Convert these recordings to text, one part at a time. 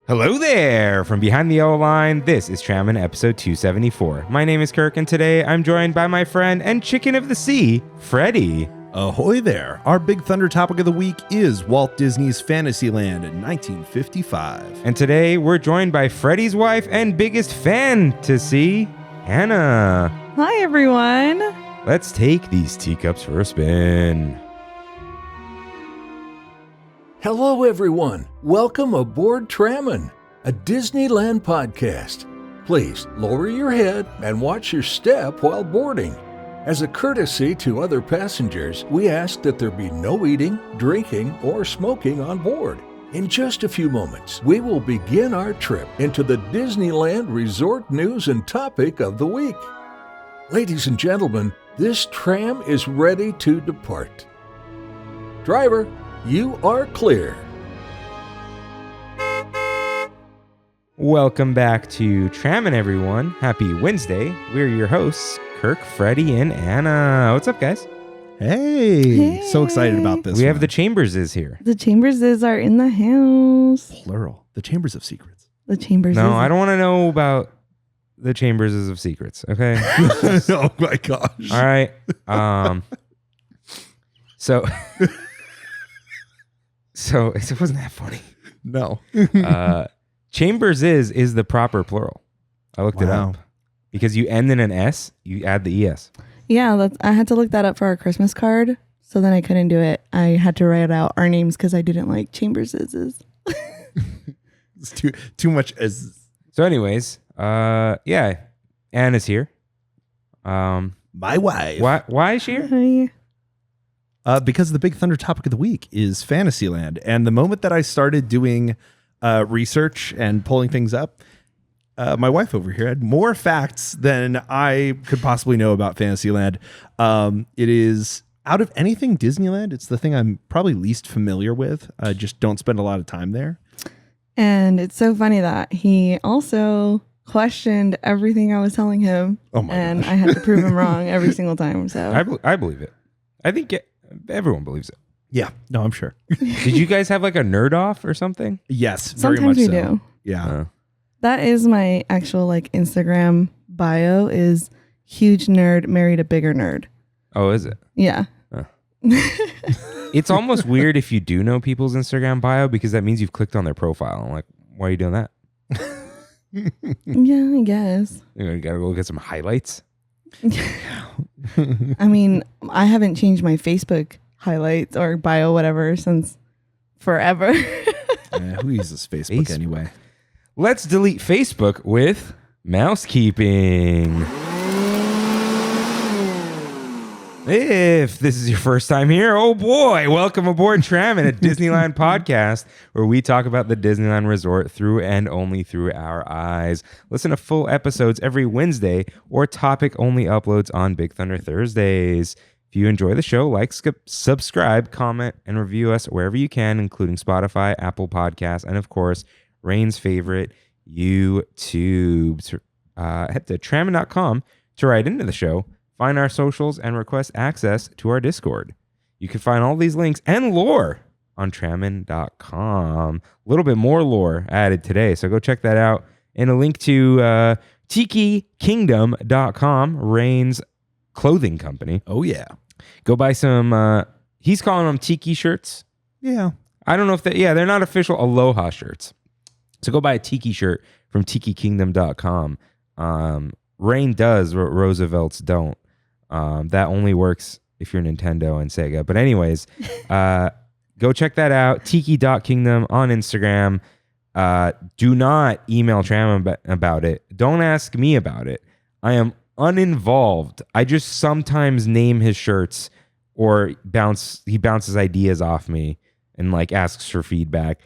Hello there! From behind the yellow line, this is Trammin episode 274. My name is Kirk, and today I'm joined by my friend and chicken of the sea, Freddy. Ahoy there! Our big thunder topic of the week is Walt Disney's Fantasyland in 1955. And today we're joined by Freddy's wife and biggest fan to see, Hannah. Hi, everyone. Let's take these teacups for a spin. Hello, everyone. Welcome aboard Trammin, a Disneyland podcast. Please lower your head and watch your step while boarding. As a courtesy to other passengers, we ask that there be no eating, drinking, or smoking on board. In just a few moments, we will begin our trip into the Disneyland Resort news and topic of the week. Ladies and gentlemen, this tram is ready to depart. Driver, you are clear. Welcome back to Trammin, everyone. Happy Wednesday. We're your hosts, Kirk, Freddy, and Anna. What's up, guys? Hey! So excited about this. We have the Chamberses here. The Chamberses are in the house. plural. The Chambers of Secrets. The Chamberses. No, I don't want to know about the Chamberses of Secrets, okay? Oh my gosh. All right. So it wasn't that funny. No. Chambers is the proper plural. I looked it Wow. up. Because you end in an S, you add the ES. Yeah, I had to look that up for our Christmas card, so then I couldn't do it. I had to write out our names because I didn't like Chamberses. It's too much as So anyways, yeah, Anna's here. my wife. Why is she here? Hi. Because the big thunder topic of the week is Fantasyland. And the moment that I started doing research and pulling things up, my wife over here had more facts than I could possibly know about Fantasyland. It is, out of anything Disneyland, it's the thing I'm probably least familiar with. I just don't spend a lot of time there. And it's so funny that he also questioned everything I was telling him. Oh my And gosh. I had to prove him wrong every single time. So I believe it. I think everyone believes it. Yeah, no, I'm sure. Did you guys have like a nerd off or something? Yes, very sometimes much we so. do. Yeah. That is my actual Instagram bio is huge nerd married a bigger nerd. Oh, is it? Yeah. Huh. It's almost weird if you do know people's Instagram bio because that means you've clicked on their profile. I'm like, why are you doing that? Yeah, I guess. You gotta go look at some highlights. I mean, I haven't changed my Facebook highlights or bio, whatever, since forever. Who uses Facebook anyway? Let's delete Facebook with mousekeeping. If this is your first time here, oh boy, welcome aboard Trammin, a Disneyland podcast where we talk about the Disneyland Resort through and only through our eyes. Listen to full episodes every Wednesday or topic-only uploads on Big Thunder Thursdays. If you enjoy the show, like, subscribe, comment, and review us wherever you can, including Spotify, Apple Podcasts, and of course, Rain's favorite, YouTube. Head to Trammin.com to write into the show, find our socials, and request access to our Discord. You can find all these links and lore on Trammin.com. A little bit more lore added today, so go check that out. And a link to TikiKingdom.com, Rain's clothing company. Oh, yeah. Go buy some, he's calling them Tiki shirts. Yeah. I don't know if they're not official Aloha shirts. So go buy a Tiki shirt from TikiKingdom.com. Rain does what Roosevelt's don't. That only works if you're Nintendo and Sega. But anyways, go check that out. Tiki.kingdom on Instagram. Do not email Tram about it. Don't ask me about it. I am uninvolved. I just sometimes name his shirts or he bounces ideas off me and asks for feedback.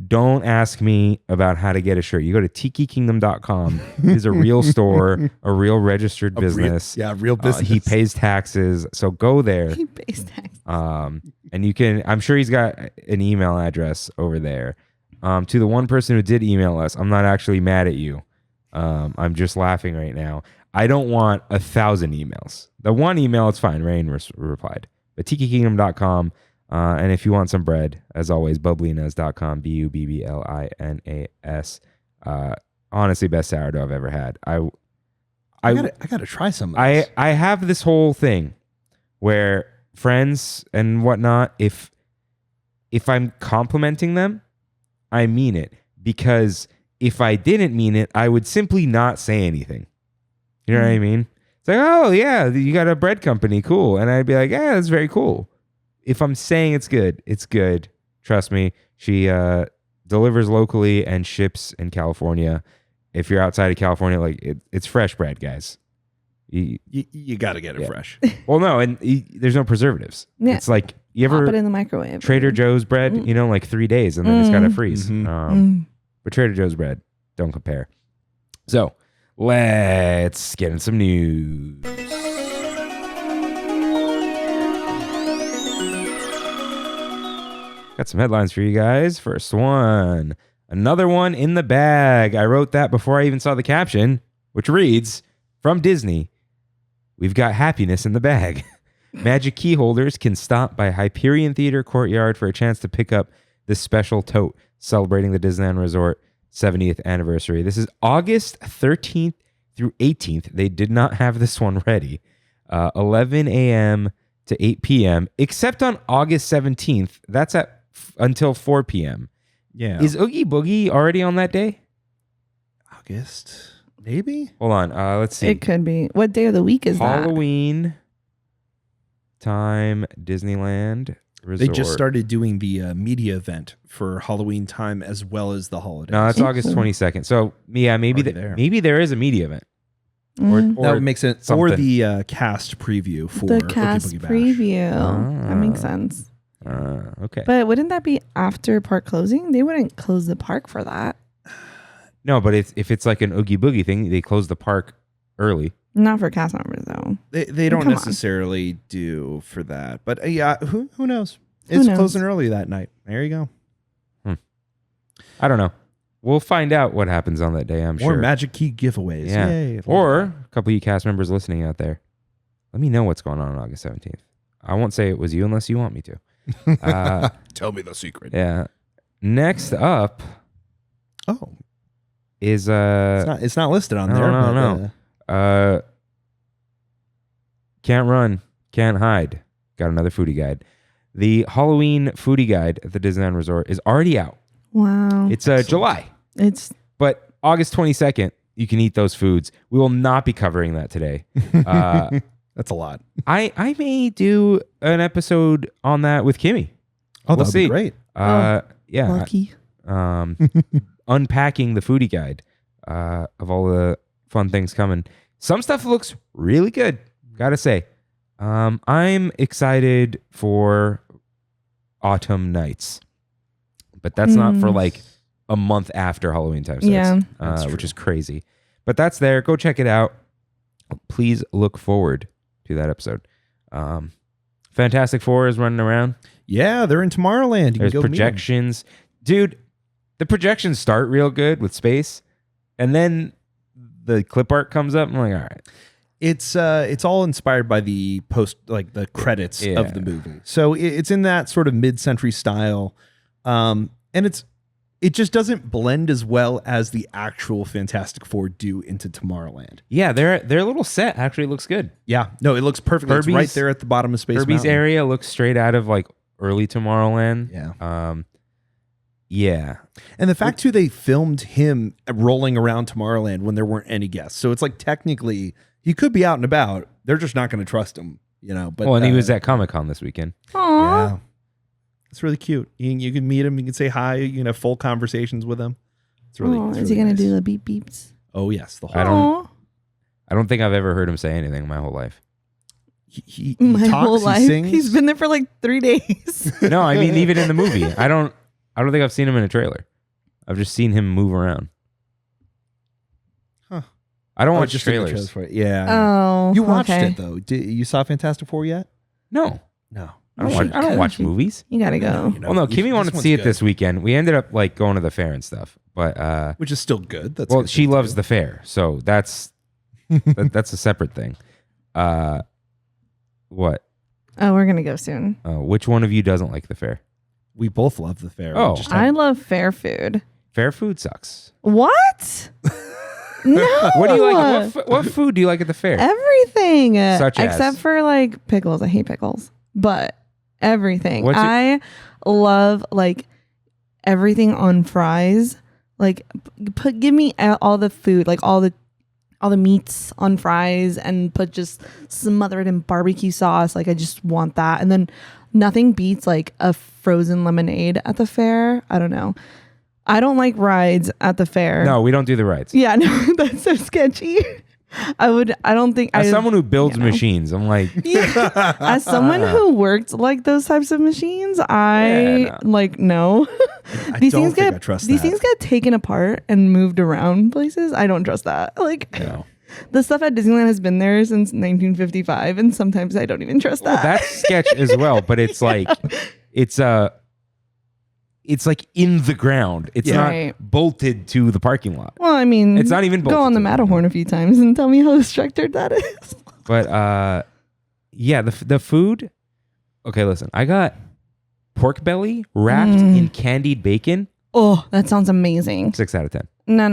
Don't ask me about how to get a shirt. You go to TikiKingdom.com. It is a real store, a real registered business. Real business. He pays taxes. So go there. He pays taxes. And you can, I'm sure he's got an email address over there. To the one person who did email us, I'm not actually mad at you. I'm just laughing right now. I don't want 1,000 emails. The one email, it's fine. Rain replied. But TikiKingdom.com, And if you want some bread, as always, bubblinas.com, BUBBLINAS. Honestly, best sourdough I've ever had. I gotta try some of this. I have this whole thing where friends and whatnot, if I'm complimenting them, I mean it. Because if I didn't mean it, I would simply not say anything. You know what I mean? It's like, oh yeah, you got a bread company, cool. And I'd be like, yeah, that's very cool. If I'm saying it's good, it's good. Trust me. She delivers locally and ships in California. If you're outside of California, like it's fresh bread, guys. You got to get it fresh. Well, no, and there's no preservatives. Yeah. It's like you Pop ever it in the microwave. Trader Joe's bread, like 3 days, and then it's got to freeze. But Trader Joe's bread, don't compare. So let's get in some news. Got some headlines for you guys. First one, another one in the bag. I wrote that before I even saw the caption, which reads, from Disney, we've got happiness in the bag. Magic key holders can stop by Hyperion Theater Courtyard for a chance to pick up this special tote celebrating the Disneyland Resort 70th anniversary. This is August 13th through 18th. They did not have this one ready. 11 a.m. to 8 p.m., except on August 17th. That's until 4 p.m. Yeah. Is Oogie Boogie already on that day? August, maybe? Hold on. Let's see. It could be. What day of the week is Halloween time, Disneyland Resort. They just started doing the media event for Halloween time as well as the holidays. No, that's August 22nd. So, yeah, maybe maybe there is a media event. Or that would make sense. Something. Or the cast preview for the Oogie cast Boogie Bash. preview. That makes sense. Okay. But wouldn't that be after park closing? They wouldn't close the park for that. No, but if it's like an Oogie Boogie thing, they close the park early. Not for cast members, though. They don't Come necessarily do for that. But yeah, who knows? Who It's knows? closing early that night. There you go. I don't know. We'll find out what happens on that day, I'm More sure. Magic Key giveaways. Yeah. Yay. Or a couple of you cast members listening out there, let me know what's going on August 17th. I won't say it was you unless you want me to. Tell me the secret. Yeah. Next up Oh, is it's not listed on No, there. no, but, no. Can't run, can't hide. Got another foodie guide. The Halloween foodie guide at the Disneyland Resort is already out. Wow. It's July, It's but August 22nd, you can eat those foods. We will not be covering that today. That's a lot. I may do an episode on that with Kimmy. Oh, We'll that'd see. be great. Yeah. lucky. Unpacking the foodie guide of all the fun things coming. Some stuff looks really good, gotta say. I'm excited for Autumn Nights, but that's not for like a month after Halloween time starts, Yeah. which is crazy. But that's there. Go check it out. Please look forward to that episode. Fantastic Four is running around. Yeah, they're in Tomorrowland. You There's can go meet 'em. projections. Dude, the projections start real good with space, and then the clip art comes up. I'm like, all right. It's all inspired by the the credits of the movie. So it's in that sort of mid-century style, and it just doesn't blend as well as the actual Fantastic Four do into Tomorrowland. Yeah, their little set actually looks good. Yeah, no, it looks perfect. It's Kirby's- right there at the bottom of Space Kirby's Mountain. area looks straight out of like early Tomorrowland. Yeah. Yeah. And the fact too, they filmed him rolling around Tomorrowland when there weren't any guests. So it's like technically he could be out and about. They're just not going to trust him, But Well, and he was at Comic-Con this weekend. Aww. Yeah, it's really cute. You can meet him. You can say hi. You can have full conversations with him. It's really. Aw, it's is really he gonna nice. do the beep beeps? Oh yes, the whole. I don't- Aw. I don't think I've ever heard him say anything my whole life. He My talks, whole he life. sings. He's been there for like 3 days. No, I mean even in the movie. I don't think I've seen him in a trailer. I've just seen him move around. Huh. I don't watch just in the trailers. trailers for it. Yeah. Oh, you watched okay. it though. You saw Fantastic Four yet? No. No. I don't watch movies. You gotta go. You know, Well, no, Kimmy wanted to see it one's this weekend. We ended up like going to the fair and stuff. But good. Which is still good. That's well, good she to loves do. the fair, so that's that's a separate thing. What? Oh, we're going to go soon. Which one of you doesn't like the fair? We both love the fair. Oh. We just I love fair food. Fair food sucks. What? No. What do you like? What food do you like at the fair? Everything. Such as? Except for like pickles. I hate pickles. But everything. What's your- I love like everything on fries. Like give me all the food, like all the meats on fries, and just smother it in barbecue sauce. Like I just want that. And then nothing beats like a frozen lemonade at the fair. I don't know. I don't like rides at the fair. No, we don't do the rides. Yeah, no, that's so sketchy. As someone who builds machines, I'm like, as someone who worked like those types of machines, no. I don't think I trust these that. things get taken apart and moved around places. I don't trust that. Like no. the stuff at Disneyland has been there since 1955, and sometimes I don't even trust that. Well, that's sketch as well, but it's like it's like in the ground. It's not Right. bolted to the parking lot. Well, I mean, It's not even go on the bolted. Matterhorn a few times and tell me how structured that is. But yeah, the food. Okay, listen. I got pork belly wrapped in candied bacon. Oh, that sounds amazing. 6 out of 10. No.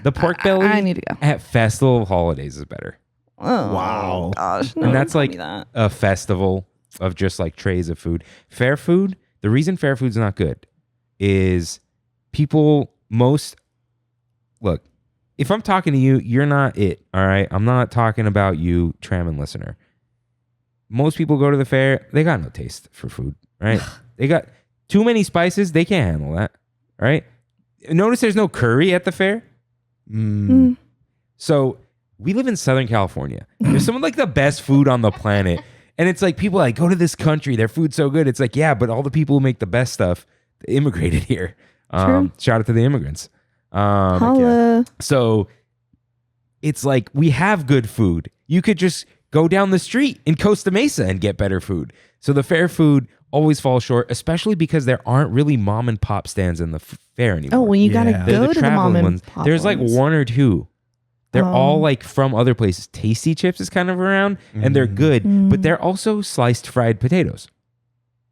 The pork belly I need to go. at festival holidays is better. Oh, Wow. gosh. No, And that's don't like tell me that. a festival of just like trays of food. Fair food, the reason fair food's not good is look, if I'm talking to you, you're not it, all right? I'm not talking about you, Trammin listener. Most people go to the fair, they got no taste for food, right? They got too many spices, they can't handle that, right? Notice there's no curry at the fair. So we live in Southern California. There's some of like the best food on the planet. And it's like people like go to this country, their food's so good. It's like, yeah, but all the people who make the best stuff they immigrated here. True. Shout out to the immigrants. Holla. So it's like we have good food. You could just go down the street in Costa Mesa and get better food. So the fair food always falls short, especially because there aren't really mom and pop stands in the fair anymore. Oh, well, you gotta Yeah. They're go to the traveling mom and ones. pop There's like ones. one or two. They're all like from other places. Tasty Chips is kind of around, and they're good, but they're also sliced fried potatoes.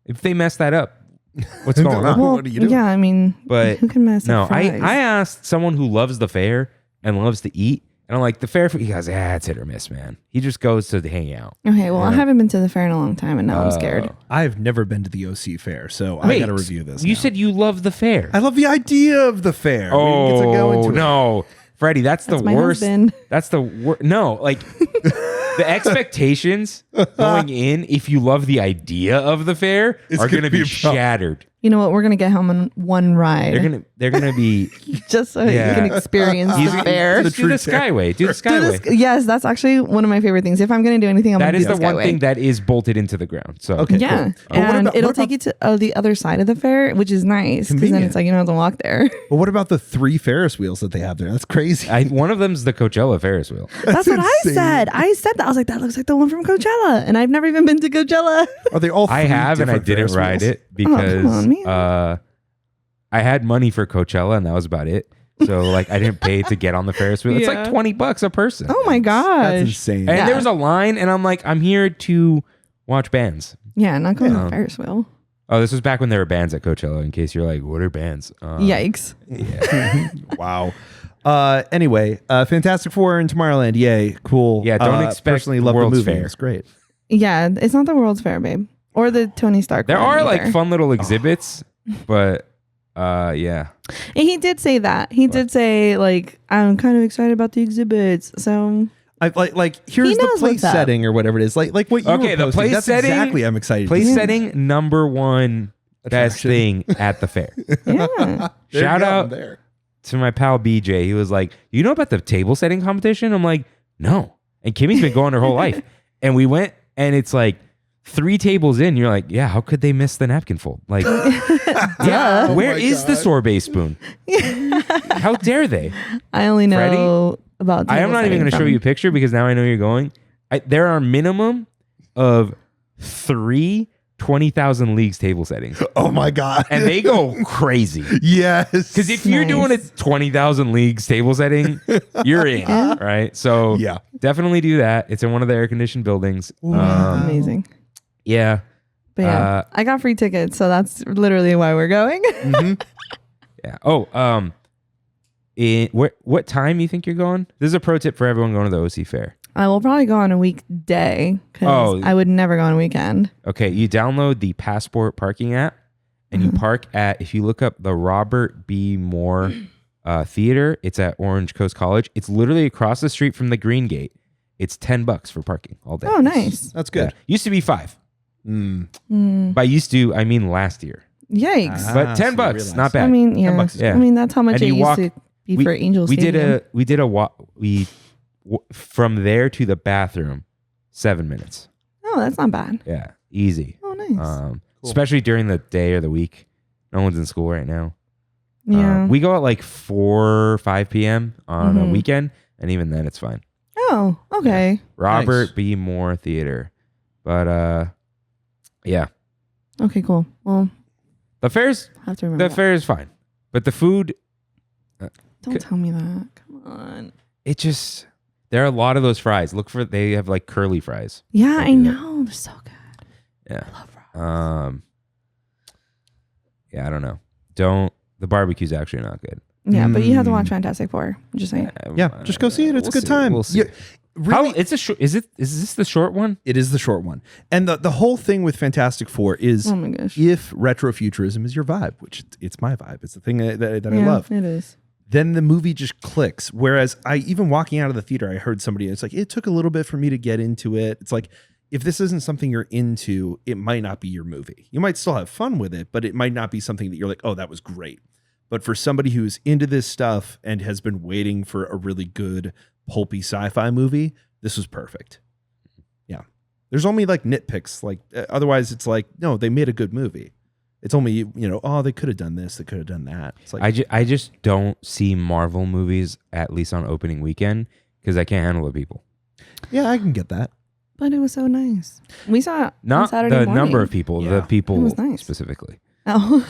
If they mess that up, what's going on? Well, What are you doing? yeah, I mean, But who can mess no, up I fries? asked someone who loves the fair and loves to eat, and I'm like, the fair food. He goes, yeah, it's hit or miss, man. He just goes to hang out. Okay, well, I haven't been to the fair in a long time, and now I'm scared. I've never been to the OC fair, so I Wait, got to review this. You now. said you love the fair. I love the idea of the fair. We didn't get to go into it. no, Freddie, that's the my worst. husband. That's the worst. No, like the expectations going in, if you love the idea of the fair, It's are going gonna to be be a problem. shattered. You know what? We're gonna get him on one ride, They're gonna be. just so Yeah. you can experience He's the fair. Just do the Skyway. Do the Do Skyway. this- yes, that's actually one of my favorite things. If I'm gonna do anything, I'm That gonna is do the one Skyway. thing that is bolted into the ground. So Okay. Yeah, Cool. What and about- it'll what take you to the other side of the fair, which is nice because then Convenient. it's like you don't have to walk there. But what about the 3 Ferris wheels that they have there? That's crazy. one of them's the Coachella Ferris wheel. That's what I insane. said. I said that. I was like, that looks like the one from Coachella, and I've never even been to Coachella. Are they all? I 3 have, and I different didn't Ferris ride wheels? it because come on, man. I had money for Coachella, and that was about it. So like, I didn't pay to get on the Ferris wheel. It's like Yeah. $20 a person. Oh my That's gosh! insane. And Yeah. there was a line, and I'm like, I'm here to watch bands. Yeah, not going on the Ferris wheel. Oh, this was back when there were bands at Coachella. In case you're like, what are bands? Yikes! Wow. Anyway, Fantastic Four in Tomorrowland. Yay. Cool. Yeah, don't expect personally the love World's the movie. Fair. It's great. Yeah, it's not the World's Fair, babe, or the Tony Stark. There one are either. like fun little exhibits, but yeah. And he did say that. He did say like, I'm kind of excited about the exhibits. So I like here's the knows place what's up. setting or whatever it is. Like what you Okay, were the posting. place That's setting- exactly I'm excited. Place to see. setting number one best Attraction. thing at the fair. yeah, There you Shout go, out there. to my pal BJ. He was like, you know about the table setting competition? I'm like, no. And Kimmy's been going her whole life. And we went, and it's like 3 tables in. You're like, yeah, how could they miss the napkin fold? Like, yeah, Oh where my is the God. sorbet spoon? How dare they? I only know about. I am table not even setting going to show from- you a picture because now I know you're going. There are a minimum of 3 20,000 Leagues table settings. Oh my God. And they go crazy. yes. Because if you're doing a 20,000 Leagues table setting, you're in, right? So Yeah. definitely do that. It's in one of the air-conditioned buildings. Amazing. Yeah. But yeah, I got free tickets, so that's literally why we're going. Yeah. Oh, what time you think you're going? This is a pro tip for everyone going to the OC Fair. I will probably go on a weekday because I would never go on a weekend. Okay, you download the Passport parking app, and you park at, if you look up the Robert B. Moore Theater, it's at Orange Coast College. It's literally across the street from the Green Gate. It's $10 for parking all day. Oh, nice. That's good. Yeah. Used to be $5. By used to, I mean last year. Yikes. But $10, not bad. I mean, yeah. $10 is I mean, that's how much And it you used walk- to be for Angel Stadium. We did a walk. From there to the bathroom, 7 minutes. Oh, that's not bad. Yeah, easy. Oh, nice. Especially during the day or the week. No one's in school right now. Yeah. We go at like 4 or 5 p.m. on a weekend, and even then it's fine. Oh, okay. Robert Nice. B. Moore Theater. But yeah. Okay, cool. Well, The fair's I have to remember. the fair is fine. But the food, Don't tell me that. Come on. it just, there are a lot of those fries. They have like curly fries. Yeah, I do that. know. They're so good. Yeah. I love fries. Yeah, I don't know. The barbecue's actually not good. Yeah, but you have to watch Fantastic Four. I'm just saying. Yeah, just go see it. It's a good time. We'll see. Yeah, really, It's a short. Is this the short one? it is the short one. And the whole thing with Fantastic Four is Oh my gosh. if retrofuturism is your vibe, which it's my vibe, it's the thing that I Yeah, love, It is. then the movie just clicks. Whereas even walking out of the theater, I heard somebody, it's like, it took a little bit for me to get into it. It's like, if this isn't something you're into, it might not be your movie. You might still have fun with it, but it might not be something that you're like, oh, that was great. But for somebody who's into this stuff and has been waiting for a really good pulpy sci-fi movie, this was perfect. Yeah. There's only like nitpicks. Like otherwise it's like, no, they made a good movie. It's only, oh, they could have done this. They could have done that. It's like, I just don't see Marvel movies, at least on opening weekend, because I can't handle the people. yeah, I can get that. But it was so nice. We saw it on Not Saturday the morning. number of people, Yeah. the people It was nice. specifically. Oh.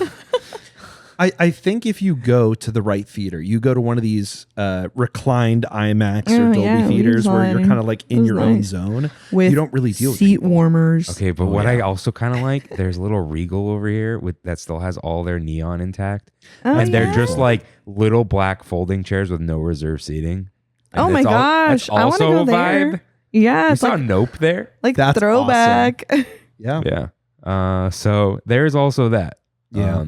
I think if you go to the right theater, you go to one of these reclined IMAX or Oh, Dolby yeah, we theaters where you're reclined. kind of like It in was your own nice. zone. With you don't really deal with seat people. warmers. Okay, but Oh, what yeah. I also kind of like, there's a little Regal over here that still has all their neon intact, Oh, and they're yeah. just like little black folding chairs with no reserve seating. And Oh my that's gosh, I wanna also go a there. vibe. Yeah, We it's saw like, Nope there. That's throwback. Yeah. Yeah. So there's also that. Yeah.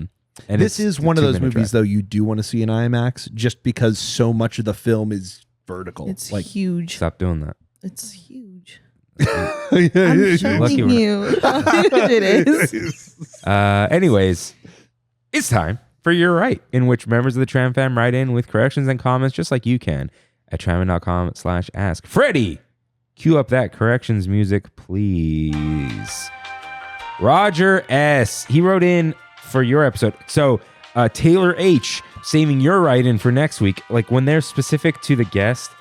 And This it's is a one of those 2-minute movies, drive. though, you do want to see in IMAX just because so much of the film is vertical. It's like, huge. Stop doing that. It's huge. yeah, I'm showing Lucky we're you how huge it is. Anyways, it's time for You're Right, in which members of the Tram fam write in with corrections and comments just like you can at trammin.com/ask. Freddy, cue up that corrections music, please. Roger S. He wrote in for your episode. So Taylor H. saving your write-in for next week. Like when they're specific to the guest,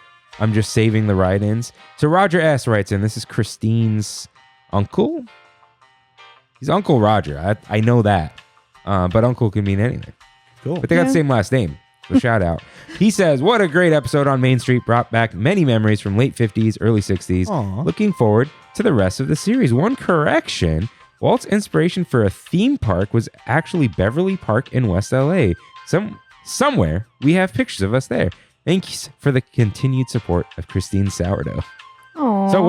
I'm just saving the write-ins. So Roger S. writes in, this is Christine's uncle. He's Uncle Roger. I know that. But uncle can mean anything. Cool. But they got the same last name. So shout out. He says, what a great episode on Main Street. Brought back many memories from late 50s, early 60s. Aw. Looking forward to the rest of the series. One correction. Walt's inspiration for a theme park was actually Beverly Park in West LA. Somewhere we have pictures of us there. Thanks for the continued support of Christine Sourdough. Aww. So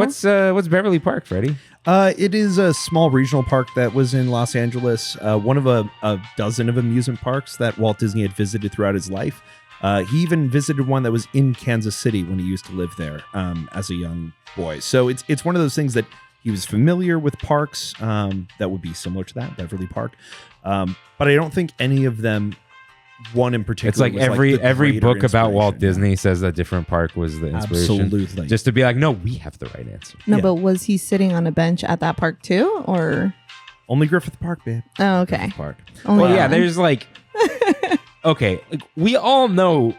what's Beverly Park, Freddie? It is a small regional park that was in Los Angeles, one of a dozen of amusement parks that Walt Disney had visited throughout his life. He even visited one that was in Kansas City when he used to live there as a young boy. So it's one of those things that he was familiar with parks that would be similar to that, Beverly Park. But I don't think any of them, one in particular, It's like was every the every greater book about Walt inspiration. Disney says a different park was the inspiration. Absolutely. Just to be like, no, we have the right answer. No, Yeah. but was he sitting on a bench at that park too, or? Only Griffith Park, babe. Oh, okay. Park. Only Well, yeah, one. there's like, okay, like, we all know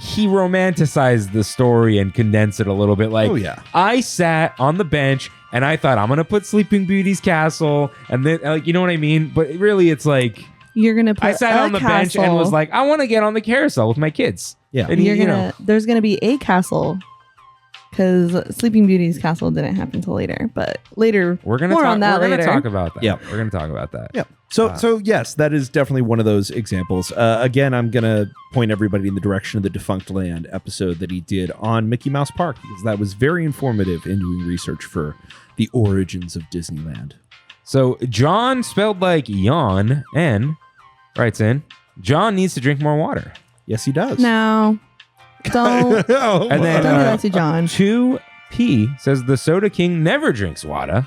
he romanticized the story and condensed it a little bit. Like, Oh, yeah. I sat on the bench and I thought I'm gonna put Sleeping Beauty's castle, and then like, you know what I mean? But really, it's like You're gonna put I sat a on the bench and was castle. like, I want to get on the caresel with my kids. Yeah. And You're you gonna. know, There's gonna be a castle, because Sleeping Beauty's castle didn't happen till later. But later, We're gonna more talk, on that we're later. gonna talk about that. Yep. We're gonna talk about that. Yeah. So yes, that is definitely one of those examples. Again, I'm gonna point everybody in the direction of the Defunct Land episode that he did on Mickey Mouse Park, because that was very informative in doing research for the origins of Disneyland. So John, spelled like yawn, N, writes in, John needs to drink more water. Yes, he does. No, don't. Oh, And then Don't do that to John. 2P says the Soda King never drinks water.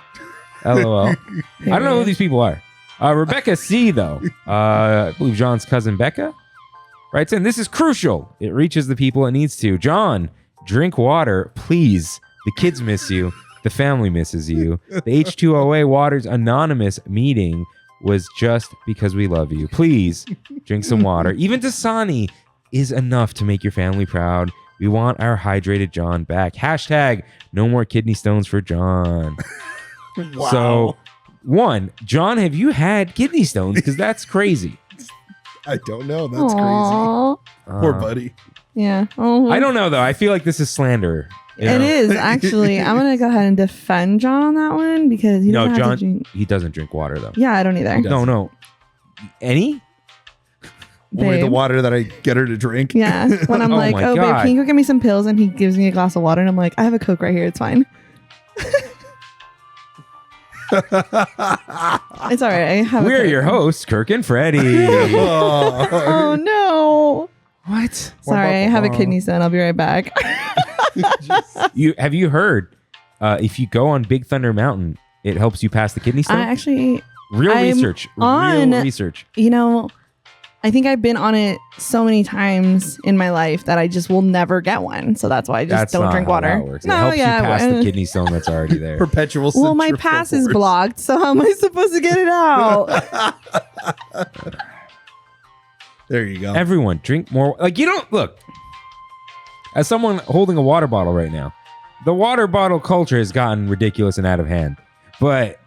LOL. I don't know who these people are. Rebecca C, though, I believe John's cousin Becca, writes in, this is crucial. It reaches the people it needs to. John, drink water, please. The kids miss you. The family misses you. The H2OA Waters Anonymous meeting was just because we love you. Please drink some water. Even Dasani is enough to make your family proud. We want our hydrated John back. Hashtag no more kidney stones for John. Wow. So, one, John, have you had kidney stones? Because that's crazy. I don't know. That's Aw. Poor buddy. Yeah. Oh, I don't know, though. I feel like this is slander. you It know? is actually. I'm gonna go ahead and defend John on that one because he No, doesn't have John, to drink. he doesn't drink water, though. Yeah, I don't either. No. Any? Only the Babe. water that I get her to drink. Yeah. When I'm Oh like, my oh, babe, God. can you go get me some pills? And he gives me a glass of water, and I'm like, I have a Coke right here. It's fine. It's all right. I have. We're a Coke. your hosts, Kirk and Freddy. Oh no. What? Sorry, I have a kidney stone. I'll be right back. Have you heard? If you go on Big Thunder Mountain, it helps you pass the kidney stone. I actually, Real I'm research. on- Real research. you know, I think I've been on it so many times in my life that I just will never get one. So that's why I just That's don't not drink how water. that works. It helps you pass the well, kidney stone that's already there. Perpetual. well, my centrifugal pass is force. blocked, so how am I supposed to get it out? There you go. Everyone, drink more. Like, you don't look. As someone holding a water bottle right now, the water bottle culture has gotten ridiculous and out of hand. But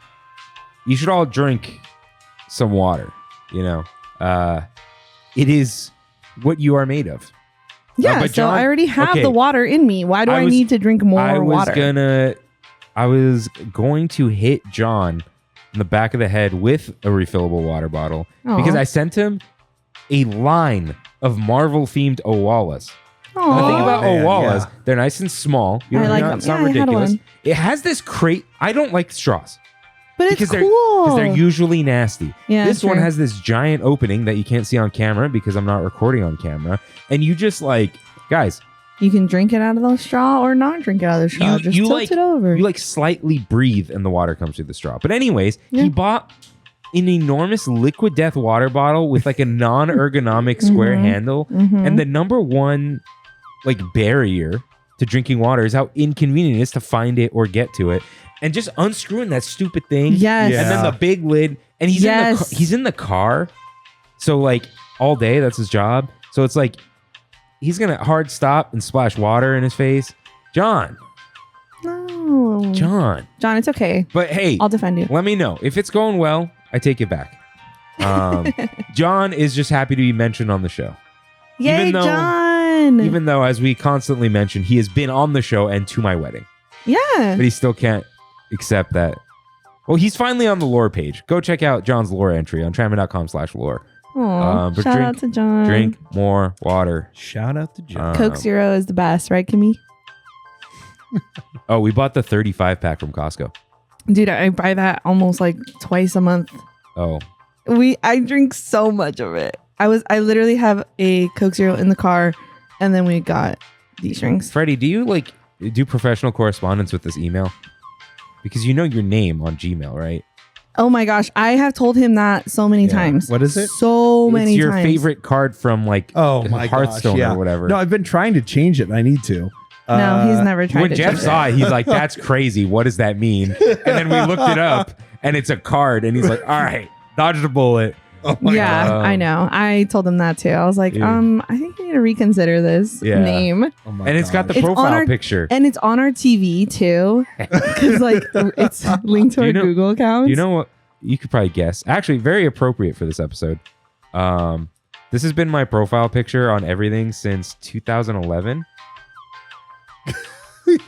you should all drink some water. You know, it is what you are made of. Yeah, but so John- I already have okay. the water in me. Why do I, was- need to drink more I water? was going to hit John in the back of the head with a refillable water bottle because Aw. I sent him a line of Marvel themed Owalas. Aw. The thing about man, Owalas, yeah. they're nice and small. You I know, like they're them. not, it's not Yeah, I had ridiculous. one. It has this crate. I don't like straws But because it's cool. they're usually nasty. Yeah, this one true. has this giant opening that you can't see on camera because I'm not recording on camera. And you just like, guys, You can drink it out of the straw or not drink it out of the straw. Just tilt like, it over. You like slightly breathe and the water comes through the straw. But anyways, Yeah. he bought an enormous liquid death water bottle with like a non-ergonomic square handle. Mhm. And the number one like barrier to drinking water is how inconvenient it is to find it or get to it. And just unscrewing that stupid thing. Yes. Yeah. And then the big lid. And Yes. he's in the car. So like all day, that's his job. So it's like he's gonna hard stop and splash water in his face. John. No. John. John, it's okay. But hey, I'll defend you. let me know. If it's going well, I take it back. John is just happy to be mentioned on the show. Yay, even though- John. Even though, as we constantly mention, he has been on the show and to my wedding. yeah. But he still can't accept that. Well, he's finally on the lore page. Go check out John's lore entry on trammin.com/lore. Aw, but shout out to John. Drink more water. Shout out to John. Coke Zero is the best, right, Kimmy? Oh, we bought the 35 pack from Costco. Dude, I buy that almost like twice a month. Oh, I drink so much of it. I literally have a Coke Zero in the car, and then we got these drinks. Freddie, do you like do professional correspondence with this email? Because you know your name on Gmail, right? Oh my gosh, I have told him that so many Yeah. times. What is it? So many it's your times. favorite card from like Oh my Hearthstone gosh, yeah. or whatever. No, I've been trying to change it. I need to. No, he's never tried when to Jeff change saw it, he's like, "That's crazy. What does that mean?" And then we looked it up, and it's a card, and he's like, "All right, dodged a bullet." Oh my Yeah, God. I know. I told him that too. I was like, Yeah. I think you need to reconsider this Yeah. name. Oh my And it's got the gosh. It's profile on our- picture. And it's on our TV too. Because like it's linked to Do our you know- Google accounts. You know what? You could probably guess. Actually, very appropriate for this episode. This has been my profile picture on everything since 2011.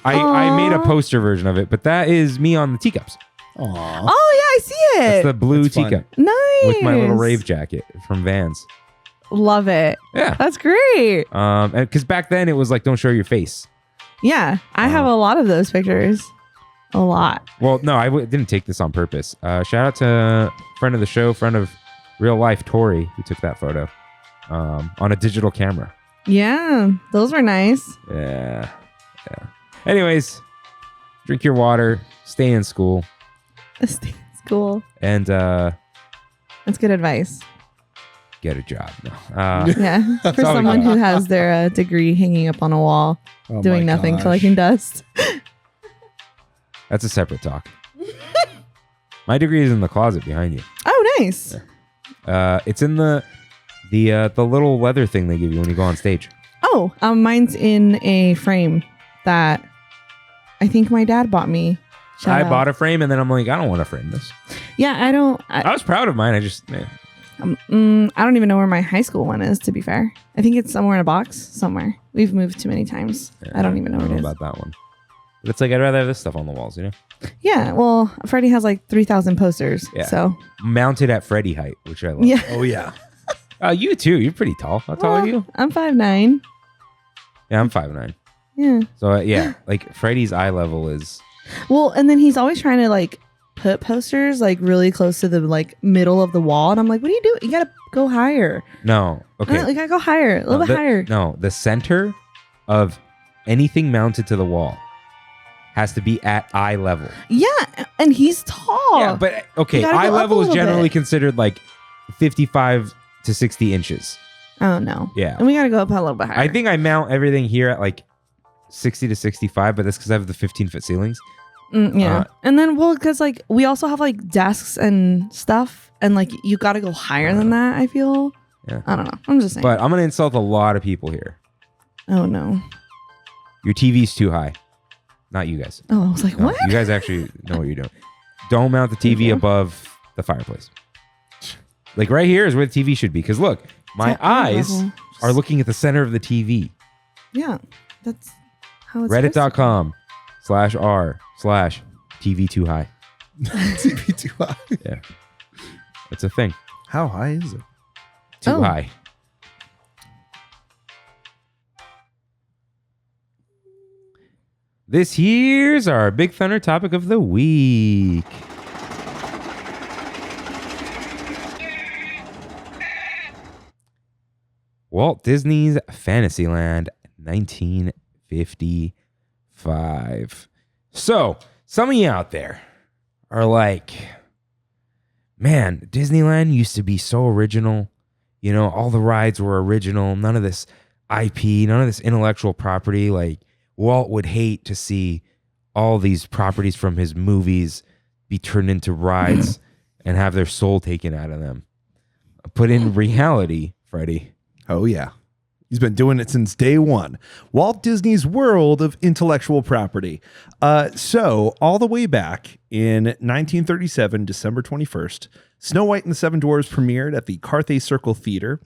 I made a poster version of it, but that is me on the teacups. Aw. Oh yeah, I see it. It's the blue That's fun. teacup Nice. with my little rave jacket from Vans. Love it. Yeah. That's great. And because back then it was like, don't show your face. Yeah, I have a lot of those pictures. A lot. Well, no, I didn't take this on purpose. Shout out to friend of the show, friend of real life, Tori, who took that photo on a digital camera. Yeah, those were nice. Yeah. Anyways, drink your water, stay in school, It's cool. and That's good advice. get a job. No. Yeah, for all we someone got. who has their degree hanging up on a wall, Oh doing my nothing, gosh. collecting dust. That's a separate talk. My degree is in the closet behind you. Oh, nice. It's in the little leather thing they give you when you go on stage. Oh, mine's in a frame that I think my dad bought me. I bought a frame and then I'm like, I don't want to frame this. Yeah, I was proud of mine. I just, I don't even know where my high school one is, to be fair. I think it's somewhere in a box somewhere. We've moved too many times. I don't even know where it is. about that one. But it's like, I'd rather have this stuff on the walls, you know? Yeah, well, Freddy has like 3,000 posters. Yeah. So, Mounted at Freddy height, which I love. yeah. Oh yeah. You too. You're pretty tall. How tall are you? I'm 5'9". Yeah, I'm 5'9". Yeah. So yeah, like Freddy's eye level is. Well, and then he's always trying to like put posters like really close to the like middle of the wall. And I'm like, what are you doing? You got to go higher. No. Okay. You got to go higher, a little bit higher. No, the center of anything mounted to the wall has to be at eye level. Yeah. And he's tall. Yeah, but okay, You gotta eye go up level a is little generally bit. considered like 55 to 60 inches. Oh, no. Yeah. And we got to go up a little bit higher. I think I mount everything here at like 60 to 65, but that's because I have the 15-foot ceilings. Yeah. And then, well, because like we also have like desks and stuff. And like you got to go higher than that, I feel. Yeah. I don't know. I'm just saying. But I'm going to insult a lot of people here. Oh, no. Your TV's too high. Not you guys. Oh, I was like, No, what? you guys actually know what you're doing. Don't mount the TV above the fireplace. Like right here is where the TV should be. Because look, my It's at eye eyes level. are looking at the center of the TV. Yeah. That's how it's supposed to Reddit.com/r/TV too high. TV too high. Yeah. It's a thing. How high is it? Too Oh. high. This here's our Big Thunder topic of the week. Walt Disney's Fantasyland, 1955. So, some of you out there are like, man, Disneyland used to be so original. You know, all the rides were original. None of this IP, none of this intellectual property. Like, Walt would hate to see all these properties from his movies be turned into rides and have their soul taken out of them. But in reality, Freddy, Oh yeah. He's been doing it since day one. Walt Disney's world of intellectual property. So all the way back in 1937, December 21st, Snow White and the Seven Dwarfs premiered at the Carthay Circle Theater.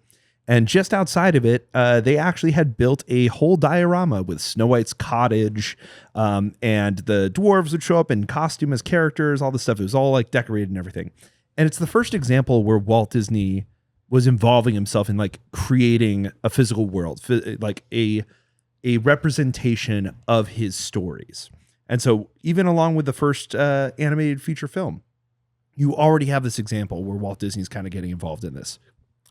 And just outside of it, they actually had built a whole diorama with Snow White's cottage, and the dwarves would show up in costume as characters, all this stuff. It was all like decorated and everything. And it's the first example where Walt Disney was involving himself in like creating a physical world, like a representation of his stories. And so even along with the first animated feature film, you already have this example where Walt Disney's kind of getting involved in this.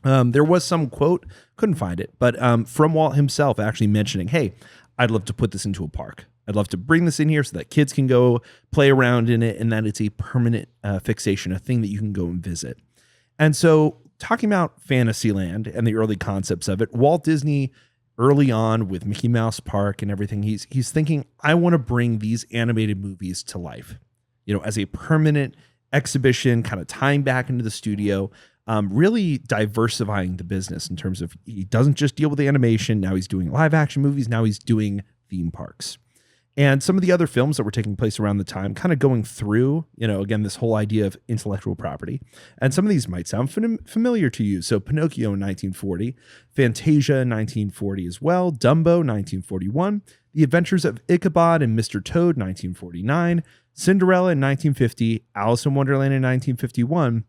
There was some quote, couldn't find it, but from Walt himself actually mentioning, hey, I'd love to put this into a park. I'd love to bring this in here so that kids can go play around in it and that it's a permanent fixation, a thing that you can go and visit. And so talking about Fantasyland and the early concepts of it, Walt Disney early on with Mickey Mouse Park and everything, he's thinking, I want to bring these animated movies to life, you know, as a permanent exhibition, kind of tying back into the studio, really diversifying the business in terms of he doesn't just deal with the animation. Now he's doing live action movies. Now he's doing theme parks. And some of the other films that were taking place around the time, kind of going through, you know, again, this whole idea of intellectual property. And some of these might sound familiar to you. So Pinocchio in 1940, Fantasia in 1940 as well, Dumbo 1941, The Adventures of Ichabod and Mr. Toad, 1949, Cinderella in 1950, Alice in Wonderland in 1951,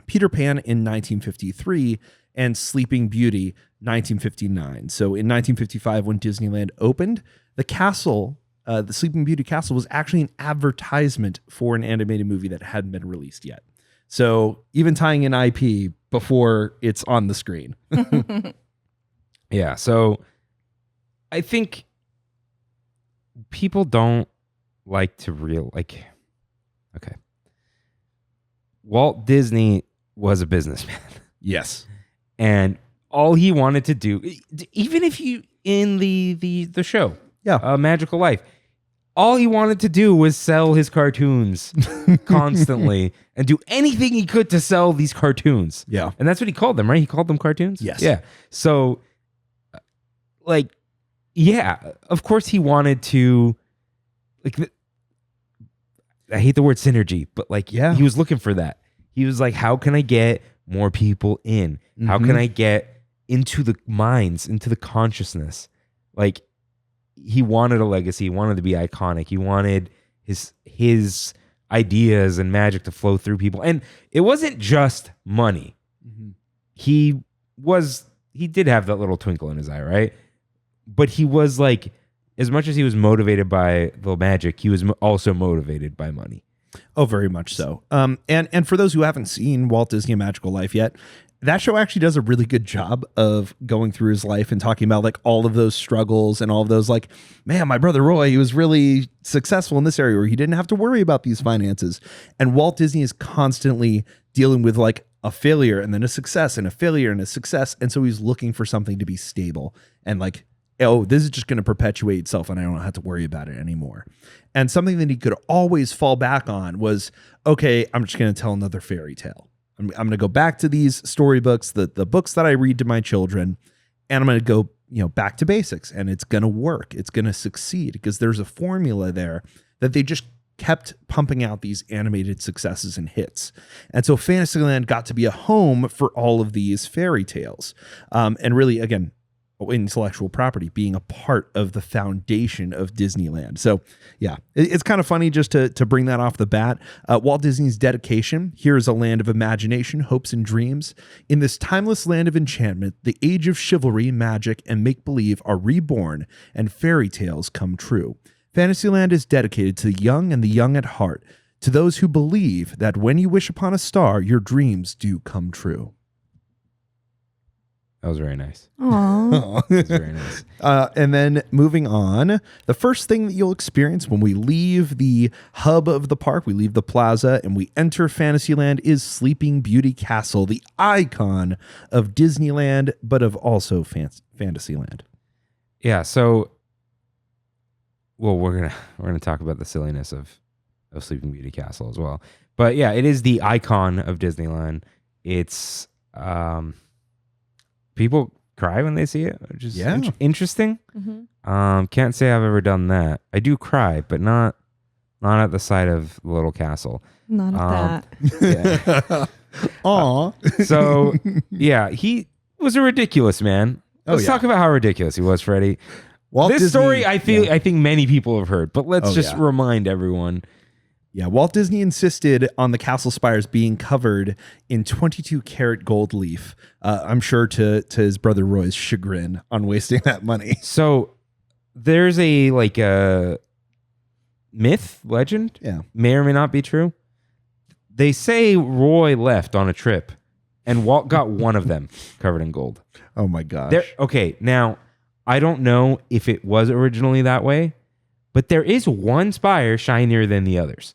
Peter Pan in 1953, and Sleeping Beauty, 1959. So in 1955, when Disneyland opened, the castle, the Sleeping Beauty castle, was actually an advertisement for an animated movie that hadn't been released yet. So even tying in IP before it's on the screen. Yeah. So I think people don't like to okay. Walt Disney was a businessman. Yes. And all he wanted to do, even if you in the show, Magical Life, all he wanted to do was sell his cartoons constantly and do anything he could to sell these cartoons. Yeah. And that's what he called them, right? He called them cartoons? Yes. Yeah. So, of course he wanted to, I hate the word synergy, but he was looking for that. He was like, how can I get more people in? How can I get into the minds, into the consciousness? He wanted a legacy. He wanted to be iconic. He wanted his ideas and magic to flow through people. And it wasn't just money. Mm-hmm. He did have that little twinkle in his eye, right? But he was as much as he was motivated by the magic, he was also motivated by money. Oh, very much so. And for those who haven't seen Walt Disney: A Magical Life yet, that show actually does a really good job of going through his life and talking about all of those struggles and all of those man, my brother Roy, he was really successful in this area where he didn't have to worry about these finances. And Walt Disney is constantly dealing with a failure and then a success and a failure and a success. And so he's looking for something to be stable and oh, this is just going to perpetuate itself and I don't have to worry about it anymore. And something that he could always fall back on was, okay, I'm just going to tell another fairy tale. I'm going to go back to these storybooks, the books that I read to my children, and I'm going to go, back to basics, and it's going to work. It's going to succeed because there's a formula there that they just kept pumping out these animated successes and hits. And so Fantasyland got to be a home for all of these fairy tales. And really, again, intellectual property being a part of the foundation of Disneyland. So yeah, it's kind of funny just to bring that off the bat. Walt Disney's dedication: here is a land of imagination, hopes, and dreams. In this timeless land of enchantment, the age of chivalry, magic, and make-believe are reborn and fairy tales come true. Fantasyland is dedicated to the young and the young at heart, to those who believe that when you wish upon a star, your dreams do come true. That was very nice. Aww. That was very nice. And then moving on, the first thing that you'll experience when we leave the hub of the park, we leave the plaza and we enter Fantasyland, is Sleeping Beauty Castle, the icon of Disneyland, but of also Fantasyland. Yeah. So, we're gonna talk about the silliness of Sleeping Beauty Castle as well. But yeah, it is the icon of Disneyland. It's people cry when they see it, which is interesting. Mm-hmm. Can't say I've ever done that. I do cry, but not at the sight of the little castle. Not at that. Yeah. Aw. So yeah, he was a ridiculous man. Let's talk about how ridiculous he was, Freddy. This story, I think many people have heard, but let's just remind everyone. Yeah, Walt Disney insisted on the castle spires being covered in 22-karat gold leaf. I'm sure to his brother Roy's chagrin on wasting that money. So there's a myth, legend, may or may not be true. They say Roy left on a trip and Walt got one of them covered in gold. Oh my gosh. Okay, now I don't know if it was originally that way, but there is one spire shinier than the others.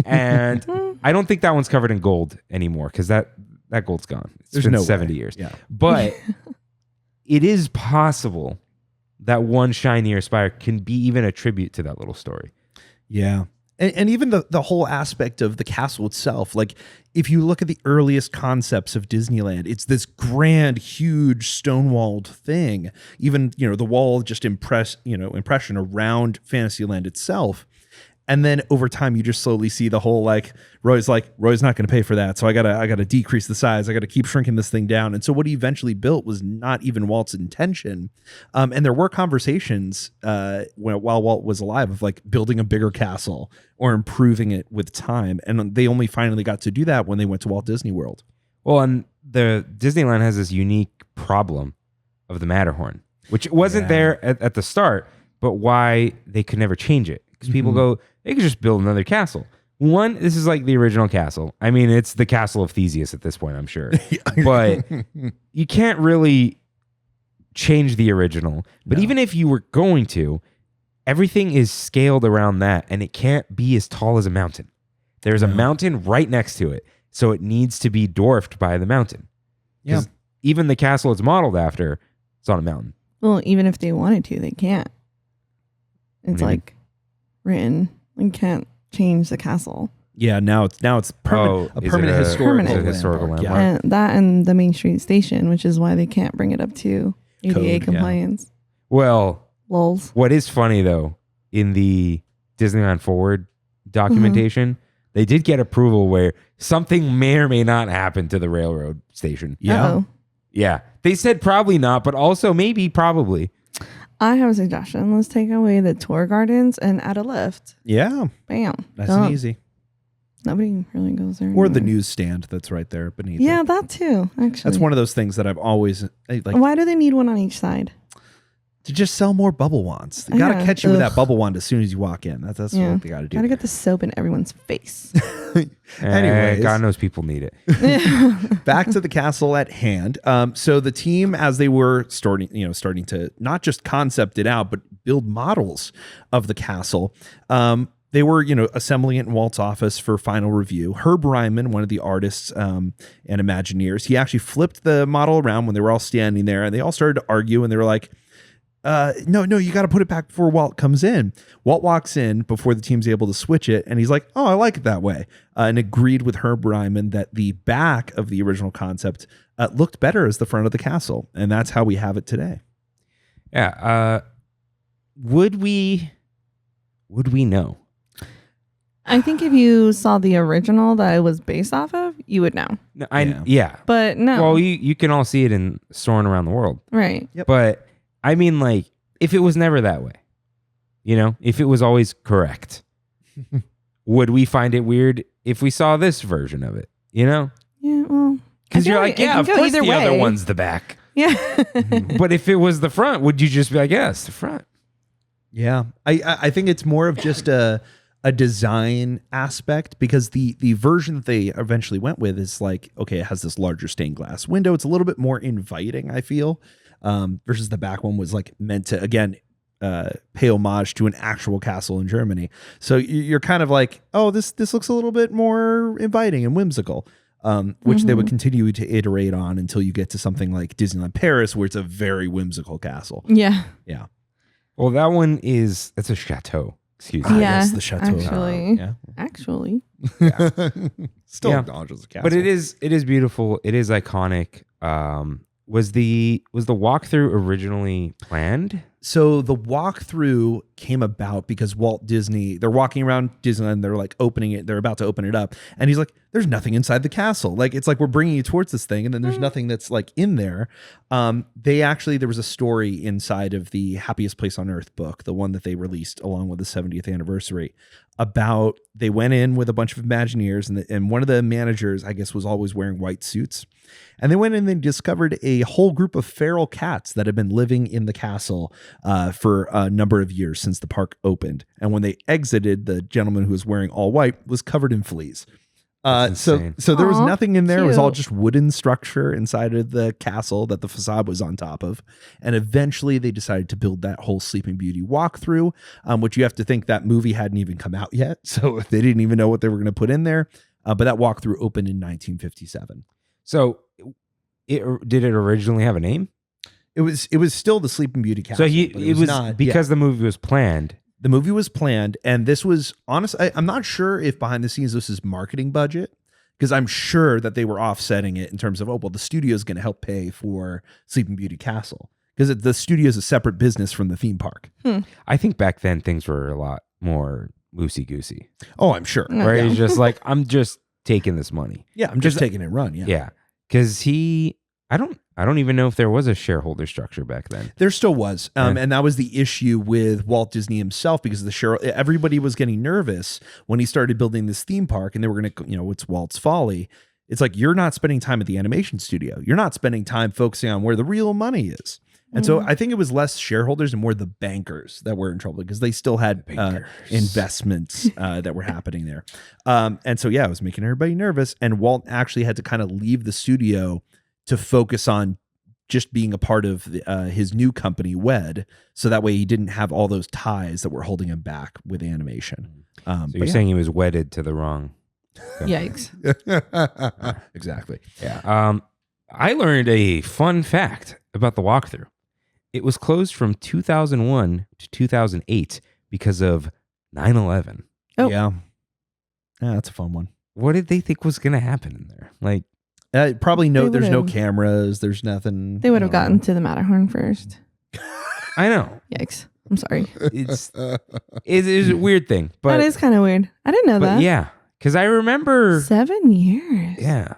And I don't think that one's covered in gold anymore because that gold's gone. It's been 70 years. Yeah. But it is possible that one shinier spire can be even a tribute to that little story. Yeah. And even the whole aspect of the castle itself, if you look at the earliest concepts of Disneyland, it's this grand, huge stone-walled thing. Even, the wall just impression around Fantasyland itself. And then over time, you just slowly see the whole Roy's not going to pay for that, so I gotta decrease the size. I gotta keep shrinking this thing down. And so what he eventually built was not even Walt's intention. And there were conversations while Walt was alive of building a bigger castle or improving it with time. And they only finally got to do that when they went to Walt Disney World. Well, and the Disneyland has this unique problem of the Matterhorn, which wasn't there at the start, but why they could never change it. Because people go, they could just build another castle. One, this is like the original castle. I mean, it's the castle of Theseus at this point, I'm sure. But you can't really change the original. But even if you were going to, everything is scaled around that, and it can't be as tall as a mountain. There's a mountain right next to it, so it needs to be dwarfed by the mountain. Yeah. Even the castle it's modeled after, it's on a mountain. Well, even if they wanted to, they can't. It's written. You can't change the castle. Yeah, now it's a permanent Permanent. historical landmark. Yeah. And that and the Main Street Station, which is why they can't bring it up to ADA compliance. Well, Lols. what is funny though, in the Disneyland Forward documentation, they did get approval where something may or may not happen to the railroad station. Yeah. Uh-oh. Yeah. They said probably not, but also maybe probably. I have a suggestion. Let's take away the tour gardens and add a lift. Yeah. Bam. Nice and easy. Nobody really goes there Or the anymore. newsstand that's right there beneath Yeah, it. that too, actually. That's one of those things that I've always Why do they need one on each side? to just sell more bubble wands. They got to catch you with that bubble wand as soon as you walk in. That's what they got to do. Gotta get the soap in everyone's face. Anyways. God knows people need it. Back to the castle at hand. So the team, as they were starting to not just concept it out, but build models of the castle. They were, assembling it in Walt's office for final review. Herb Ryman, one of the artists and Imagineers, he actually flipped the model around when they were all standing there, and they all started to argue, and they were like, no, you got to put it back before Walt comes in. Walt walks in before the team's able to switch it, and he's like, oh, I like it that way, and agreed with Herb Ryman that the back of the original concept looked better as the front of the castle, and that's how we have it today. Yeah. Would we know? I think if you saw the original that it was based off of, you would know. No, Yeah. But no. Well, you can all see it in soaring around the world. Right. Yep. But I mean, if it was never that way, if it was always correct, would we find it weird if we saw this version of it? Yeah, well. Because you're like, yeah, of course the other way. one's the back. Yeah. But if it was the front, would you just be like, yeah, it's the front? Yeah. I think it's more of just a design aspect, because the version that they eventually went with is it has this larger stained glass window. It's a little bit more inviting, I feel, versus the back one was meant to, again, pay homage to an actual castle in Germany. So you're kind of like, oh, this looks a little bit more inviting and whimsical, which they would continue to iterate on until you get to something like Disneyland Paris, where it's a very whimsical castle. Yeah. Yeah. Well, that's a chateau. Excuse me. Yeah. Yes, the chateau. Actually. Still Yeah. acknowledges the castle. But it is beautiful. It is iconic. Was the walkthrough originally planned? So the walkthrough came about because Walt Disney, they're walking around Disneyland, they're opening it, they're about to open it up, and he's like, there's nothing inside the castle. It's like we're bringing you towards this thing, and then there's nothing that's in there. There was a story inside of the Happiest Place on Earth book, the one that they released along with the 70th anniversary, about they went in with a bunch of Imagineers, and one of the managers, I guess, was always wearing white suits. And they went in and they discovered a whole group of feral cats that had been living in the castle for a number of years since the park opened. And when they exited, the gentleman who was wearing all white was covered in fleas. So there was nothing in there. It was all just wooden structure inside of the castle that the facade was on top of. And eventually they decided to build that whole Sleeping Beauty walkthrough, which you have to think that movie hadn't even come out yet. So they didn't even know what they were going to put in there. But that walkthrough opened in 1957. So did it originally have a name? It was still the Sleeping Beauty castle. So it was not because the movie was planned. The movie was planned, and this was honestly, I'm not sure if behind the scenes this is marketing budget, because I'm sure that they were offsetting it in terms of, the studio is going to help pay for Sleeping Beauty Castle, because the studio is a separate business from the theme park. I think back then things were a lot more loosey goosey, Oh, I'm sure. No. where Yeah. he's just like, I'm just taking this money. Yeah, I'm just 'Cause- taking it run. Yeah. Yeah, because I don't even know if there was a shareholder structure back then. There still was. Yeah. And that was the issue with Walt Disney himself, because everybody was getting nervous when he started building this theme park, and they were going to, it's Walt's Folly. It's like, you're not spending time at the animation studio. You're not spending time focusing on where the real money is. And so I think it was less shareholders and more the bankers that were in trouble, because they still had investments that were happening there. And so, yeah, it was making everybody nervous. And Walt actually had to kind of leave the studio to focus on just being a part of his new company, WED. So that way he didn't have all those ties that were holding him back with animation. So you're saying he was wedded to the wrong. Yikes. Exactly. Yeah. I learned a fun fact about the walkthrough. It was closed from 2001 to 2008 because of 9/11. Oh. Yeah. Yeah, that's a fun one. What did they think was going to happen in there? Like, Probably there's no would've- cameras. There's nothing. They would have I don't gotten to the Matterhorn first. I know Yikes. I'm sorry. it's a weird thing, but That is kind of weird. I didn't know but that. yeah, because I remember 7 years. yeah,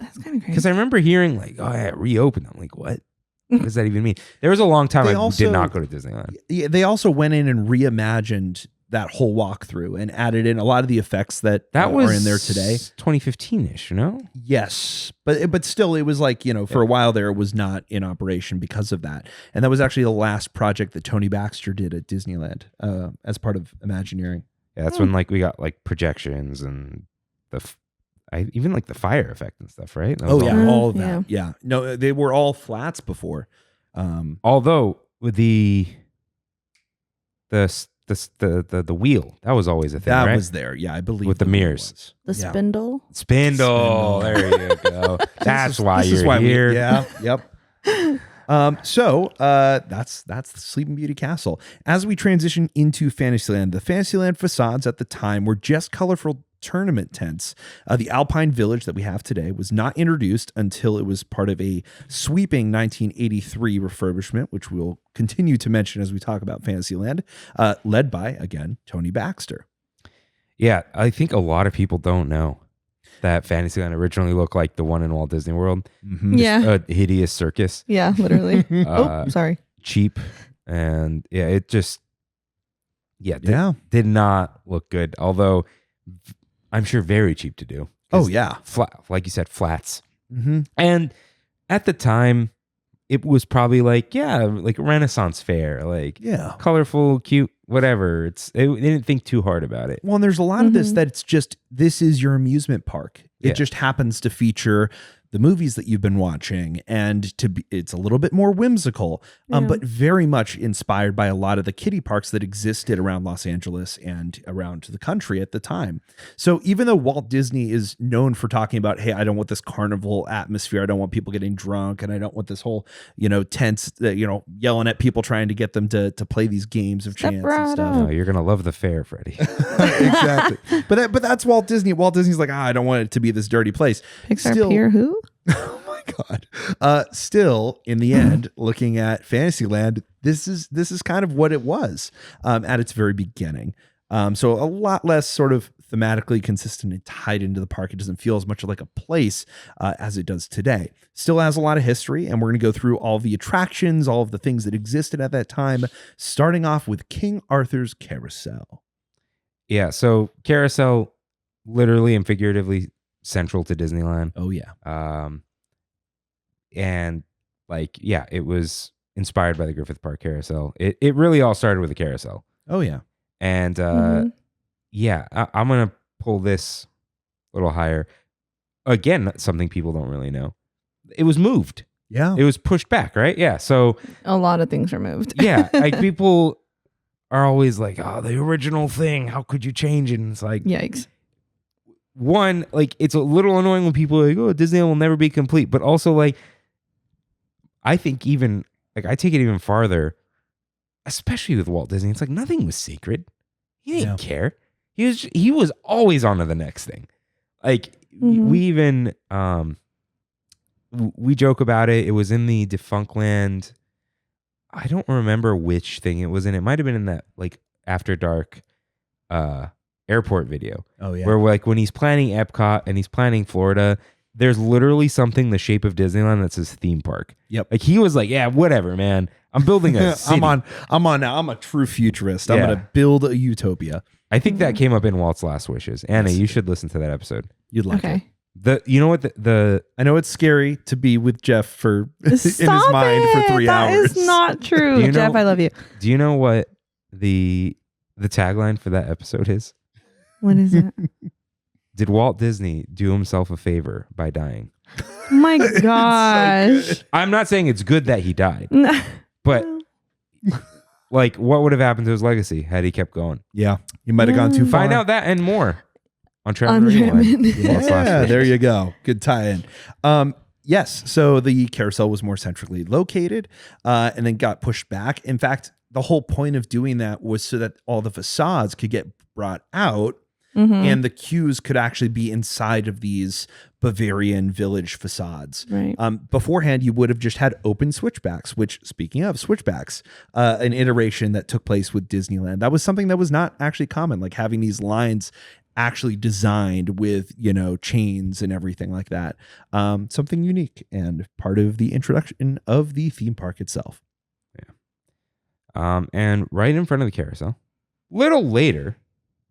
That's kind of crazy. because I remember hearing like, oh yeah, reopened. I'm like, what? What does that even mean? There was a long time They I also- did not go to Disneyland. Yeah, they also went in and reimagined that whole walkthrough and added in a lot of the effects that Was are in there today. 2015-ish, you know? Yes, but still, it was like, for a while there, it was not in operation because of that. And that was actually the last project that Tony Baxter did at Disneyland as part of Imagineering. Yeah, that's when like we got like projections and even like the fire effect and stuff, right? That was all- yeah. all of that. Yeah. No, they were all flats before. Although with the wheel, that was always a thing, That right? was there. Yeah, I believe. With the that it mirrors. was. the Yeah. spindle. Spindle. There you go. That's why This is you're here. Yeah. Yep. So that's the Sleeping Beauty Castle. As we transition into Fantasyland, the Fantasyland facades at the time were just colorful tournament tents. The Alpine Village that we have today was not introduced until it was part of a sweeping 1983 refurbishment, which we'll continue to mention as we talk about Fantasyland, led by, again, Tony Baxter. Yeah, I think a lot of people don't know that Fantasyland originally looked like the one in Walt Disney World. Yeah. A hideous circus. Yeah, literally. Uh, Oh, sorry. cheap, and yeah, it just did not look good. Although I'm sure very cheap to do. Oh, yeah. Flat, like you said, flats. Mm-hmm. And at the time, it was probably like a Renaissance fair, like Yeah. colorful, cute, whatever. They didn't think too hard about it. Well, and there's a lot of this that it's just, this is your amusement park. It Yeah. just happens to feature the movies that you've been watching, and it's a little bit more whimsical, but very much inspired by a lot of the kiddie parks that existed around Los Angeles and around the country at the time. So even though Walt Disney is known for talking about, hey, I don't want this carnival atmosphere, I don't want people getting drunk, and I don't want this whole, tense, yelling at people trying to get them to play these games of chance and stuff. Oh, you're gonna love the fair, Freddy. Exactly. But that's Walt Disney. Walt Disney's like, I don't want it to be this dirty place. Pixar Pier who? Oh my God. Still, in the end, looking at Fantasyland, this is kind of what it was at its very beginning. So a lot less sort of thematically consistent and tied into the park. It doesn't feel as much like a place as it does today. Still has a lot of history, and we're going to go through all the attractions, all of the things that existed at that time, starting off with King Arthur's Carousel. Yeah, so Carousel, literally and figuratively central to Disneyland. Oh, yeah. And it was inspired by the Griffith Park Carousel. It really all started with the carousel. Oh, yeah. And I'm gonna pull this a little higher. Again, something people don't really know. It was moved. Yeah. It was pushed back, right? Yeah. So A lot of things are moved. yeah, like people are always like, "Oh, the original thing. How could you change it?" And it's like, Yikes. one, like it's a little annoying when people are like, "Oh, Disneyland will never be complete," but also like, I think even like I take it even farther, especially with Walt Disney. It's like nothing was sacred. He didn't care. He was always on to the next thing. Like we even we joke about it. It was in the Defunctland. I don't remember which thing it was in. It might have been in that like After Dark airport video. Oh yeah. Where like when he's planning Epcot and he's planning Florida, there's literally something the shape of Disneyland that says theme park. Yep. Like he was like, yeah, whatever, man. I'm building a city. I'm on now. I'm a true futurist. I'm Yeah. gonna build a utopia. I think that came up in Walt's Last Wishes. Anna, you should listen to that episode. You'd like it. Okay. You know what the I know it's scary to be with Jeff for in his Stop mind for 3 hours. That is not true. Do you Jeff, know- I love you. do you know what the tagline for that episode is? What is it? Did Walt Disney do himself a favor by dying? Oh my gosh. I'm not saying it's good that he died, No. but like what would have happened to his legacy had he kept going? Yeah, you might have gone too far. Find out that and more on Trammin. On Rewind. Trammin. Walt's Last Yeah, Wishes. there you go. Good tie-in. Yes, so the carousel was more centrally located, and then got pushed back. In fact, the whole point of doing that was so that all the facades could get brought out, Mhm. and the queues could actually be inside of these Bavarian village facades. Right. Beforehand, you would have just had open switchbacks, which, speaking of switchbacks, an iteration that took place with Disneyland. That was something that was not actually common, like having these lines actually designed with, chains and everything like that. Something unique and part of the introduction of the theme park itself. And right in front of the carousel, little later,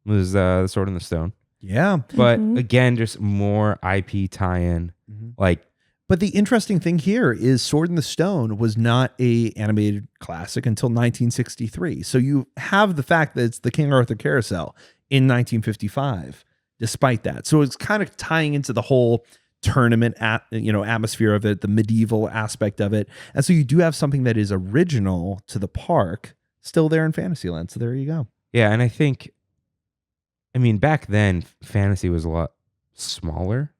was the Sword in the Stone. Yeah. But Mhm. again, just more IP tie-in. Like, But the interesting thing here is Sword in the Stone was not a animated classic until 1963. So you have the fact that it's the King Arthur Carousel in 1955, despite that. So it's kind of tying into the whole tournament atmosphere of it, the medieval aspect of it. And so you do have something that is original to the park still there in Fantasyland. So there you go. yeah, and I mean, back then, fantasy was a lot smaller.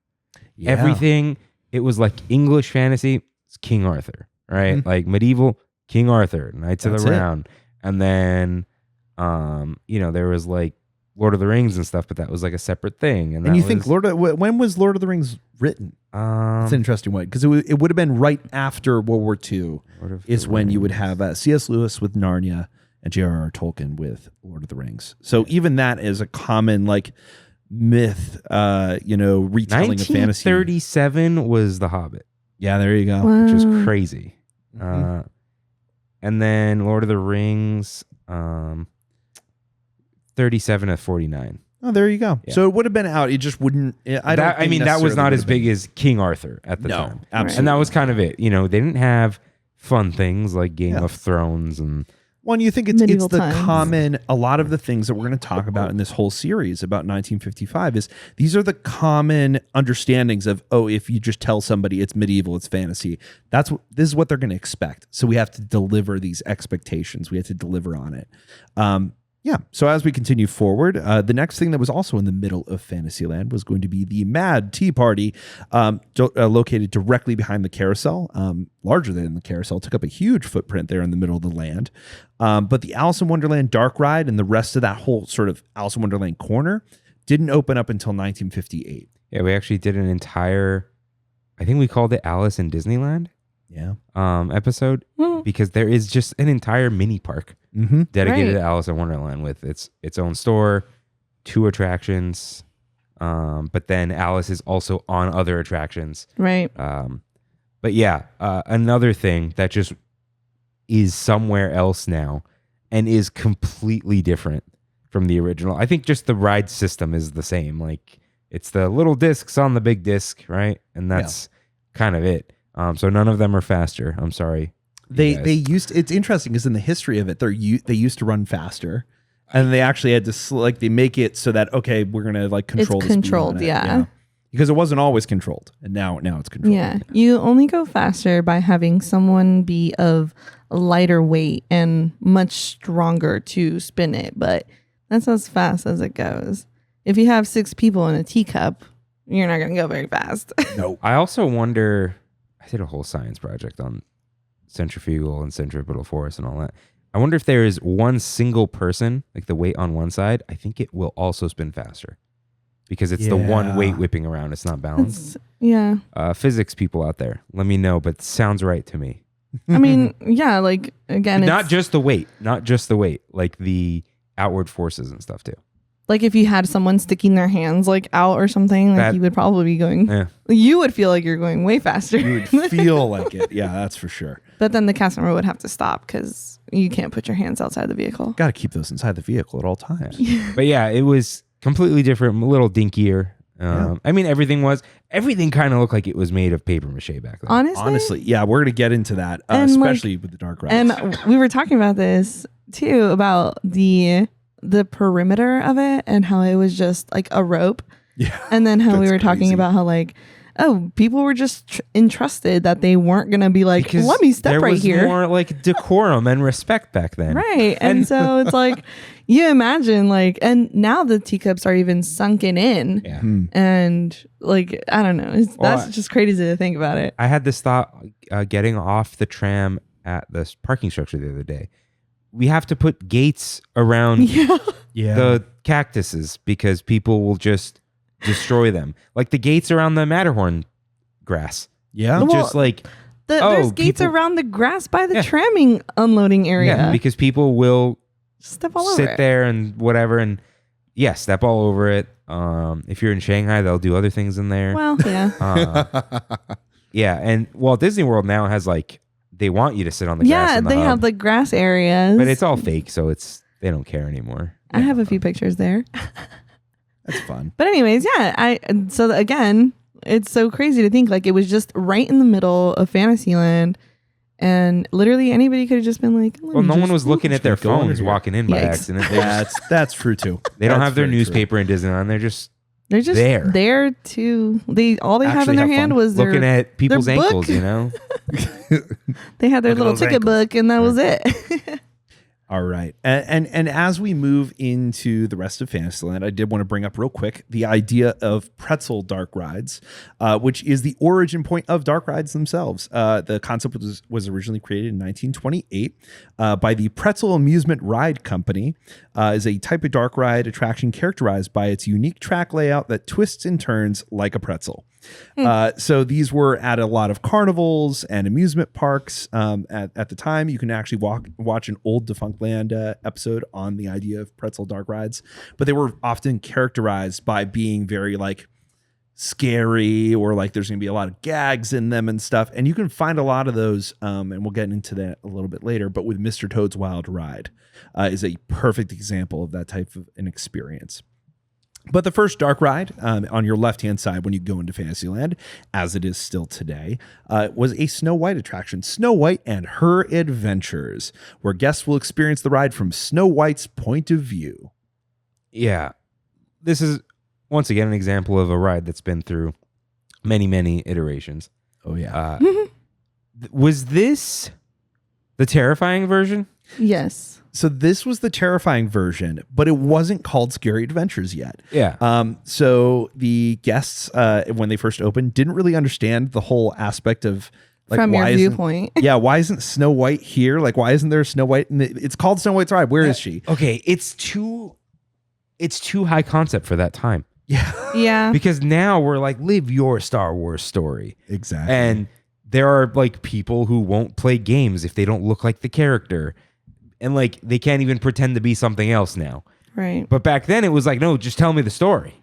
Yeah. Everything, it was like English fantasy, it's King Arthur, right? Mhm. Like medieval, King Arthur, Knights That's of the it. Round. And then, there was like Lord of the Rings and stuff, but that was like a separate thing. And And that you think was, when was Lord of the Rings written? That's an interesting one because it would have been right after World War II Lord of is the when you would Rings. have C.S. Lewis with Narnia and J.R.R. Tolkien with Lord of the Rings. So even that is a common myth, retelling of fantasy. 1937 was The Hobbit, Yeah, there you go. which was Wow. crazy. Mhm. And then Lord of the Rings, 37 to 49. Oh, there you go. Yeah. So it would have been out. It just wouldn't. That was not as big as King Arthur at the time. absolutely. And that was kind of it. They didn't have fun things like Game Yeah. of Thrones and One, you think it's Medieval the times. common, a lot of the things that we're going to talk about in this whole series about 1955 is these are the common understandings of, if you just tell somebody it's medieval, it's fantasy, this is what they're going to expect. So we have to deliver these expectations. We have to deliver on it. So as we continue forward, the next thing that was also in the middle of Fantasyland was going to be the Mad Tea Party, located directly behind the carousel, larger than the carousel, took up a huge footprint there in the middle of the land. But the Alice in Wonderland Dark Ride and the rest of that whole sort of Alice in Wonderland corner didn't open up until 1958. yeah, we actually did an entire, I think we called it Alice in Disneyland Yeah. episode because there is just an entire mini park Mm-hmm. dedicated Right. to Alice in Wonderland with its own store, 2 attractions, but then Alice is also on other attractions. Right. But yeah, another thing that just is somewhere else now and is completely different from the original. I think just the ride system is the same. Like it's the little discs on the big disc, right? And that's kind of it. So none of them are faster. I'm sorry. They it's interesting because in the history of it, they used to run faster, and they actually had to they make it so that we're gonna control the speed controlled, on it. yeah. because it wasn't always controlled, and now it's controlled. Yeah. You only go faster by having someone be of a lighter weight and much stronger to spin it, but that's as fast as it goes. If you have 6 people in a teacup, you're not going to go very fast. No. I also wonder, I did a whole science project on centrifugal and centripetal force and all that. I wonder if there is one single person, like the weight on one side, I think it will also spin faster because it's the one Yeah. weight whipping around. It's not balanced. Yeah. Physics people out there, let me know, but sounds right to me. I mean, yeah, like again, Not it's, just the weight, like the outward forces and stuff too. Like if you had someone sticking their hands like out or something, like you would probably be going. Yeah. You would feel like you're going way faster. You would feel like it. Yeah, that's for sure. But then the cast member would have to stop because you can't put your hands outside the vehicle. Got to keep those inside the vehicle at all times. But yeah, it was completely different, a little dinkier. I mean, everything kind of looked like it was made of paper mache back then. Honestly, yeah, we're gonna get into that, And, especially with the dark rides. and we were talking about this too, about the perimeter of it and how it was just like a rope. Yeah, And then how we That's were talking crazy. about how like, oh, people were just entrusted that they weren't going to be like, Because let me step right here. there was more like decorum and respect back then. Right. And so it's like, you imagine like, and now the teacups are even sunken in. Yeah. And like, I don't know. That's just crazy to think about it. I had this thought getting off the tram at the parking structure the other day. We have to put gates around yeah. the cactuses because people will just destroy them. Like the gates around the Matterhorn grass. Yeah. Well, Just like, There's gates people- around the grass by the tramming unloading area. yeah, because people will Step all over sit it. there and whatever and step all over it. If you're in Shanghai, they'll do other things in there. Well, yeah. Yeah, and Walt Disney World now has like they want you to sit on the grass. Yeah, in the they hub, have the grass areas. but it's all fake, so they don't care anymore. I have a few pictures there. That's fun. But anyways, yeah, so again, it's so crazy to think like it was just right in the middle of Fantasyland, and literally anybody could have just been like, Well, no one was looking at their go under phones here. walking in by Yikes. accident. That's true too. They don't That's have their very newspaper in Disneyland. They're just there to all they have Actually in their have hand fun. was their looking at people's book. ankles, you know? they had their Look at little those ticket ankles. book, and that was it. All right. And as we move into the rest of Fantasyland, I did want to bring up real quick the idea of pretzel dark rides, which is the origin point of dark rides themselves. The concept was originally created in 1928 by the Pretzel Amusement Ride Company. Is a type of dark ride attraction characterized by its unique track layout that twists and turns like a pretzel. So these were at a lot of carnivals and amusement parks at the time. You can actually watch an old Defunct Land episode on the idea of pretzel dark rides, but they were often characterized by being very like scary, or like there's going to be a lot of gags in them and stuff. And you can find a lot of those, and we'll get into that a little bit later. But with Mr. Toad's Wild Ride is a perfect example of that type of an experience. But the first dark ride on your left-hand side when you go into Fantasyland, as it is still today, was a Snow White attraction, Snow White and Her Adventures, where guests will experience the ride from Snow White's point of view. Yeah. This is, once again, an example of a ride that's been through many, many iterations. Oh, yeah. Was this the terrifying version? Yes. So this was the terrifying version, but it wasn't called Scary Adventures yet. Yeah. So the guests, when they first opened, didn't really understand the whole aspect of like, From your why isn't- viewpoint. Yeah, why isn't Snow White here? Like, why isn't there a Snow White? It's called Snow White's Ride. Where is she? Okay, it's too high concept for that time. Yeah, Yeah. Because now we're like, live your Star Wars story. exactly. And there are like people who won't play games if they don't look like the character. And like they can't even pretend to be something else now. Right. But back then it was like, no, just tell me the story.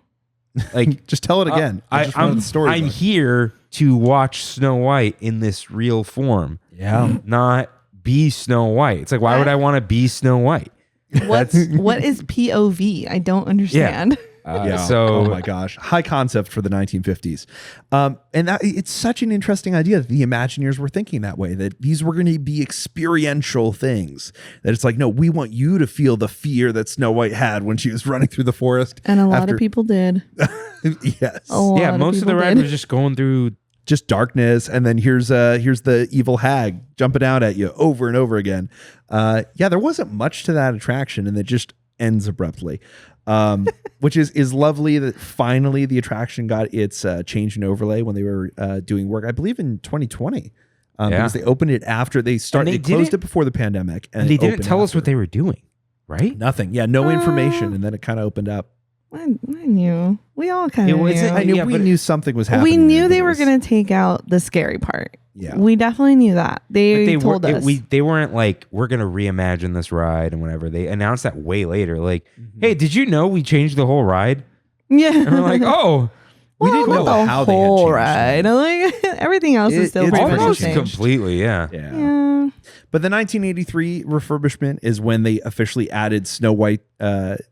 Like just tell it again. I just wanted the story. I'm here to watch Snow White in this real form. Yeah. Not be Snow White. It's like, why would I want to be Snow White? What is POV? I don't understand. So oh my gosh, high concept for the 1950s, and that it's such an interesting idea that the Imagineers were thinking that way, that these were going to be experiential things. That it's like, no, we want you to feel the fear that Snow White had when she was running through the forest, And a lot of people did. Yes, A lot yeah, of most of the people ride did. was just going through. just darkness, and then here's the evil hag jumping out at you over and over again. Yeah, there wasn't much to that attraction, and it just ends abruptly. Which is lovely that finally the attraction got its change and overlay when they were doing work, I believe in 2020, because they opened it after they started. They closed it before the pandemic, And they didn't tell us what they were doing, right? Nothing. Yeah, no information, and then it kind of opened up. I knew. We all kind of knew. I knew we knew something was happening. We knew there, they but were it was- going to take out the scary part. Yeah. We definitely knew that. They told us. They weren't like, we're going to reimagine this ride and whatever. They announced that way later. Like, hey, did you know we changed the whole ride? Yeah. And we're like, oh. We didn't know the how they had whole changed ride. Like, everything else is still it's pretty very much Almost the same. completely, yeah. Yeah. But the 1983 refurbishment is when they officially added Snow White,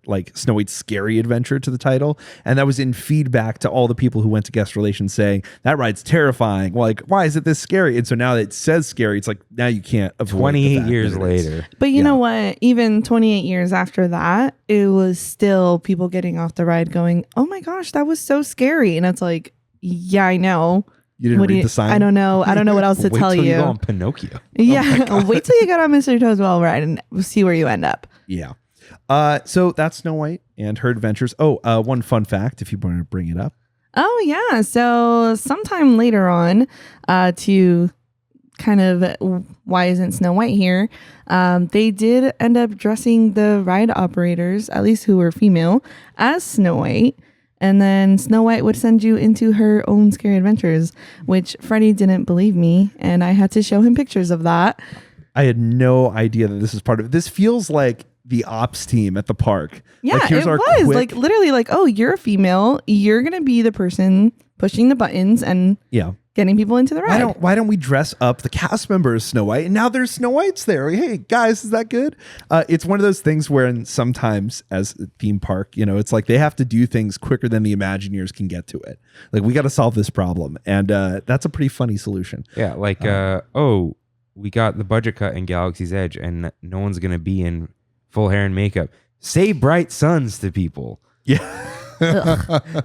like Snow White's Scary Adventure to the title. And that was in feedback to all the people who went to guest relations saying, that ride's terrifying. Like, why is it this scary? And so now that it says scary, it's like, now you can't avoid the 28 fact years that it is. later. But you know what? Even 28 years after that, it was still people getting off the ride going, oh my gosh, that was so scary. And it's like, yeah, I know. You didn't read the sign? I don't know. I don't know what else to Wait tell till you. you go on Pinocchio. Yeah. Wait till you get on Mr. Toad's Wild Ride and see where you end up. Yeah. So that's Snow White and her adventures. Oh, one fun fact, if you want to bring it up. Oh, yeah. So sometime later on, to kind of why isn't Snow White here? They did end up dressing the ride operators, at least who were female, as Snow White. And then Snow White would send you into her own scary adventures, which Freddy didn't believe me. And I had to show him pictures of that. I had no idea that this is part of it. This feels like the ops team at the park. Yeah, Like, here's it our was quick- like literally like, oh, you're a female. You're going to be the person pushing the buttons and Yeah. getting people into the ride. Why don't we dress up the cast members Snow White? And now there's Snow White's there. Hey guys, is that good? It's one of those things where sometimes as a theme park, it's like they have to do things quicker than the Imagineers can get to it. Like we got to solve this problem, and that's a pretty funny solution. Yeah, like, we got the budget cut in Galaxy's Edge, and no one's going to be in full hair and makeup. Say bright suns to people. Yeah.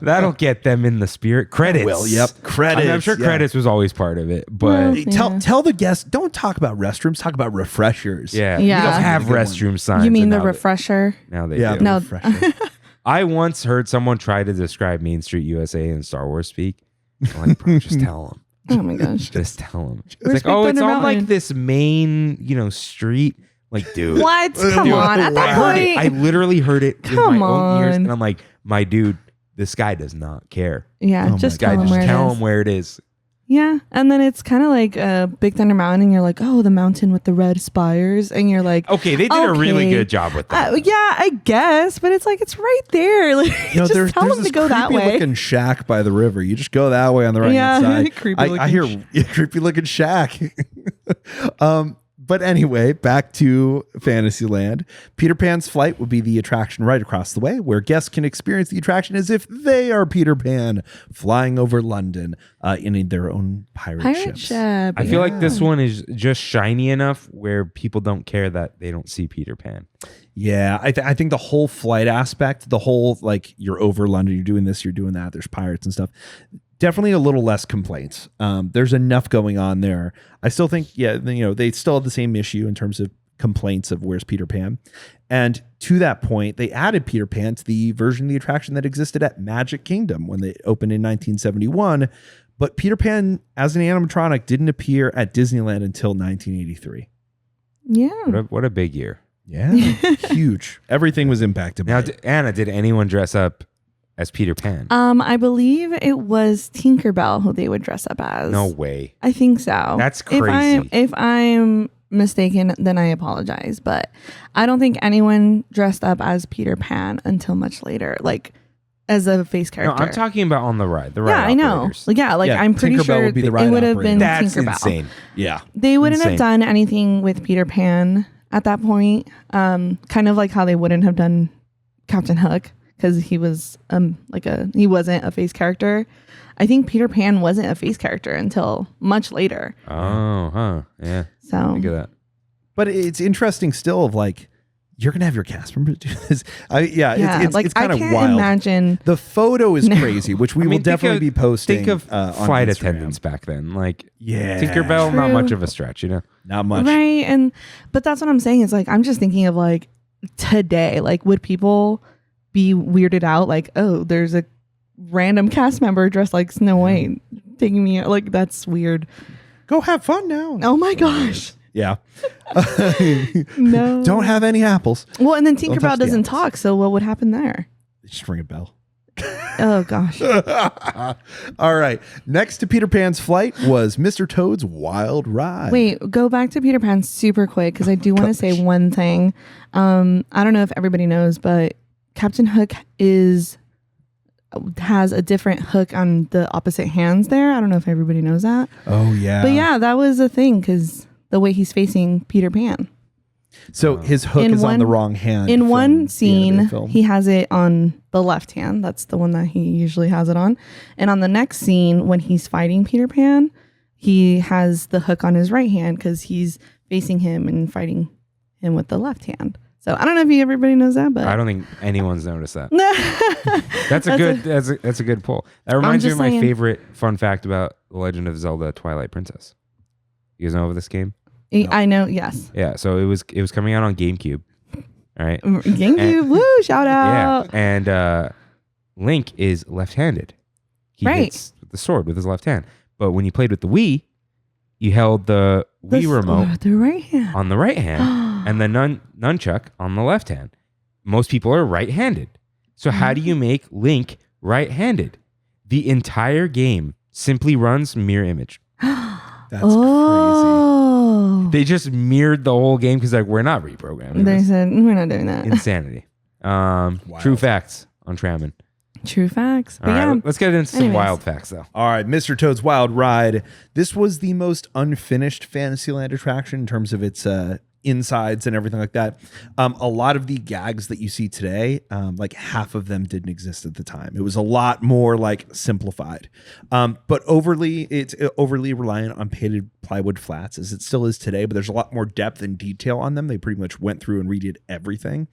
That'll get them in the spirit. Credits. Well, yep. Credits. I mean, I'm sure yeah. credits was always part of it, but Well, Hey, tell the guests, don't talk about restrooms, talk about refreshers. yeah, Yeah. we don't have Good one. restroom signs. You mean and the now they- refresher? Now they Yeah. do. No. Refresher. I once heard someone try to describe Main Street USA in Star Wars speak. I'm like, bro, just tell them. Oh my gosh. Just tell them. It's Where's like, oh, Big it's Thunder on like Mountain? this main, street. Like, dude. What? Come Dude, on. At I that heard it. I point. literally heard it with Come my own ears, on. and I'm like, my dude, this guy does not care. Yeah, Oh just This guy, tell them just where it tell is. him where it is. Yeah, and then it's kind of like Big Thunder Mountain, and you're like, oh, the mountain with the red spires, and you're like, Okay, they did a really Okay. good job with that. yeah, I guess, but it's like it's right there. Like, just there's tell them this to go that creepy way. looking shack by the river. You just go that way on the right Yeah, hand side. creepy I looking hear creepy looking shack. But anyway, back to Fantasyland. Peter Pan's flight will be the attraction right across the way, where guests can experience the attraction as if they are Peter Pan flying over London in their own pirate ships. ship. I feel like this one is just shiny enough where people don't care that they don't see Peter Pan. Yeah, I think the whole flight aspect, the whole like you're over London, you're doing this, you're doing that, there's pirates and stuff. Definitely a little less complaints. There's enough going on there. I still think, they still have the same issue in terms of complaints of where's Peter Pan. And to that point, they added Peter Pan to the version of the attraction that existed at Magic Kingdom when they opened in 1971. But Peter Pan as an animatronic didn't appear at Disneyland until 1983. Yeah. What a big year. Yeah, huge. Everything was impacted by Now, it. Anna, did anyone dress up as Peter Pan? I believe it was Tinkerbell who they would dress up as. No way. I think so. That's If crazy. If I'm mistaken, then I apologize. But I don't think anyone dressed up as Peter Pan until much later, like as a face No, character. I'm talking about on the ride. The ride Yeah, I know. operators. Like, yeah, Yeah, I'm pretty Tinkerbell sure would be the it ride would have been operator. That's Tinkerbell. insane. Yeah. They wouldn't have Insane. done anything with Peter Pan at that point. Kind of like how they wouldn't have done Captain Hook because he was he wasn't a face character. I think Peter Pan wasn't a face character until much later. Oh, huh. Yeah. So Look at that. But it's interesting still of like, you're going to have your cast members do this. It's kind I of can't wild. imagine. The photo is No. crazy, which we I will mean, definitely be posting. Think of on flight Instagram. attendants back then. Like, Yeah. Tinkerbell, not True. much of a stretch, Not much. Right. But that's what I'm saying is like, I'm just thinking of like today, like would people be weirded out? Like, oh, there's a random cast member dressed like Snow White taking me out. Like, that's weird. Go have fun now. Oh my gosh. Yeah. No. Don't have any apples. Well, and then touch Tinkerbell the doesn't apples. talk. So what would happen there? Just ring a bell. Oh gosh. All right. Next to Peter Pan's flight was Mr. Toad's Wild Ride. Wait, go back to Peter Pan super quick because I do want to say one thing. I don't know if everybody knows, but Captain Hook has a different hook on the opposite hands there. I don't know if everybody knows that. Oh, yeah. But yeah, that was a thing because the way he's facing Peter Pan. So his hook is on the wrong hand. In one scene, film. he has it on the left hand. That's the one that he usually has it on. And on the next scene, when he's fighting Peter Pan, he has the hook on his right hand because he's facing him and fighting him with the left hand. So I don't know if everybody knows that, but I don't think anyone's noticed that. That's a good pull. That reminds me of my favorite fun fact about The Legend of Zelda: Twilight Princess. You guys know of this game? No. I know, yes. Yeah, so it was coming out on GameCube. All right. GameCube, woo, shout out. Yeah, and Link is left-handed. He hits the sword with his left hand. But when you played with the Wii, you held the Wii remote the right hand. on the right hand and the nunchuck on the left hand. Most people are right-handed. So how do you make Link right-handed? The entire game simply runs mirror image. That's crazy. They just mirrored the whole game because we're not reprogramming. They said, we're not doing that. Insanity. True facts on Trammin. True facts. All right, let's get into some wild facts, though. All right, Mr. Toad's Wild Ride. This was the most unfinished Fantasyland attraction in terms of its insides and everything like that. A lot of the gags that you see today, like half of them didn't exist at the time. It was a lot more like simplified, but it's overly reliant on painted plywood flats, as it still is today. But there's a lot more depth and detail on them. They pretty much went through and redid everything.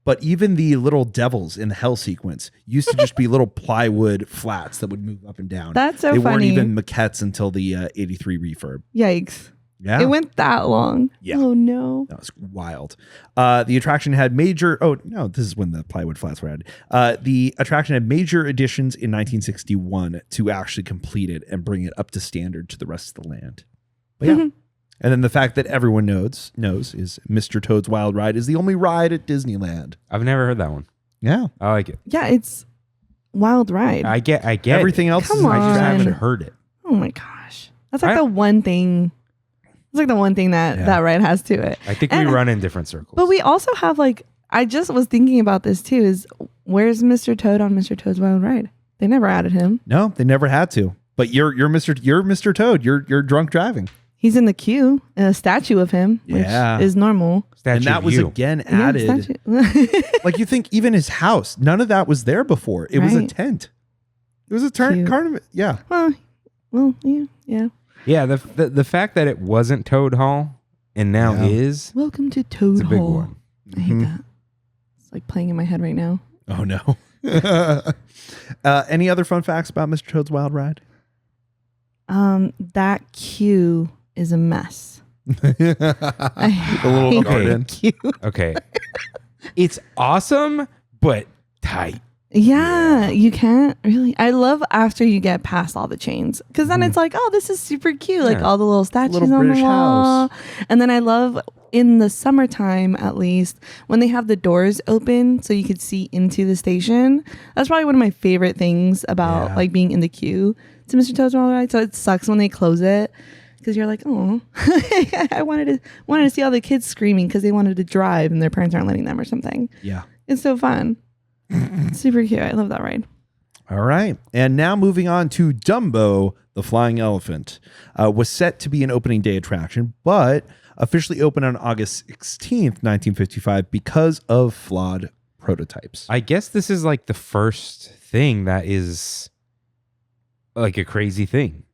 But even the little devils in the hell sequence used to just be little plywood flats that would move up and down. That's so funny. funny. They weren't even maquettes until the 83 refurb. Yikes. Yeah. It went that long. Yeah. Oh, no. That was wild. The attraction had this is when the plywood flats were added. The attraction had major additions in 1961 to actually complete it and bring it up to standard to the rest of the land. But yeah. And then the fact that everyone knows is Mr. Toad's Wild Ride is the only ride at Disneyland. I've never heard that one. Yeah. I like it. Yeah, it's wild ride. I get everything else. Come I just on. haven't heard it. Oh my gosh. That's like the one thing. It's like the one thing that ride has to it. I think we run in different circles. But we also have I just was thinking about this too, is where's Mr. Toad on Mr. Toad's Wild Ride? They never added him. No, they never had to. But you're Mr. Toad. You're drunk driving. He's in the queue, a statue of him, which is normal. And that was again added. Like you think even his house, none of that was there before. It was a tent. It was a carnival. Yeah. Well, yeah. Yeah, the fact that it wasn't Toad Hall and now is. Welcome to Toad it's a big Hall. one. I hate that. It's like playing in my head right now. Oh no. Any other fun facts about Mr. Toad's Wild Ride? That queue is a mess. I hate that queue. Okay. It's awesome, but tight. Yeah, you can't really. I love after you get past all the chains, because then it's like, oh, this is super cute. Like all the little statues little on British the wall. house. And then I love in the summertime, at least, when they have the doors open so you could see into the station. That's probably one of my favorite things about like being in the queue to Mr. Toad's Wild Ride. So it sucks when they close it, because you're like, oh, I wanted to see all the kids screaming because they wanted to drive and their parents aren't letting them or something. Yeah. It's so fun. Super cute. I love that ride. All right. And now moving on to Dumbo, the Flying Elephant. Was set to be an opening day attraction, but officially opened on August 16th, 1955 because of flawed prototypes. I guess this is like the first thing that is like a crazy thing.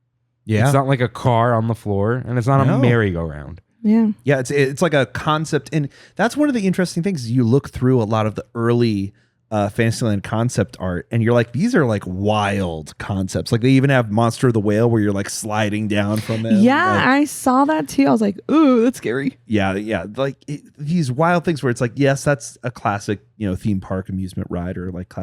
Yeah. It's not like a car on the floor, and it's not a merry-go-round. Yeah. Yeah, it's like a concept. And that's one of the interesting things. You look through a lot of the early Fantasyland concept art, and you're like, these are like wild concepts. Like they even have Monster of the Whale where you're like sliding down from it. Yeah, like, I saw that too. I was like, ooh, that's scary. Yeah. Like these wild things where it's like, yes, that's a classic, theme park amusement ride or like,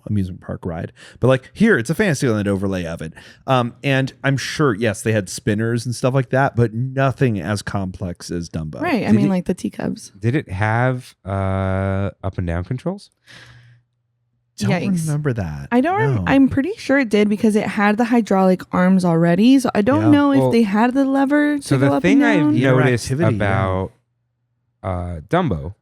amusement park ride. But like here, it's a Fantasyland overlay of it. And I'm sure, yes, they had spinners and stuff like that, but nothing as complex as Dumbo. Right. I mean, like the teacups. Did it have up and down controls? don't Yikes. remember that. I don't. No. I'm pretty sure it did because it had the hydraulic arms already. So I don't Yeah. know Well, if they had the lever to So go the up thing and I've down. noticed Interactivity, about Dumbo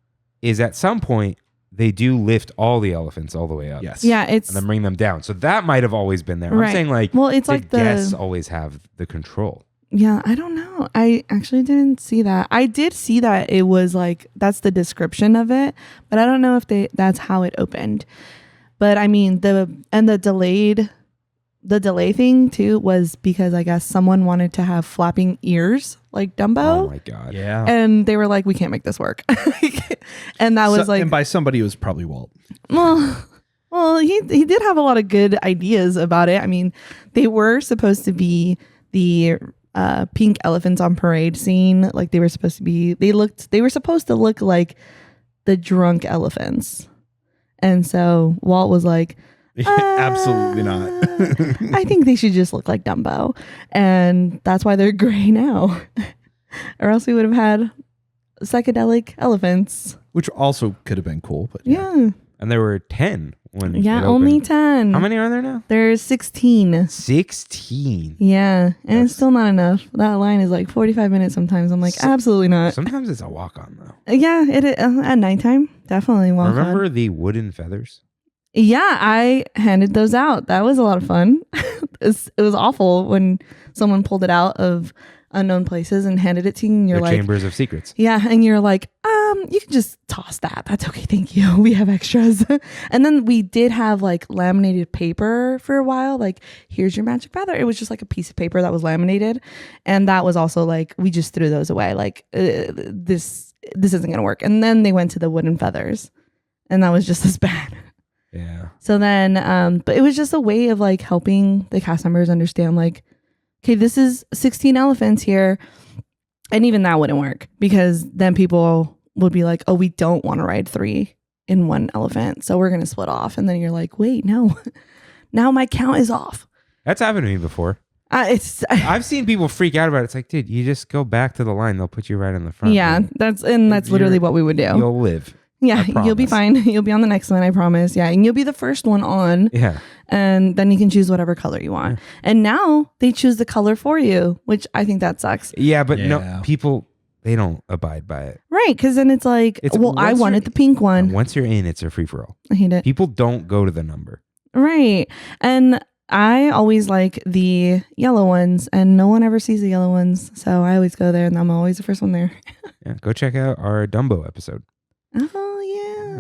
is at some point they do lift all the elephants all the way up. Yes. Yeah, it's And then bring them down. So that might have always been there. Right. I'm saying like, well, it's the like the guests always have the control. Yeah, I don't know. I actually didn't see that. I did see that it was like that's the description of it, but I don't know if that's how it opened. But I mean the delay thing too was because I guess someone wanted to have flapping ears like Dumbo. Oh my God. Yeah. And they were like, we can't make this work. And that was like, and by somebody, it was probably Walt. well, he did have a lot of good ideas about it. I mean, they were supposed to be the pink elephants on parade scene. Like they were supposed to be, they were supposed to look like the drunk elephants. And so Walt was like, Absolutely not. I think they should just look like Dumbo. And that's why they're gray now. Or else we would have had psychedelic elephants. Which also could have been cool. But Yeah. And there were 10 when it Only opened. 10. How many are there now? There's 16. 16. Yeah. And it's still not enough. That line is like 45 minutes sometimes. I'm like, absolutely not. Sometimes it's a walk-on though. Yeah, it at nighttime. Definitely walk Remember on. the wooden feathers? Yeah, I handed those out. That was a lot of fun. It was awful when someone pulled it out of unknown places and handed it to you and you're The like, Chambers of Secrets. yeah, and you're like, you can just toss that. That's okay. Thank you. We have extras. And then we did have like laminated paper for a while. Like, here's your magic feather. It was just like a piece of paper that was laminated. And that was also like, we just threw those away. Like, this isn't going to work. And then they went to the wooden feathers and that was just as bad. Yeah. So then, but it was just a way of like helping the cast members understand like, okay, this is 16 elephants here. And even that wouldn't work because then people would be like, oh, we don't want to ride 3 in one elephant. So we're going to split off. And then you're like, wait, no, now my count is off. That's happened to me before. I've seen people freak out about it. It's like, dude, you just go back to the line. They'll put you right in the front. yeah, man. that's literally what we would do. You'll live. Yeah, I you'll be promise. fine. You'll be on the next one, I promise. Yeah, and you'll be the first one on. Yeah. And then you can choose whatever color you want. And now they choose the color for you, which I think that sucks. Yeah, but Yeah. no, people, they don't abide by it. Right, because then it's like, It's- well, I once wanted you're- the pink one. And once you're in, it's a free-for-all. I hate it. People don't go to the number. Right. And I always like the yellow ones, and no one ever sees the yellow ones. So I always go there, and I'm always the first one there. Yeah, go check out our Dumbo episode. Oh,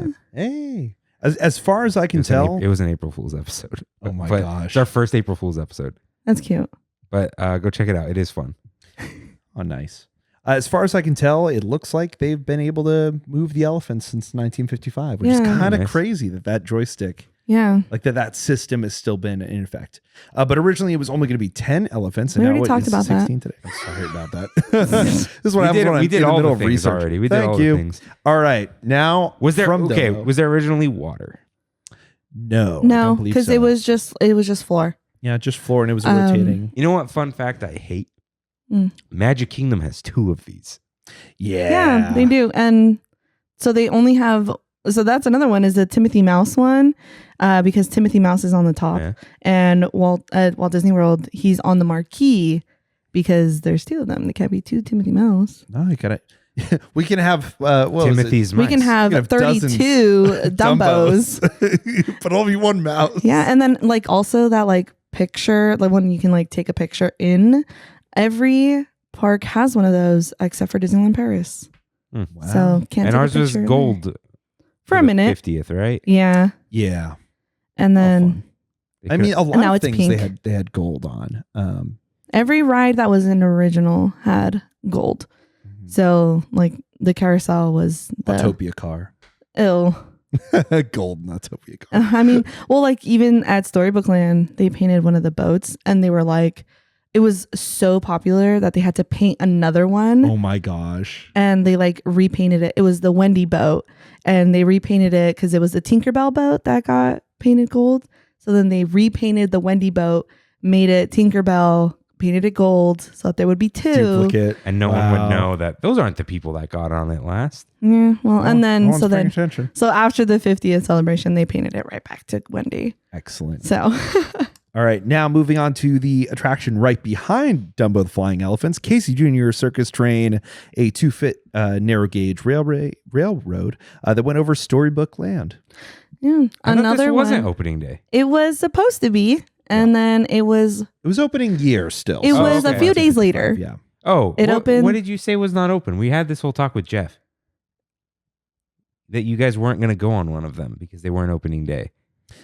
yeah. Hey. As far as I can It tell. was an April Fool's episode. Oh my But gosh. It's our first April Fool's episode. That's cute. But go check it out. It is fun. Oh, nice. As far as I can tell, it looks like they've been able to move the elephants since 1955, which is Yeah. kind of Nice. crazy that joystick, Yeah. like that system has still been in effect. But originally it was only going to be 10 elephants. And We now already talked it's about that. 16 today. I'm sorry about that. This is what happens when I'm we did in the all middle the of things research. already. We did Thank all you. the things. All right. Now, Was there from okay? Dumbo- Was there originally water? No. I No, don't believe because so. it was just floor. Yeah, just floor, and it was Um, rotating. You know what? Fun fact I hate. Mm. Magic Kingdom has 2 of these. Yeah, they do. And so they only have, so that's another one is the Timothy Mouse one, because Timothy Mouse is on the top. Yeah. And Walt Disney World, he's on the marquee because there's 2 of them. There can't be 2 Timothy Mouse. No, you got it. We can have what was it? Timothy's We can mice. have, You have 32 Dumbos. but only one mouse. Yeah, and then like also that like picture, like when you can like take a picture in, every park has one of those except for Disneyland Paris. Wow. So can't And take a ours was picture there. gold for a the minute. 50th, right? Yeah, Yeah. and How then fun. They I mean, could- a lot now of it's things pink. they had gold on. every ride that was an original had gold. So like the carousel was the Autopia car. ill. Gold Autopia car. I mean, well, like even at Storybook Land, they painted one of the boats, and they were like, it was so popular that they had to paint another one. Oh my gosh. And they like repainted it. It was the Wendy boat, and they repainted it because it was the Tinkerbell boat that got painted gold. So then they repainted the Wendy boat, made it Tinkerbell, painted it gold so that there would be 2. Duplicate. And no one would know that those aren't the people that got on it last. Yeah, well, and No then one's paying attention. so after the 50th celebration, they painted it right back to Wendy. Excellent. So All right, now moving on to the attraction right behind Dumbo the Flying Elephants, Casey Jr. Circus Train, a 2-foot narrow gauge railroad that went over Storybook Land. yeah, I thought another this wasn't one. opening day. It was supposed to be, and then it was It was opening year still. It was a okay. few days later. Yeah. Oh, It opened- What did you say was not open? We had this whole talk with Jeff that you guys weren't going to go on one of them because they weren't opening day,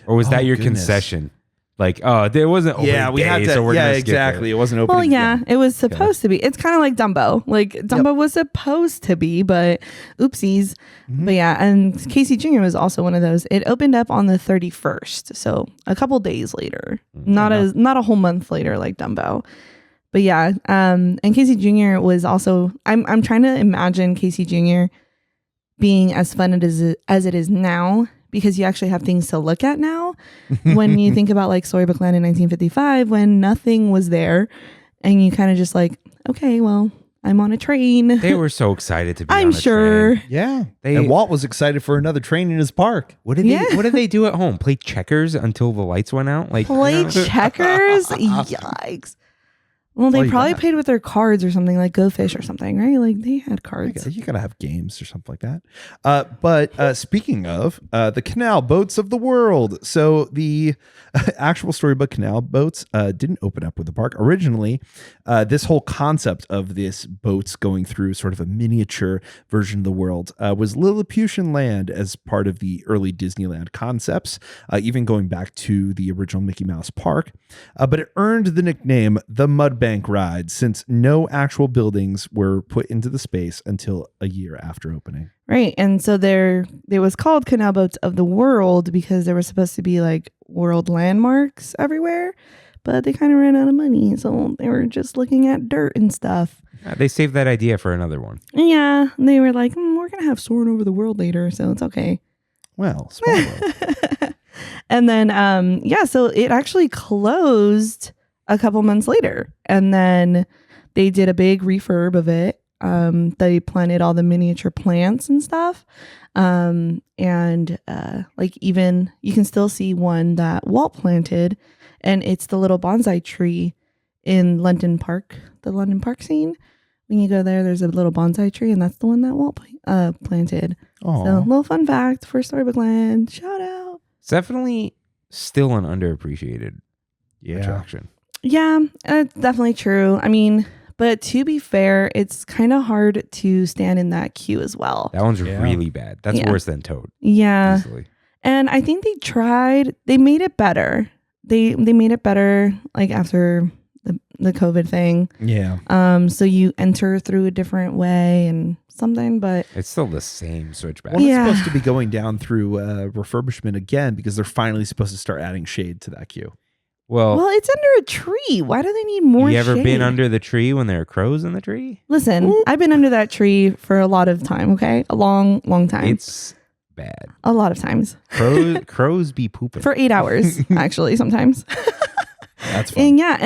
or was Oh, that your goodness. concession? Like, oh, there wasn't opening Yeah, we day, had to. so we're Yeah, gonna skip exactly. it. It wasn't opening. well, yeah, it was supposed to be. It's kind of like Dumbo. Like Dumbo was supposed to be, but oopsies. Mhm. But yeah, and Casey Jr. was also one of those. It opened up on the 31st, so a couple days later, not a whole month later like Dumbo. But yeah, and Casey Jr. was also. I'm trying to imagine Casey Jr. being as fun as it is now, because you actually have things to look at now. When you think about like Storybook Land in 1955, when nothing was there, and you kind of just like, okay, well, I'm on a train. They were so excited to be. I'm on a sure. train. Yeah. They- And Walt was excited for another train in his park. What did Yeah. they? What did they do at home? Play checkers until the lights went out? Like Play you know? checkers? Yikes. Well, all they you probably got. played with their cards or something, like Go Fish or something, right? Like they had cards. You gotta have games or something like that. But speaking of the canal boats of the world, so the actual Storybook canal boats didn't open up with the park originally. This whole concept of this boats going through sort of a miniature version of the world was Lilliputian Land as part of the early Disneyland concepts, even going back to the original Mickey Mouse Park. But it earned the nickname the Mudbank Ride, since no actual buildings were put into the space until a year after opening. Right. And so there was called Canal Boats of the World because there were supposed to be like world landmarks everywhere, but they kind of ran out of money. So they were just looking at dirt and stuff. They saved that idea for another one. Yeah. They were like, we're going to have Soarin' Over the World later, so it's okay. Well, small world. And then, so it actually closed a couple months later. And then they did a big refurb of it. They planted all the miniature plants and stuff. Like even you can still see one that Walt planted, and it's the little bonsai tree in London Park, the London Park scene. When you go there, there's a little bonsai tree, and that's the one that Walt planted. Aw. So, little fun fact for Storybook Land. Shout out. It's definitely still an underappreciated Yeah. attraction. Yeah, it's definitely true. I mean, but to be fair, it's kind of hard to stand in that queue as well. That one's Yeah. really bad. That's Yeah. worse than Toad. Yeah. Easily. And I think they made it better. They made it better like after the COVID thing. Yeah. So you enter through a different way and something, but It's still the same switchback. Well, Yeah. it's supposed to be going down through refurbishment again because they're finally supposed to start adding shade to that queue. Well, well, it's under a tree. Why do they need more you ever shade? been under the tree when there are crows in the tree? Listen, I've been under that tree for a lot of time, okay? A long, long time. It's bad. A lot of times. Crows be pooping. For 8 hours, actually, sometimes. That's fun. And yeah,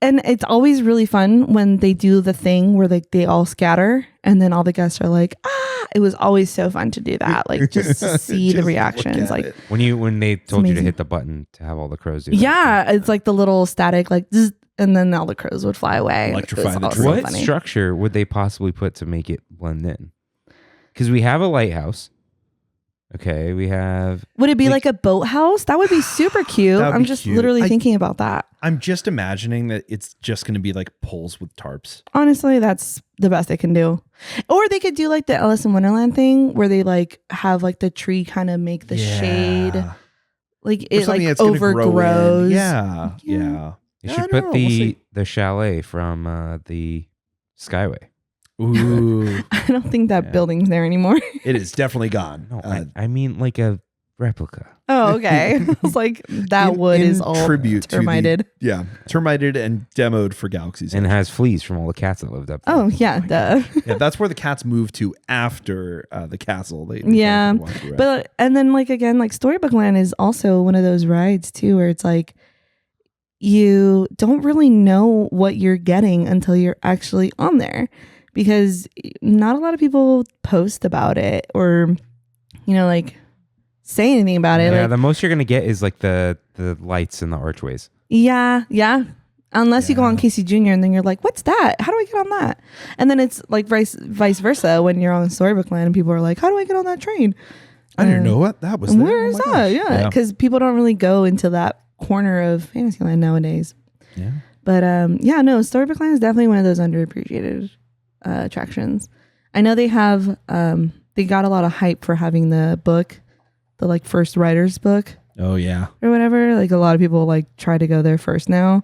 and it's always really fun when they do the thing where they all scatter and then all the guests are like, ah, it was always so fun to do that. Like just to see Just the look reactions. at Like, it. when they told you to amazing. hit the button to have all the crows do that. yeah, it's like the little static, like, zzz, and then all the crows would fly away. Electrify It was the all tree. so What funny. structure would they possibly put to make it blend in? Because we have a lighthouse. Okay, we have. Would it be like a boathouse? That would be super cute. That would I'm be just cute. literally thinking about that. I'm just imagining that it's just going to be like poles with tarps. Honestly, that's the best they can do. Or they could do like the Alice in Wonderland thing where they like have like the tree kind of make the shade. Like Or it something like that's gonna grow in. overgrows. Yeah. Yeah. Yeah. You I should don't put know, we'll see. the chalet from the Skyway. Ooh. I don't think that Yeah. building's there anymore. It is definitely gone. No, I mean like a replica. Oh, okay. I was like, that In- wood in is all tribute to the- termited. Yeah. Termited and demoed for Galaxy's And it Edge. has fleas from all the cats that lived up there. Oh, yeah, duh. Yeah, that's where the cats moved to after the castle. They Yeah, probably walked around. But and then like again, like Storybook Land is also one of those rides too, where it's like you don't really know what you're getting until you're actually on there, because not a lot of people post about it or, like say anything about it. Yeah, Like, the most you're gonna get is like the lights and the archways. yeah. Unless you go on Casey Jr. and then you're like, what's that? How do I get on that? And then it's like vice versa when you're on Storybook Land and people are like, how do I get on that train? I didn't know what that was. There. Where Oh is my that? gosh. Yeah, because people don't really go into that corner of Fantasyland nowadays. Yeah. But no, Storybook Land is definitely one of those underappreciated attractions. I know they have they got a lot of hype for having the book, the like first writer's book Oh yeah. or whatever. Like a lot of people like try to go there first now.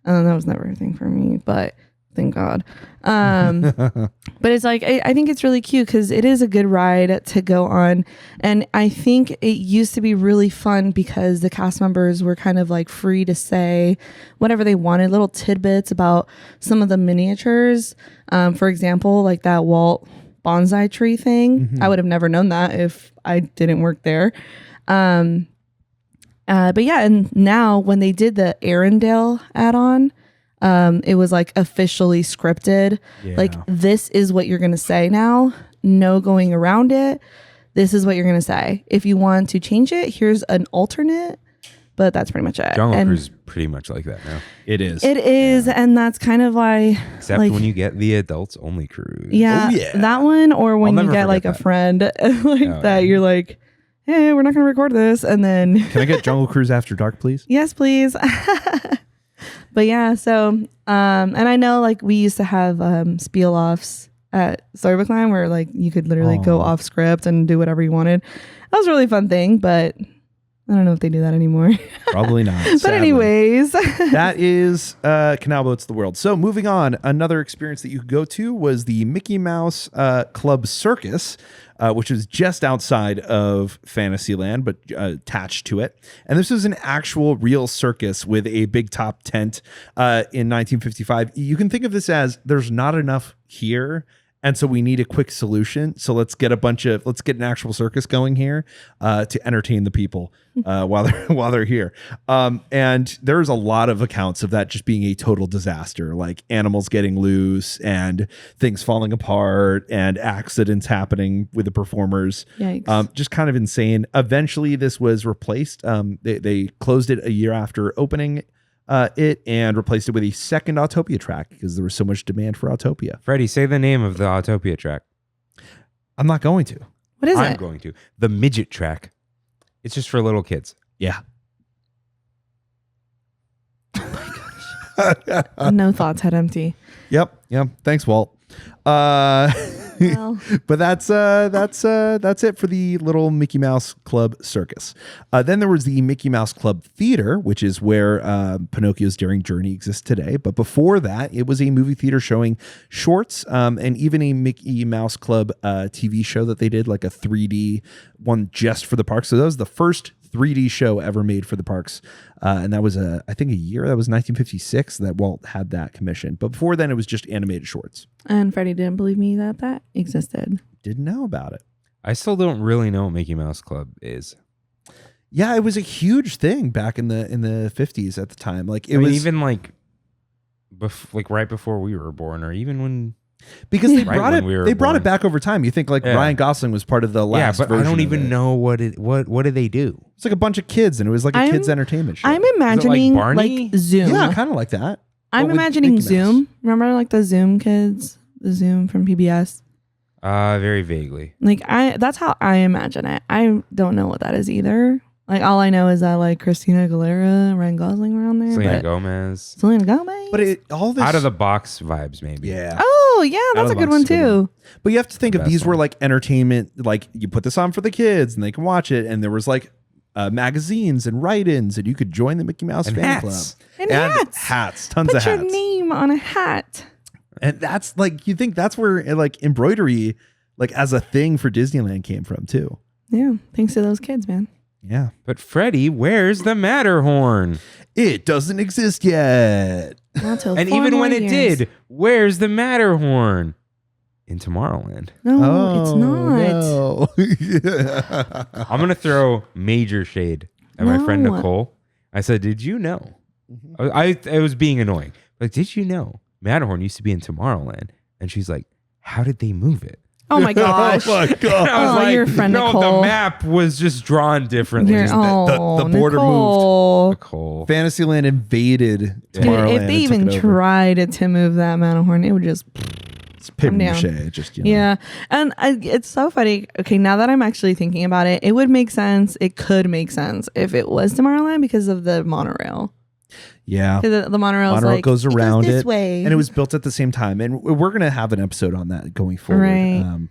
That was never a thing for me, but thank God. But it's like, I think it's really cute because it is a good ride to go on. And I think it used to be really fun because the cast members were kind of like free to say whatever they wanted, little tidbits about some of the miniatures. For example, like that Walt bonsai tree thing. I would have never known that if I didn't work there. But yeah, and now when they did the Arendelle add-on, it was like officially scripted. Yeah. Like, this is what you're gonna say now. No going around it. This is what you're gonna say. If you want to change it, here's an alternate. But that's pretty much it. Jungle And Cruise is pretty much like that now. It is. it is, and that's kind of why. Except like, when you get the adults only cruise. yeah, Oh, yeah. that one, or when I'll you never get like forget a that. friend like yeah. that, you're like, hey, we're not gonna record this, and then Can I get Jungle Cruise After Dark, please? yes, please. But yeah, so and I know like we used to have spiel offs at Storybook Land where like you could literally go Aw. off script and do whatever you wanted. That was a really fun thing, but I don't know if they do that anymore. Probably not. But sadly. anyways, That is Canal Boats of the World. So moving on, another experience that you could go to was the Mickey Mouse Club Circus, which was just outside of Fantasyland, but attached to it. And this was an actual real circus with a big top tent in 1955. You can think of this as there's not enough here. And so we need a quick solution. So let's get an actual circus going here to entertain the people while they're here. And there's a lot of accounts of that just being a total disaster, like animals getting loose and things falling apart and accidents happening with the performers. yikes. Just kind of insane. Eventually, this was replaced. They closed it a year after opening it and replaced it with a second Autopia track because there was so much demand for Autopia. Freddie, say the name of the Autopia track. I'm not going to. What is I'm it? going to. The midget track. It's just for little kids. Yeah. No thoughts, head empty. Yep. Thanks, Walt. Well, But that's it for the little Mickey Mouse Club Circus. Then there was the Mickey Mouse Club Theater, which is where Pinocchio's Daring Journey exists today. But before that, it was a movie theater showing shorts and even a Mickey Mouse Club TV show that they did, like a 3D one just for the parks. So that was the first 3D show ever made for the parks. And that was I think a year, that was 1956 that Walt had that commission. But before then, it was just animated shorts. and Freddie didn't believe me that existed. Didn't know about it. I still don't really know what Mickey Mouse Club is. Yeah, it was a huge thing back in the 50s at the time. Like I mean, was even like right before we were born, or even when. because they Right brought when it we were they brought born. it back over time. You think like Yeah. Ryan Gosling was part of the last Yeah, but I version don't of even it. know what did they do? It's like a bunch of kids and it was like a I'm- kids entertainment show. I'm imagining Barney? like Zoom. yeah, kind of like that. I'm but with imagining Mickey Mouse. Zoom. Remember like the Zoom kids? The Zoom from PBS? Very vaguely. Like that's how I imagine it. I don't know what that is either. Like all I know is that like Christina Aguilera, Ryan Gosling were on there. Selena but Gomez. Selena Gomez. But all this Out of the box vibes, maybe. yeah. oh yeah, Out that's of a the good box one is a good too. But you have to think The of best these were one. like entertainment. Like you put this on for the kids and they can watch it. And there was like magazines and write-ins and you could join the Mickey Mouse And fan hats. club. And hats. Tons Put of your hats. name on a hat. And that's like, you think that's where like embroidery, like as a thing for Disneyland came from too. Yeah, thanks to those kids, man. Yeah. But Freddie, where's the Matterhorn? It doesn't exist yet. Not till And 4 even more when it years. did, where's the Matterhorn? In Tomorrowland. No, it's not. No. I'm gonna throw major shade at my friend No. Nicole. I said, "Did you know It was being annoying. Like, did you know Matterhorn used to be in Tomorrowland? And she's like, how did they move it? Oh my gosh. Oh my God. I was like, your friend no, Nicole. the map was just drawn differently. You're- the border Nicole. Nicole. Fantasyland invaded Dude, Tomorrowland. if they and took even it over. tried to move that Matterhorn, it would just It's paper I'm down. mache. Just, you know. yeah. And it's so funny. Okay, now that I'm actually thinking about it, it would make sense. It could make sense if it was Tomorrowland because of the monorail. Yeah. Because the monorail is like, goes around it. Goes this it, way. and it was built at the same time. And we're going to have an episode on that going forward. Right.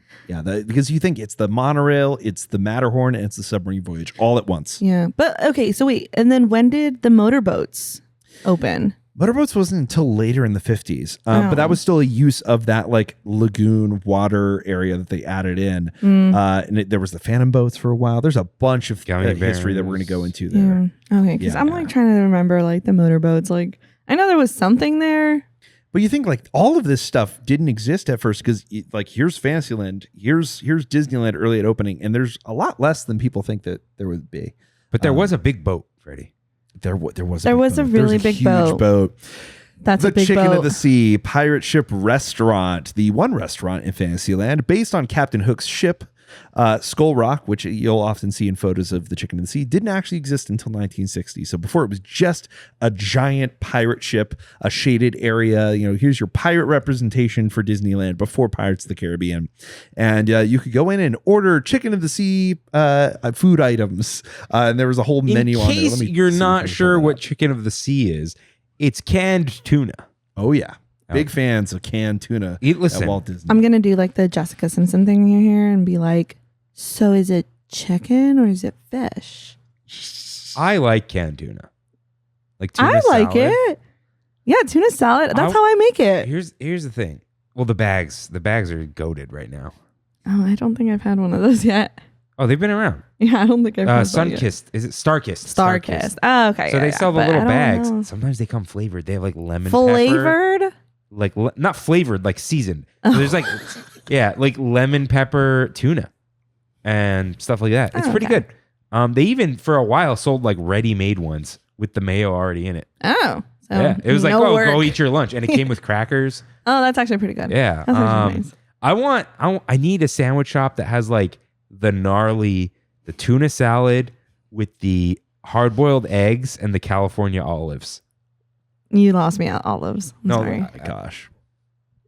Because you think it's the monorail, it's the Matterhorn, and it's the submarine voyage all at once. Yeah. But okay, so wait. And then when did the motorboats open? Motorboats wasn't until later in the 50s, but that was still a use of that like lagoon water area that they added in. And there was the Phantom boats for a while. There's a bunch of history that we're going to go into there. Yeah. Okay, because I'm like trying to remember like the motorboats. Like I know there was something there. But you think like all of this stuff didn't exist at first because like here's Fantasyland, here's Disneyland early at opening, and there's a lot less than people think that there would be. But there was a big boat, Freddie. There was a There big was a boat. really There's big huge boat. That's the a big Chicken boat. of the Sea Pirate Ship Restaurant, the one restaurant in Fantasyland based on Captain Hook's ship. Skull Rock, which you'll often see in photos of the Chicken of the Sea, didn't actually exist until 1960. So before it was just a giant pirate ship, a shaded area. You know, here's your pirate representation for Disneyland before Pirates of the Caribbean. And you could go in and order Chicken of the Sea food items. And there was a whole menu on there. In case you're not sure what Chicken of the Sea is, it's canned tuna. Oh, yeah. Big fans of canned tuna Listen, at Walt Disney. I'm gonna do like the Jessica Simpson thing here and be like, so is it chicken or is it fish? I like canned tuna. Like tuna I like salad. it. Yeah, tuna salad. That's how I make it. Here's the thing. Well, the bags are goated right now. Oh, I don't think I've had one of those yet. Oh, they've been around. Yeah, I don't think I've had that yet. Sunkissed. Is it Starkissed? Starkissed. Oh, okay. So yeah, they yeah, sell the but little I don't bags. know. Sometimes they come flavored. They have like lemon pepper. Flavored? Like not flavored, like seasoned. So there's like like lemon pepper tuna and stuff like that. It's pretty okay. good. They even for a while sold like ready-made ones with the mayo already in it. Oh. So Yeah. It was like, no oh, work. go eat your lunch. And it came with crackers. Oh, that's actually pretty good. Yeah. That's actually nice. I need a sandwich shop that has like the tuna salad with the hard-boiled eggs and the California olives. You lost me at olives. I'm sorry. Oh my gosh.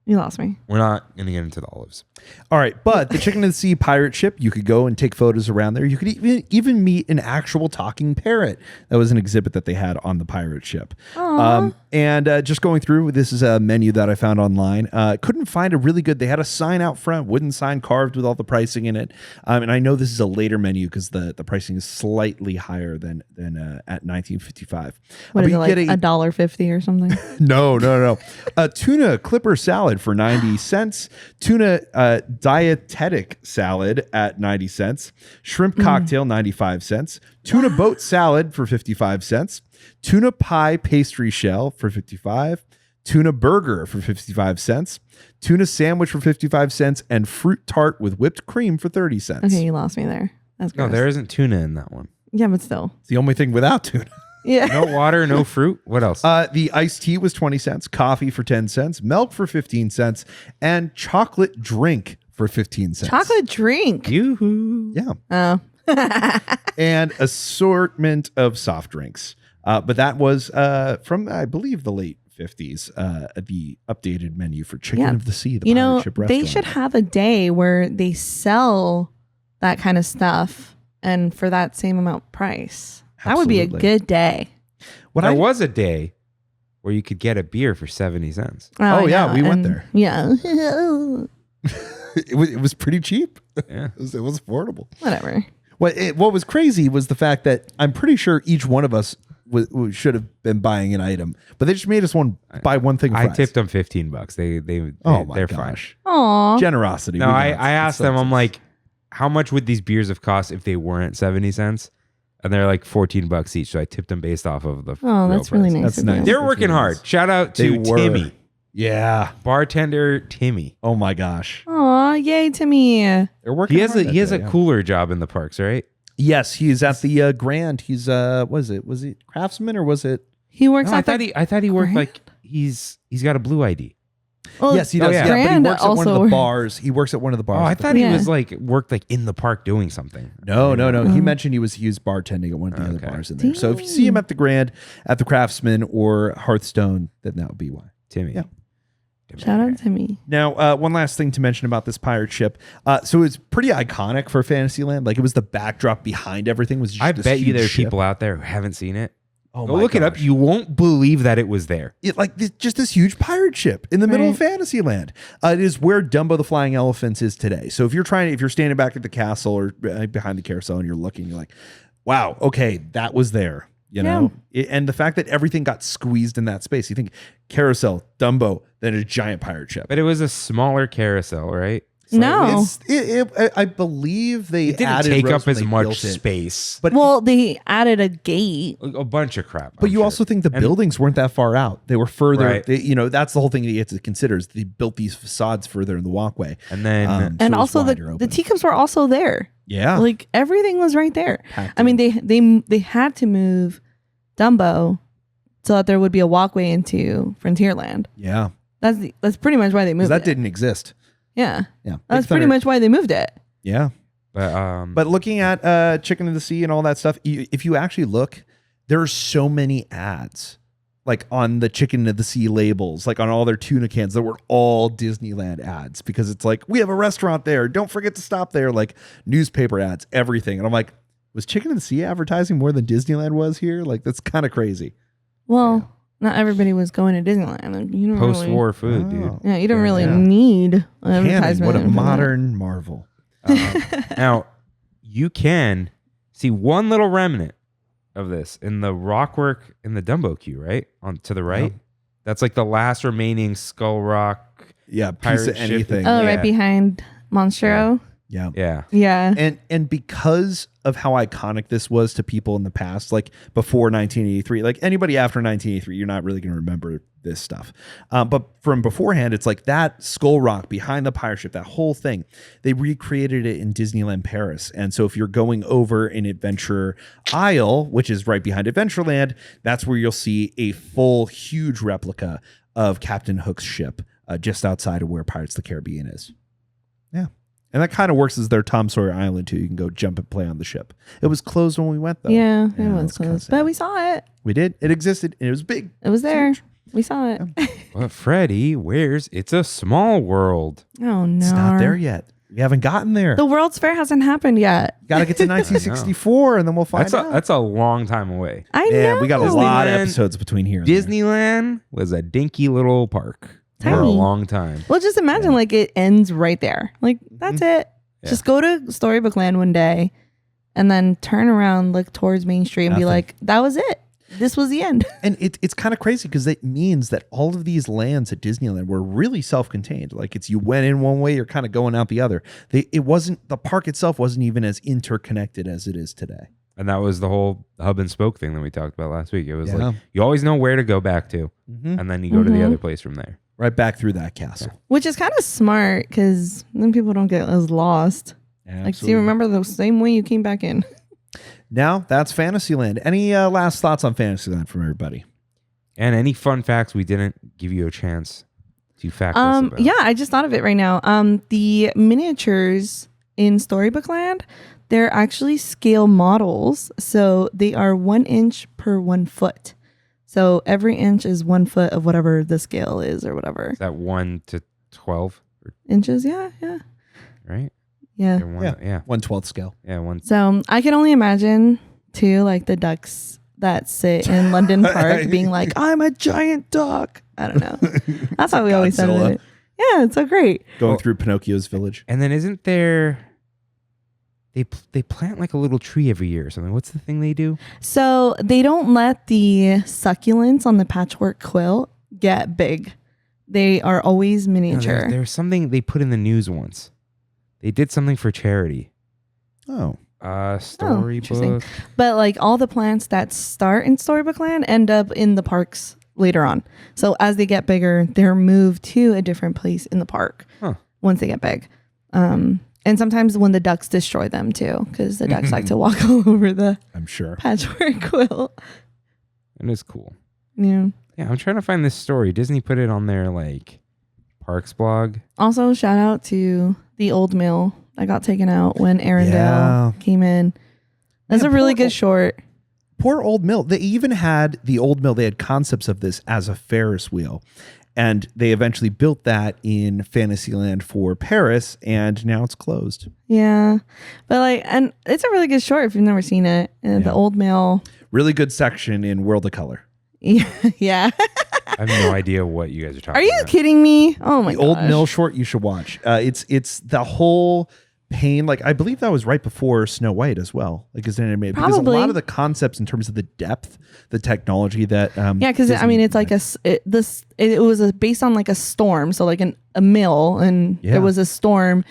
You lost me. We're not going to get into the olives. All right, but the Chicken of the Sea pirate ship, you could go and take photos around there. You could even meet an actual talking parrot. That was an exhibit that they had on the pirate ship. And just going through, this is a menu that I found online. Couldn't find a really good. They had a sign out front, wooden sign carved with all the pricing in it. And I know this is a later menu because the pricing is slightly higher than at 1955. What is it, like getting $1.50 or something? No. A tuna clipper salad for 90 cents. Tuna dietetic salad at 90 cents. Shrimp cocktail, 95 cents. Tuna boat salad for 55 cents. Tuna pie pastry shell for 55. Tuna burger for 55 cents. Tuna sandwich for 55 cents. And fruit tart with whipped cream for 30 cents. Okay, you lost me there. That's No, gross. there isn't tuna in that one. Yeah, but still. It's the only thing without tuna. Yeah. No water, no fruit. What else? The iced tea was 20 cents, coffee for 10 cents, milk for 15 cents, and chocolate drink for 15 cents. Chocolate drink. Yoo-hoo. Yeah. Oh. And assortment of soft drinks. But that was from, I believe, the late 50s, the updated menu for Chicken of the Sea, the pirate ship restaurant. they should have a day where they sell that kind of stuff and for that same amount price. That would be a Absolutely. good day. There was a day where you could get a beer for 70 cents. Oh, I yeah, know, we went and- there. Yeah. It was pretty cheap. Yeah. It was affordable. Whatever. What was crazy was the fact that I'm pretty sure each one of us should have been buying an item, but they just made us buy one thing. Of I fries. tipped them $15. Oh my they're gosh. Aw. Generosity. fine. No, We I got it. asked It's them, I'm so- like, how much would these beers have cost if they weren't 70 cents? And they're like $14 each. So I tipped them based off of the Oh, real that's really price. nice. That's of nice. you. They're That's working really hard. nice. Shout out They to were. Timmy, Yeah. bartender Timmy. Oh my gosh. Aw, yay to me. They're working. He has hard that a day, yeah. cooler job in the parks, right? Yes, he is at the Grand. He's was it Craftsman or was it He works No, at I thought he worked Grand? like he's got a blue ID. Well, Yes, he does. yeah. Yeah, but he Grand works at one of also- the bars. He works at one of the bars. Oh, I at the- thought he Yeah. was like worked like in the park doing something. No. He Oh. mentioned he was bartending at one of the other Okay. bars in there. So if you see him at the Grand, at the Craftsman, or Hearthstone, then that would be why. Timmy. Yeah. Shout out to me. Now, one last thing to mention about this pirate ship. So it's pretty iconic for Fantasyland. Like it was the backdrop behind everything was just I this bet you huge there's ship. people out there who haven't seen it. Oh Go my look it up. gosh. You won't believe that it was there. Just this huge pirate ship in the middle of Fantasyland. It is where Dumbo the Flying Elephants is today. So if you're standing back at the castle or behind the carousel and you're looking, you're like, wow, okay, that was there. You know, and the fact that everything got squeezed in that space. You think carousel, Dumbo, then a giant pirate ship. But it was a smaller carousel, right? No. I believe they It didn't added take rows up when as they much built it. space. But Well, they added a gate. A bunch of crap. But I'm you sure. also think the And- buildings weren't that far out. They were further. Right. That's the whole thing that you have to consider is they built these facades further in the walkway. And then So And it was also wider the open. teacups were also there. Yeah. Like everything was right there. Packed I mean, in. they had to move Dumbo so that there would be a walkway into Frontierland. Yeah. That's pretty much why they 'Cause moved that it. didn't exist. Yeah. Yeah. That's Big pretty Thunder- much why they moved it. Yeah. but But looking at Chicken of the Sea and all that stuff, if you actually look, there are so many ads like on the Chicken of the Sea labels, like on all their tuna cans that were all Disneyland ads because it's like, we have a restaurant there. Don't forget to stop there. Like newspaper ads, everything. And I'm like, was Chicken of the Sea advertising more than Disneyland was here? Like, that's kind of crazy. Well, not everybody was going to Disneyland. Like, you don't post-war food, dude. Oh. Really, yeah, you don't really Yeah. need an Cannon, advertisement. what a for that. modern marvel. Now, you can see one little remnant of this in the rockwork in the Dumbo queue, right? On to the right. Yeah. That's like the last remaining Skull Rock. Yeah, piece Pirate of ship. anything. Oh, Yeah. right behind Monstro. Yeah. Yeah. Yeah. And because of how iconic this was to people in the past, like before 1983, like anybody after 1983, you're not really going to remember this stuff. But from beforehand, it's like that Skull Rock behind the pirate ship, that whole thing, they recreated it in Disneyland Paris. And so if you're going over in Adventure Isle, which is right behind Adventureland, that's where you'll see a full, huge replica of Captain Hook's ship just outside of where Pirates of the Caribbean is. Yeah. And that kind of works as their Tom Sawyer Island too. You can go jump and play on the ship. It was closed when we went though. Yeah, it it's was kinda close. sad. But we saw it. We did. It existed and it was big. It was there. We saw it. But Freddy, where's It's a Small World? Oh, no. It's not there yet. We haven't gotten there. The World's Fair hasn't happened yet. Got to get to 1964 and then we'll find out. That's a long time away. I know. Yeah, we got a lot of Disneyland- episodes between here and there. Disneyland was a dinky little park for a Tiny. long time. Well, just imagine like it ends right there. Like, that's it. Yeah. Just go to Storybook Land one day and then turn around, look towards Main Street and be Nothing. like, that was it. This was the end. And it's kind of crazy because it means that all of these lands at Disneyland were really self-contained. Like it's you went in one way, you're kind of going out the other. The park itself wasn't even as interconnected as it is today. And that was the whole hub and spoke thing that we talked about last week. It was Yeah. like you always know where to go back to, Mm-hmm. and then you go to the Mhm. other place from there. Right back through that castle. Which is kind of smart because then people don't get as lost. Like, so you remember the same way you came back in. Now that's Fantasyland. Any last thoughts on Fantasyland from everybody? And any fun facts we didn't give you a chance to fact us about? Yeah, I just thought of it right now. The miniatures in Storybook Land, they're actually scale models. So they are 1 inch per 1 foot. So every inch is 1 foot of whatever the scale is or whatever. Is that 1 to 12, Inches, yeah. right? Yeah. Or one, Yeah. yeah, 1/12 scale. yeah, one. So I can only imagine too, like the ducks that sit in London Park being like, I'm a giant duck. I don't know. That's how we always said Godzilla. it. Yeah, it's so great. Going Well- through Pinocchio's village. And then isn't there? They plant like a little tree every year or something. What's the thing they do? So they don't let the succulents on the patchwork quilt get big. They are always No, miniature. there's something they put in the news once. They did something for charity. Oh. Storybook. But like all the plants that start in Storybook Land end up in the parks later on. So as they get bigger, they're moved to a different place in the park Huh. once they get big. And sometimes when the ducks destroy them too, because the ducks like to walk all over the I'm sure. patchwork quilt. It is cool. Yeah. Yeah, I'm trying to find this story. Disney put it on their like parks blog. Also, shout out to the old mill that got taken out when Arendelle came in. That's a really good short. Poor Old Mill. They even had the Old Mill. They had concepts of this as a Ferris wheel. And they eventually built that in Fantasyland for Paris, and now it's closed. Yeah. But like, and it's a really good short if you've never seen it. And the old mill. Really good section in World of Color. Yeah. I have no idea what you guys are talking Are you about. kidding me? Oh my god. The Old Mill short you should watch. It's the whole pain. Like I believe that was right before Snow White as well. Like as an animated, because a Probably. lot of the concepts in terms of the depth, the technology that Yeah, because I mean, it's like it was based on like a storm, so like a mill, and Yeah. there was a storm,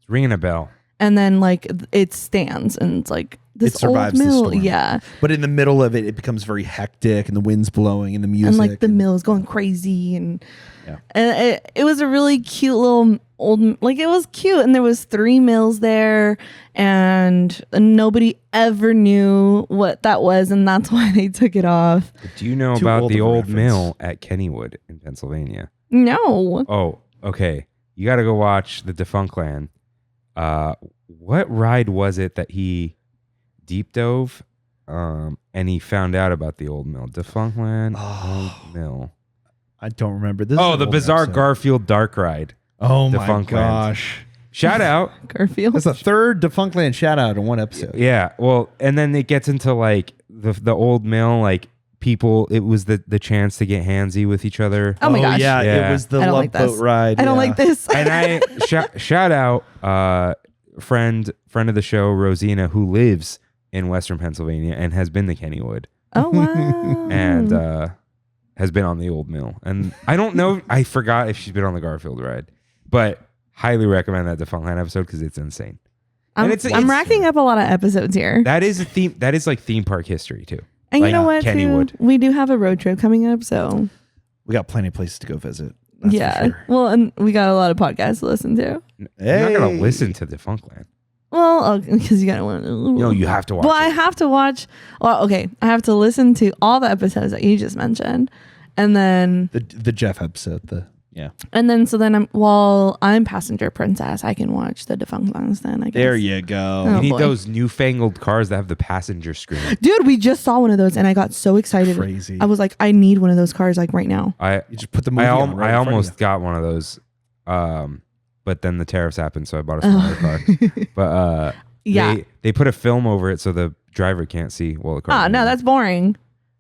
It's ringing a bell. and then like it stands, and it's like this It survives old the mill, storm. yeah, But in the middle of it, it becomes very hectic, and the wind's blowing, and the music, and like the mill is going crazy, and Yeah. it was a really cute little old, like it was cute, and there was 3 mills there, and nobody ever knew what that was, and that's why they took it off. Do you know Too about old the of a old reference. mill at Kennywood in Pennsylvania? No, Oh, okay. You got to go watch the Defunctland. What ride was it that he deep dove? And he found out about the old mill. Defunctland, old mill. I don't remember this. Oh, is the an old Bizarre episode. Garfield Dark Ride. Oh my Defunctland. gosh, Shout out. Garfield. that's the third Defunctland shout out in one episode. Yeah. Well, and then it gets into like the old mill, like people, it was the chance to get handsy with each other. Oh my gosh. Yeah, Yeah. it was the I don't Love like this. Boat ride. I don't like this. And I shout out friend of the show, Rosina, who lives in Western Pennsylvania and has been to Kennywood Oh wow. and has been on the old mill. And I don't know, I forgot if she's been on the Garfield ride, but highly recommend that Defunctland episode because it's insane. I'm, And it's- I'm racking up a lot of episodes here. That is a theme. That is like theme park history too. And like you know what? Kennywood. Too? We do have a road trip coming up, so We got plenty of places to go visit. That's yeah. for sure. Well, and we got a lot of podcasts to listen to. You're not gonna Hey. listen to Defunctland. Well, because you gotta want to. No, you have to watch Well, I it. have to watch. Well, okay, I have to listen to all the episodes that you just mentioned, and then The Jeff episode. so then while I'm passenger princess, I can watch the defunct ones. Then I guess. There you go. Oh, You need boy. those newfangled cars that have the passenger screen. Dude, we just saw one of those, and I got so excited. Crazy. I was like, I need one of those cars like right now. You just put the movie I on right in front of almost you. got one of those, but then the tariffs happened, so I bought a smaller car. But Yeah. they put a film over it so the driver can't see while the car. Ah, no, that's boring.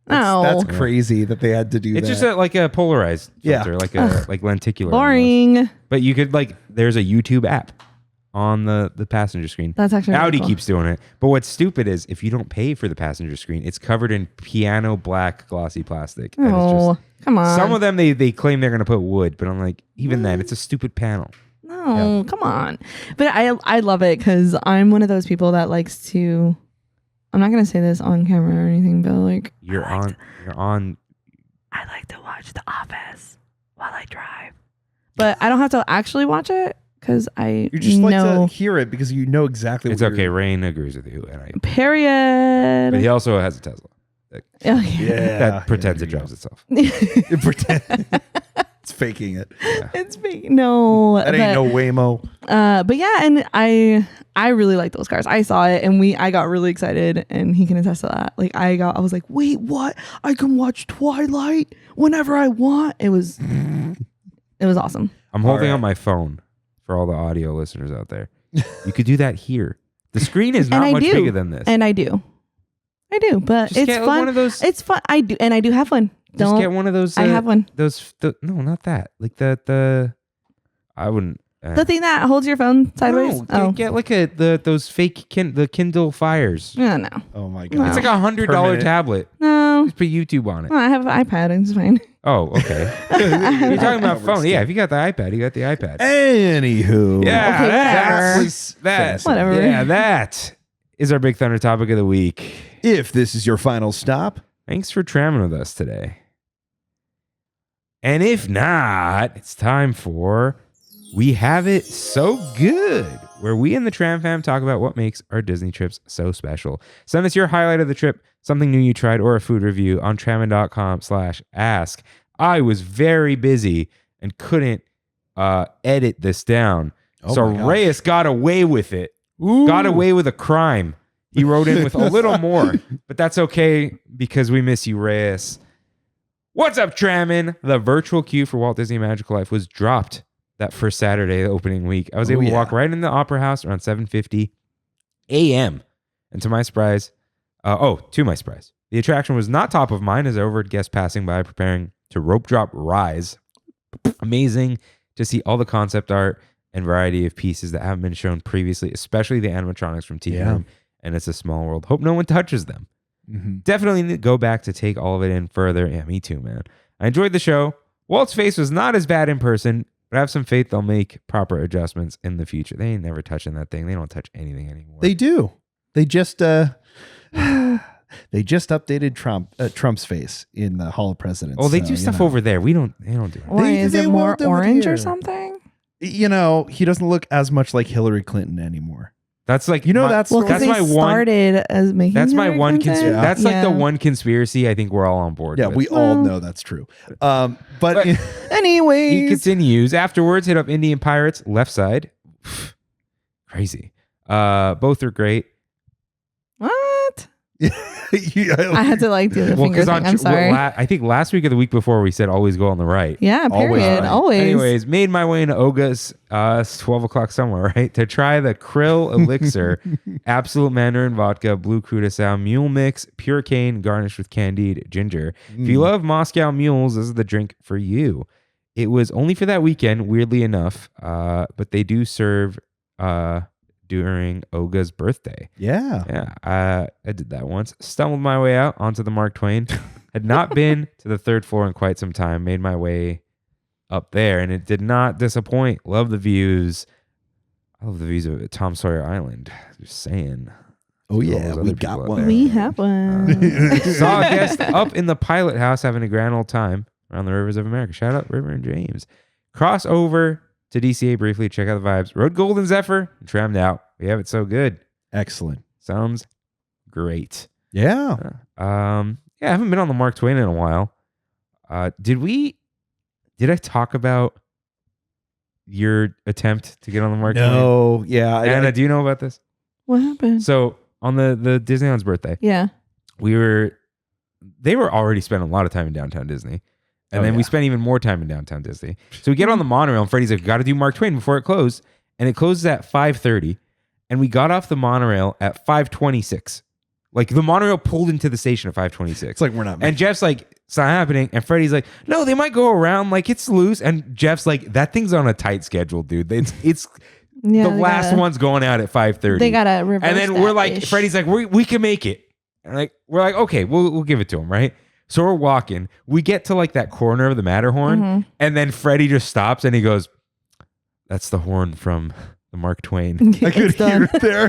No, That's crazy that they had to do it's that. just like a polarized Yeah. filter, like lenticular. almost. boring. But you could there's a YouTube app on the passenger screen. That's actually really Audi cool. keeps doing it. But what's stupid is if you don't pay for the passenger screen, it's covered in piano black glossy plastic. And it's Oh, come on. some of them they claim they're gonna put wood, but I'm like, even then, it's a stupid panel. No, come on. But I love it because I'm one of those people that likes to. I'm not gonna say this on camera or anything, but like You're on. I like to watch The Office while I drive, but I don't have to actually watch it because I You just know. like to hear it because you know exactly It's what okay. you're- Rain agrees with you, and but Period. he also has a Tesla Oh, yeah. Yeah. that pretends there it you drives itself. go. Pretend. It's faking it. It's big. No, That ain't no Waymo. but yeah, and I really like those cars. I saw it and I got really excited, and he can attest to that. Like I was like, wait, what? I can watch Twilight whenever I want. It was awesome. I'm holding All on my phone for all the audio listeners out there. You could do that here. The screen is And not I much do. bigger than this. And I do, but Just it's get fun. one of those. It's fun. I do have fun. Just get one of those. I have one. No, not that. Like the. I wouldn't. The thing that holds your phone sideways. No, get like those fake the Kindle Fires. No. Oh my No. god. It's like $100 Permanent. tablet. No. Just put YouTube on it. No, I have an iPad. It's fine. Oh, okay. You're talking about phone. Yeah, if you got the iPad, you got the iPad. Anywho. Yeah, Okay, that whatever. was that. Whatever. Yeah, that is our Big Thunder topic of the week. If this is your final stop, Thanks for tramming with us today. And if not, it's time for We Have It So Good where we in the Tram Fam talk about what makes our Disney trips so special. Send us your highlight of the trip, something new you tried, or a food review on trammin.com/ask. I was very busy and couldn't edit this down. So Reyes got away with it. Ooh. Got away with a crime. He wrote in with a little more, but that's okay because we miss you, Reyes. What's up, Trammin? The virtual queue for Walt Disney Magical Life was dropped that first Saturday opening week. I was able to walk right in the Opera House around 7:50 a.m. And to my surprise, to my surprise, the attraction was not top of mind as I overheard guests passing by preparing to rope drop Rise. Amazing to see all the concept art and variety of pieces that haven't been shown previously, especially the animatronics from Tiki Room and It's a Small World. Hope no one touches them. Mm-hmm. Definitely need to go back to take all of it in further. Yeah, me too, man. I enjoyed the show. Walt's face was not as bad in person, but I have some faith they'll make proper adjustments in the future. They ain't never touching that thing. They don't touch anything anymore. They do. They just updated Trump's face in the Hall of Presidents. Oh, they do stuff over there. They don't do it. Why is it more won't do it orange here. or something? He doesn't look as much like Hillary Clinton anymore. That's like that's Well, because that's they my one. started as making. That's my Hillary one. Clinton. That's like the one conspiracy I think we're all on board. Yeah, with. we all know that's true. But Anyways, He continues. Afterwards, hit up Indian Pirates left side. Crazy. Both are great. What? I I had to like do the finger thing. I'm sorry. I think last week or the week before we said always go on the right. Yeah, period. Always. Anyways, made my way into Oga's 12 o'clock somewhere, right? To try the Krill Elixir, Absolute Mandarin Vodka, Blue Curacao Mule Mix, Pure Cane, garnished with candied ginger. If you love Moscow mules, this is the drink for you. It was only for that weekend, weirdly enough, but they do serve during Oga's birthday. Yeah. I did that once. Stumbled my way out onto the Mark Twain. Had not been to the third floor in quite some time. Made my way up there, and it did not disappoint. Love the views. I love the views of Tom Sawyer Island. Just saying. Oh, All yeah. those other We people got up one. there. We have one. Saw a guest up in the pilot house having a grand old time around the rivers of America. Shout out River and James. Cross over to DCA briefly, check out the vibes. Rode Golden Zephyr and trammed out. We have it so good. Excellent. Sounds great. Yeah. I haven't been on the Mark Twain in a while. Did I talk about your attempt to get on the Mark Twain? No. Yeah. Anna, do you know about this? What happened? So on the Disneyland's birthday, Yeah. they were already spending a lot of time in downtown Disney. And then we spent even more time in downtown Disney. So we get on the monorail and Freddie's like, got to do Mark Twain before it closed. And it closes at 5:30. And we got off the monorail at 5:26. Like the monorail pulled into the station at 5:26. It's like we're not. And Jeff's like, it's not happening. And Freddie's like, no, they might go around. Like it's loose. And Jeff's like, that thing's on a tight schedule, dude. It's Yeah. the last one's going out at 5:30. They gotta reverse. And then we're like, Freddie's like, we can make it. And we're like, okay, we'll give it to him, right? So we're walking. We get to like that corner of the Matterhorn, and then Freddie just stops and he goes, "That's the horn from the Mark Twain." I could hear it there.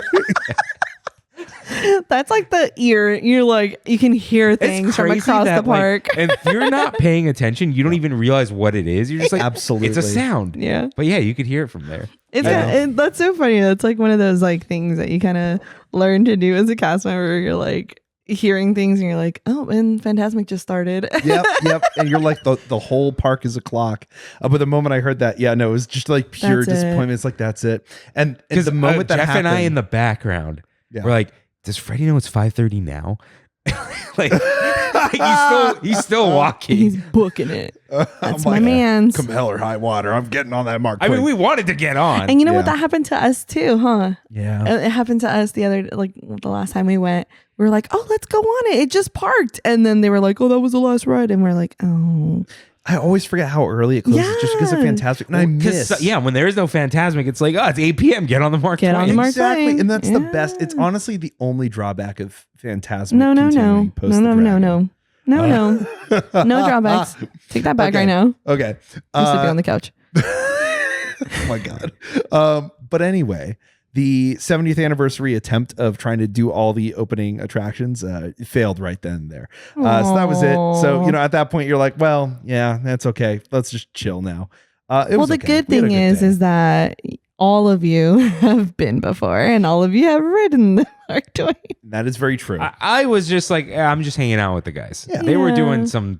That's like the ear. You're like, you can hear things from crazy across that, the park. and if you're not paying attention, you don't even realize what it is. You're just like, Absolutely. it's a sound. Yeah. But yeah, you could hear it from there. That's so funny. That's like one of those like things that you kind of learn to do as a cast member. You're like hearing things and you're like, oh, and Fantasmic just started. Yep. And you're like, the whole park is a clock. But the moment I heard that, it was just like pure That's it. disappointment. It's like, that's it. And Because the moment that Jeff happened, and I in the background, we're like, does Freddie know it's 5:30 now? like he's still walking. He's booking it. That's I'm my like, man's. come hell or high water. I'm getting on that Mark I Twain. mean, we wanted to get on. And you know what? Yeah. That happened to us too, huh? Yeah. It happened to us the last time we went. We were like, oh, let's go on it. It just parked. And then they were like, oh, that was the last ride. And we're like, oh. I always forget how early it closes just because of Yeah. Fantastic. And I miss. When there is no Fantasmic, it's like, it's 8 p.m. Get on the Mark Get Twain. on the Mark Exactly. Twain. And that's the Yeah. best. It's honestly the only drawback of Fantasmic. No. continuing post the dragon. No drawbacks. Take that back Okay. right now. Okay. I'm sleeping on the couch. Oh my God. But anyway, the 70th anniversary attempt of trying to do all the opening attractions failed right then and there. So that was it. So, at that point you're like, well, yeah, that's okay. Let's just chill now. The good thing is that all of you have been before, and all of you have ridden the Mark Twain. That is very true. I was just like, I'm just hanging out with the guys. Yeah. They were Yeah. doing some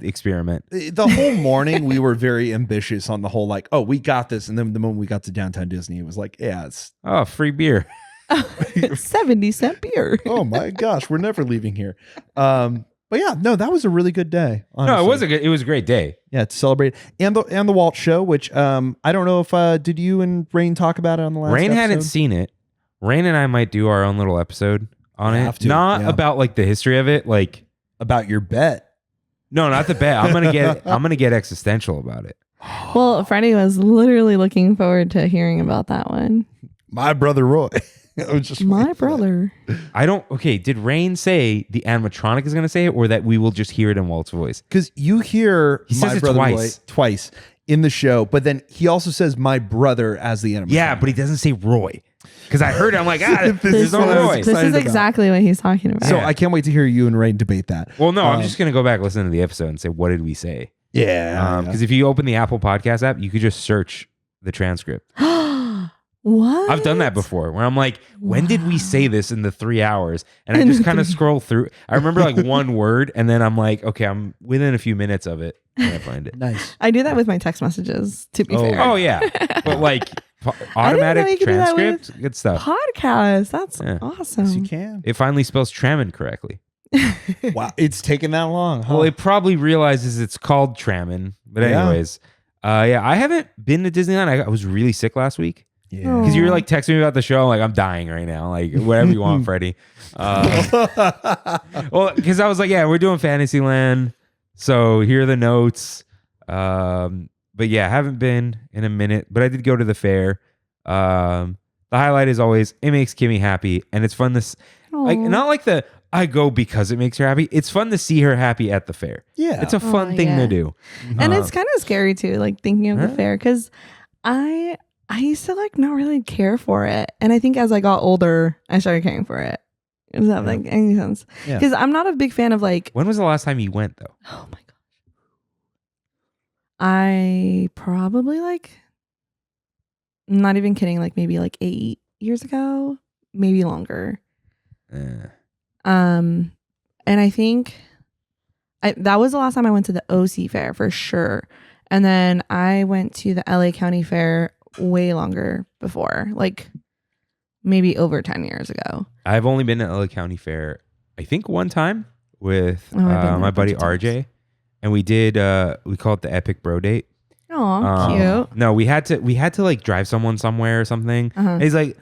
experiment. The whole morning we were very ambitious on the whole like, oh, we got this. And then the moment we got to downtown Disney, it was like, yeah, it's Oh, free beer. 70-cent beer. oh my gosh, we're never leaving here. But yeah, no, that was a really good day. No, Honestly. it was a great day. Yeah, to celebrate and the Walt show, which I don't know if did you and Rain talk about it on the last Rain hadn't episode? seen it. Rain and I might do our own little episode on Have it. to, Not yeah. about like the history of it. Like, About your bet. no, not the bet. I'm gonna get existential about it. Well, Freddy was literally looking forward to hearing about that one. My brother Roy. I was just My waiting for that. brother. Okay, did Rain say the animatronic is gonna say it, or that we will just hear it in Walt's voice? Because you hear He my says it brother twice. Roy twice in the show, but then he also says my brother as the animatronic. Yeah, but he doesn't say Roy. Because I heard it, I'm like, This there's is no what I was Roy. This excited is about. exactly what he's talking about. So Yeah. I can't wait to hear you and Rain debate that. Well, no, I'm just gonna go back listen to the episode and say, what did we say? Yeah. Because if you open the Apple Podcast app, you could just search the transcript. What? I've done that before where I'm like, when did we say this in the 3 hours? And I just kind of scroll through. I remember like one word and then I'm like, okay, I'm within a few minutes of it. And I find it. Nice. I do that with my text messages, to be fair. Oh, yeah. But like know automatic you could do that transcript, good stuff. Podcast. That's Yeah. awesome. Yes, you can. It finally spells Trammin correctly. Wow. It's taken that long, huh? Well, it probably realizes it's called Trammin. But Yeah. anyways, I haven't been to Disneyland. I was really sick last week. yeah. Because you were like texting me about the show. I'm like, I'm dying right now. Like, whatever you want, Freddy. Well, because I was like, yeah, we're doing Fantasyland. So here are the notes. But yeah, haven't been in a minute. But I did go to the fair. The highlight is always, it makes Kimmy happy. And it's fun to, like, Aw. not like the, I go because it makes her happy. It's fun to see her happy at the fair. Yeah. It's a fun thing yeah. to do. And it's kind of scary too, like thinking of the Huh? fair, because I used to like not really care for it, and I think as I got older, I started caring for it. Does that make any sense? Yeah. Because I'm not a big fan of like, When was the last time you went, though? oh my gosh, I probably like, not even kidding, like maybe like 8 years ago, maybe longer. Eh. And I think that was the last time I went to the OC fair for sure. And then I went to the LA County Fair way longer before, like maybe over 10 years ago. I've only been to LA County Fair, I think one time with Oh, I've been there my a buddy bunch of RJ, and we did we call it the Epic Bro Date. Oh, cute. No, we had to like drive someone somewhere or something. Uh-huh. And he's like,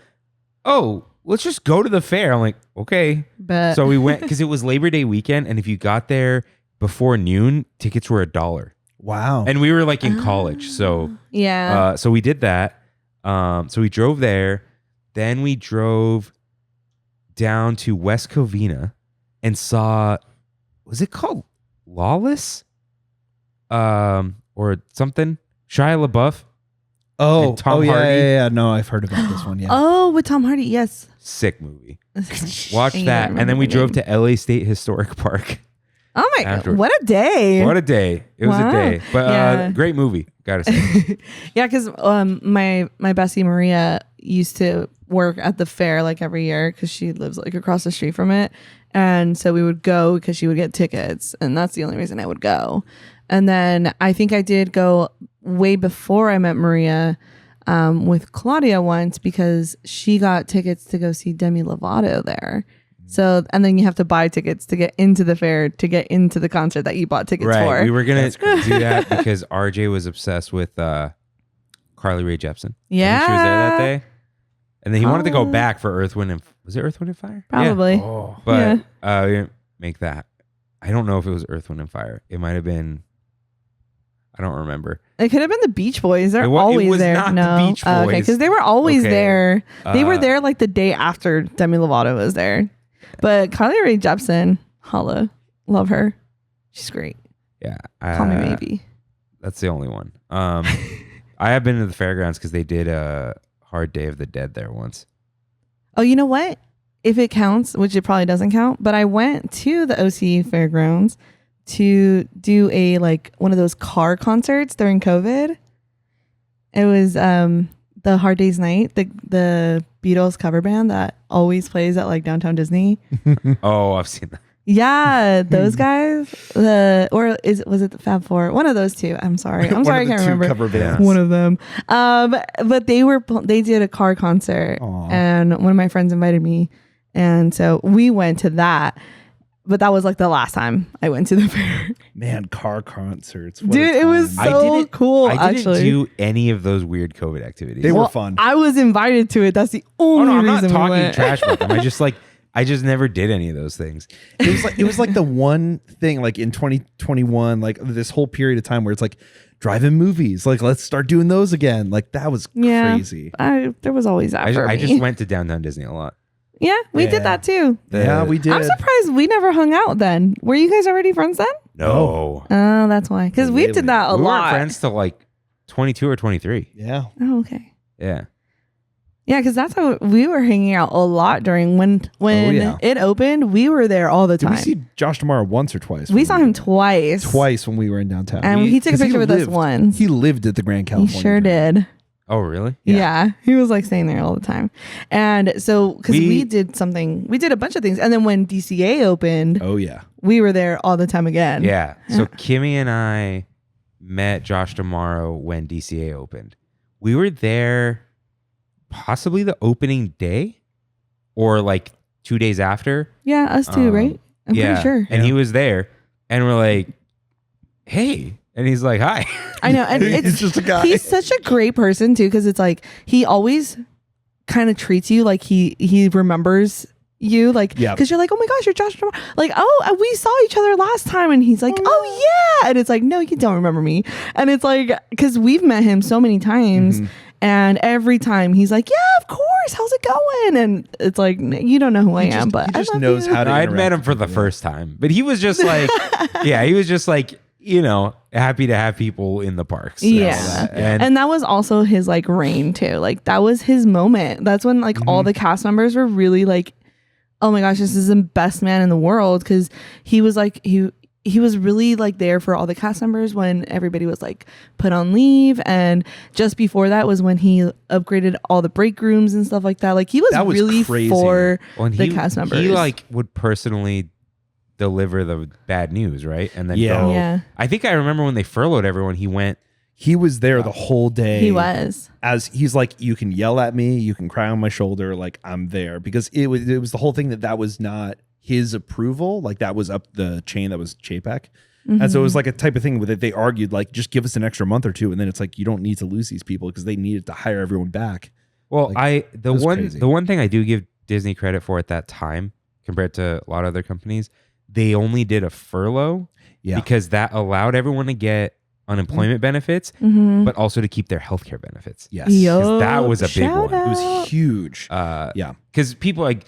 "Oh, let's just go to the fair." I'm like, "Okay." But So we went because it was Labor Day weekend, and if you got there before noon, tickets were $1. Wow. And we were like in college, so yeah. so we did that. So we drove there. Then we drove down to West Covina and saw, was it called Lawless? Or something? Shia LaBeouf. oh, and Tom yeah, Hardy. yeah. No, I've heard about this one. Yeah. Oh, with Tom Hardy, yes. Sick movie. Watch Yeah, I that. And then remember we the drove name. to LA State Historic Park. Oh my after- god, what a day. What a day. It was Wow. a day. But Yeah. great movie, gotta say. Yeah, because my bestie Maria used to work at the fair like every year because she lives like across the street from it, and so we would go because she would get tickets, and that's the only reason I would go. And then I think I did go way before I met Maria with Claudia once because she got tickets to go see Demi Lovato there. So, and then you have to buy tickets to get into the fair to get into the concert that you bought tickets Right. for. We were going to do that because RJ was obsessed with Carly Rae Jepsen. Yeah. I think she was there that day. And then he wanted to go Oh. back for Earth, Wind, and... Was it Earth, Wind, and Fire? Probably. Yeah. Oh. But we didn't make that. I don't know if it was Earth, Wind, and Fire. It might have been... I don't remember. It could have been the Beach Boys. They're It always was there. not the No, Beach Oh, okay, Boys. because they were always Okay. there. They were Uh, there like the day after Demi Lovato was there. But Carly Rae Jepsen, holla, love her. She's great. Yeah. Call me maybe. That's the only one. I have been to the fairgrounds because they did a Hard Day of the Dead there once. Oh, you know what? If it counts, which it probably doesn't count, but I went to the OC Fairgrounds to do a like one of those car concerts during COVID. It was the Hard Day's Night, the Beatles cover band that always plays at like Downtown Disney. Oh, I've seen that. Yeah, those guys. Was it the Fab Four? One of those two. I'm sorry. I can't remember. Cover bands. One of them. But they did a car concert, and one of my friends invited me, and so we went to that. But that was like the last time I went to the fair. Man, car concerts. What Dude, it was so cool. I didn't actually do any of those weird COVID activities. They were fun. I was invited to it. That's the only I'm reason not we talking went. trash about them. I just never did any of those things. It was like the one thing like in 2021, like this whole period of time where it's like drive-in movies. Like let's start doing those again. Like that was crazy. There was always that for me. I just went to Downtown Disney a lot. Yeah, we did that too. Yeah, we did. I'm surprised we never hung out then. Were you guys already friends then? No. Oh, that's why. Because we did that a We lot. were friends till like 22 or 23. Yeah. Oh, okay. Yeah. Yeah, because that's how we were hanging out a lot during when it opened. We were there all the Did time. we see Josh tomorrow once or twice? We saw him twice. Twice when we were in downtown. And he took a 'Cause picture with us lived- once. He lived at the Grand He California. sure did. Oh, really? Yeah. He was like staying there all the time. And so, because we did a bunch of things. And then when DCA opened, Oh yeah. we were there all the time again. Yeah. So Kimmy and I met Josh tomorrow when DCA opened. We were there possibly the opening day or like 2 days after. Yeah, us too, right? I'm pretty sure. And he was there and we're like, hey. And he's like, hi. I know. And He's just a guy. He's such a great person too, because it's like he always kind of treats you like he remembers you, like, because you're like, oh my gosh, you're Josh Tomorrow. Like, oh, we saw each other last time, and he's like, oh yeah, and it's like, no, you don't remember me, and it's like, because we've met him so many times. And every time he's like, yeah, of course, how's it going? And it's like, you don't know who I am, but he just I love knows you. how to I'd met him for the first time, but he was just like, he was just like, happy to have people in the parks. And all that. And that was also his like reign too. Like that was his moment. That's when like all the cast members were really like, oh my gosh, this is the best man in the world. Cause he was like, he was really like there for all the cast members when everybody was like put on leave. And just before that was when he upgraded all the break rooms and stuff like that. Like he was really crazy. for the cast members. He like would personally deliver the bad news, right? And then go. Yeah. I think I remember when they furloughed everyone, He was there the whole day. He was. As he's like, you can yell at me, you can cry on my shoulder, like I'm there, because it was the whole thing that was not his approval, like that was up the chain, that was Chapek. And so it was like a type of thing where they argued like, just give us an extra month or two, and then it's like you don't need to lose these people because they needed to hire everyone back. Well, Like, the one thing I do give Disney credit for at that time compared to a lot of other companies, they only did a furlough because that allowed everyone to get unemployment benefits, but also to keep their healthcare benefits. Yes. Because that was a big one. It was huge. Because people like,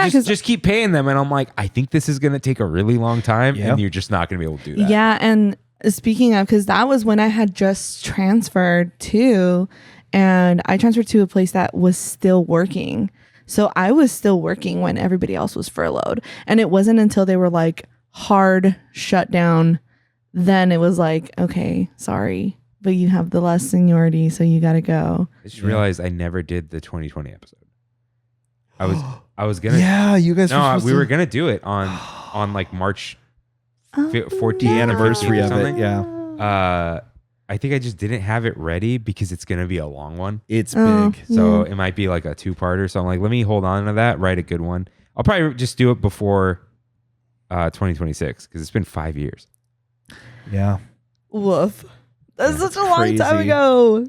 just keep paying them. And I'm like, I think this is going to take a really long time and you're just not going to be able to do that. Yeah. And speaking of, because that was when I had just transferred to, and I transferred to a place that was still working. So I was still working when everybody else was furloughed. And it wasn't until they were like hard shut down, then it was like, okay, sorry, but you have the less seniority, so you got to go. I just realized I never did the 2020 episode. I was gonna. Yeah, you guys. No, we were gonna do it on like March 14th anniversary or of something. it. Yeah. I think I just didn't have it ready because it's gonna be a long one. It's big, so it might be like a 2-parter. So I'm like, let me hold on to that, write a good one. I'll probably just do it before 2026 because it's been 5 years. Yeah. Woof. That's such a long Crazy. time ago.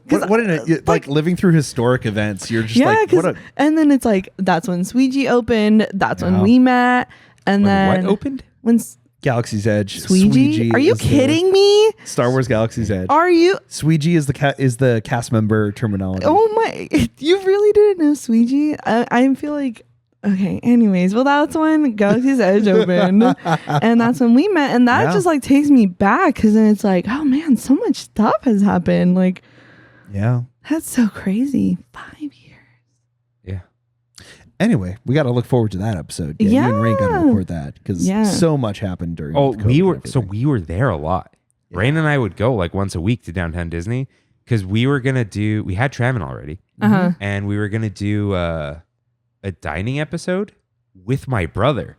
Like living through historic events, you're just like, what a. And then it's like, that's when Sweegie opened. That's when we met. And then what opened? When Galaxy's Edge. Sweegie? Are you kidding me? Star Wars Galaxy's Edge. Are you? Sweegie is the cast member terminology. Oh my! You really didn't know Sweegie? I feel like. Okay, anyways, well, that's when Galaxy's Edge opened, and that's when we met, and that just like takes me back, because then it's like, oh man, so much stuff has happened. Like, yeah, that's so crazy. 5 years. Yeah. Anyway, we got to look forward to that episode. You and Rain got to record that because so much happened during. Oh, we were there a lot. Yeah. Rain and I would go like once a week to Downtown Disney because we were gonna do. We had Trammin already. Uh-huh. and we were gonna do a dining episode with my brother.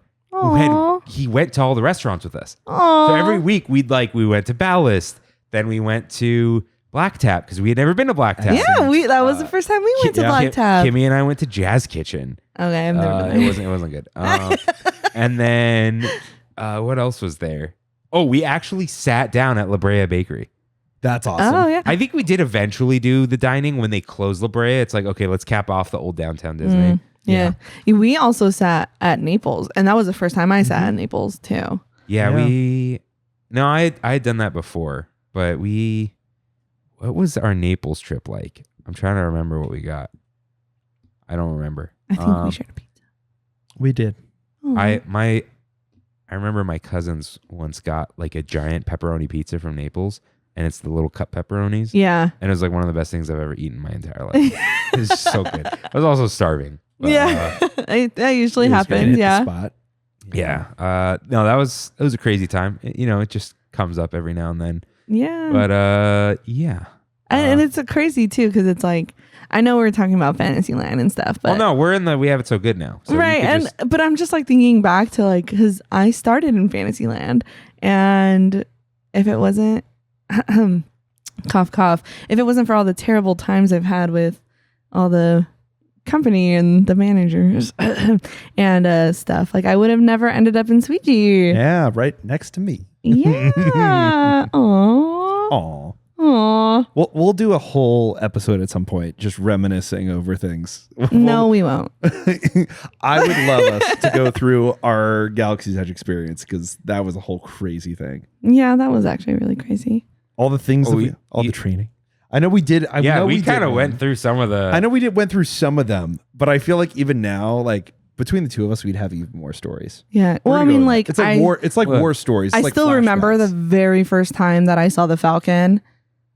He went to all the restaurants with us. Aww. So every week we went to Ballast, then we went to Black Tap because we had never been to Black Tap. Yeah, that was the first time we went to Black Tap. Kimmy and I went to Jazz Kitchen. Okay, I've never been there. It wasn't good. And then what else was there? Oh, we actually sat down at La Brea Bakery. That's awesome. Oh yeah. I think we did eventually do the dining when they closed La Brea. It's like, okay, let's cap off the old downtown Disney. Yeah. We also sat at Naples, and that was the first time I sat at Naples too. Yeah, I had done that before, but what was our Naples trip like? I'm trying to remember what we got. I don't remember. I think we shared a pizza. We did. Oh. I remember my cousins once got like a giant pepperoni pizza from Naples, and it's the little cup pepperonis. Yeah. And it was like one of the best things I've ever eaten in my entire life. It's so good. I was also starving. But, that usually It was happens. right at the Yeah. spot. Yeah. No, it was a crazy time. It just comes up every now and then. Yeah. But yeah. And it's crazy too, because it's like, I know we're talking about Fantasyland and stuff, but no, we're in the We Have It So Good now. So right. But I'm just like thinking back to like, because I started in Fantasyland, and if it wasn't cough cough, if it wasn't for all the terrible times I've had with all the company and the managers and stuff, like I would have never ended up in Sweetie. Yeah, right next to me. Yeah. Aww. Aw. Aww. We'll do a whole episode at some point just reminiscing over things. No, we won't. I would love us to go through our Galaxy's Edge experience because that was a whole crazy thing. Yeah, that was actually really crazy. All the things, the training. I know we did. We kind of went through some of the. I know we went through some of them, but I feel like even now, like between the two of us, we'd have even more stories. Yeah. Well, I mean, like it's like war. It's like war stories. I It's like still remember the flashbacks. very first time that I saw the Falcon.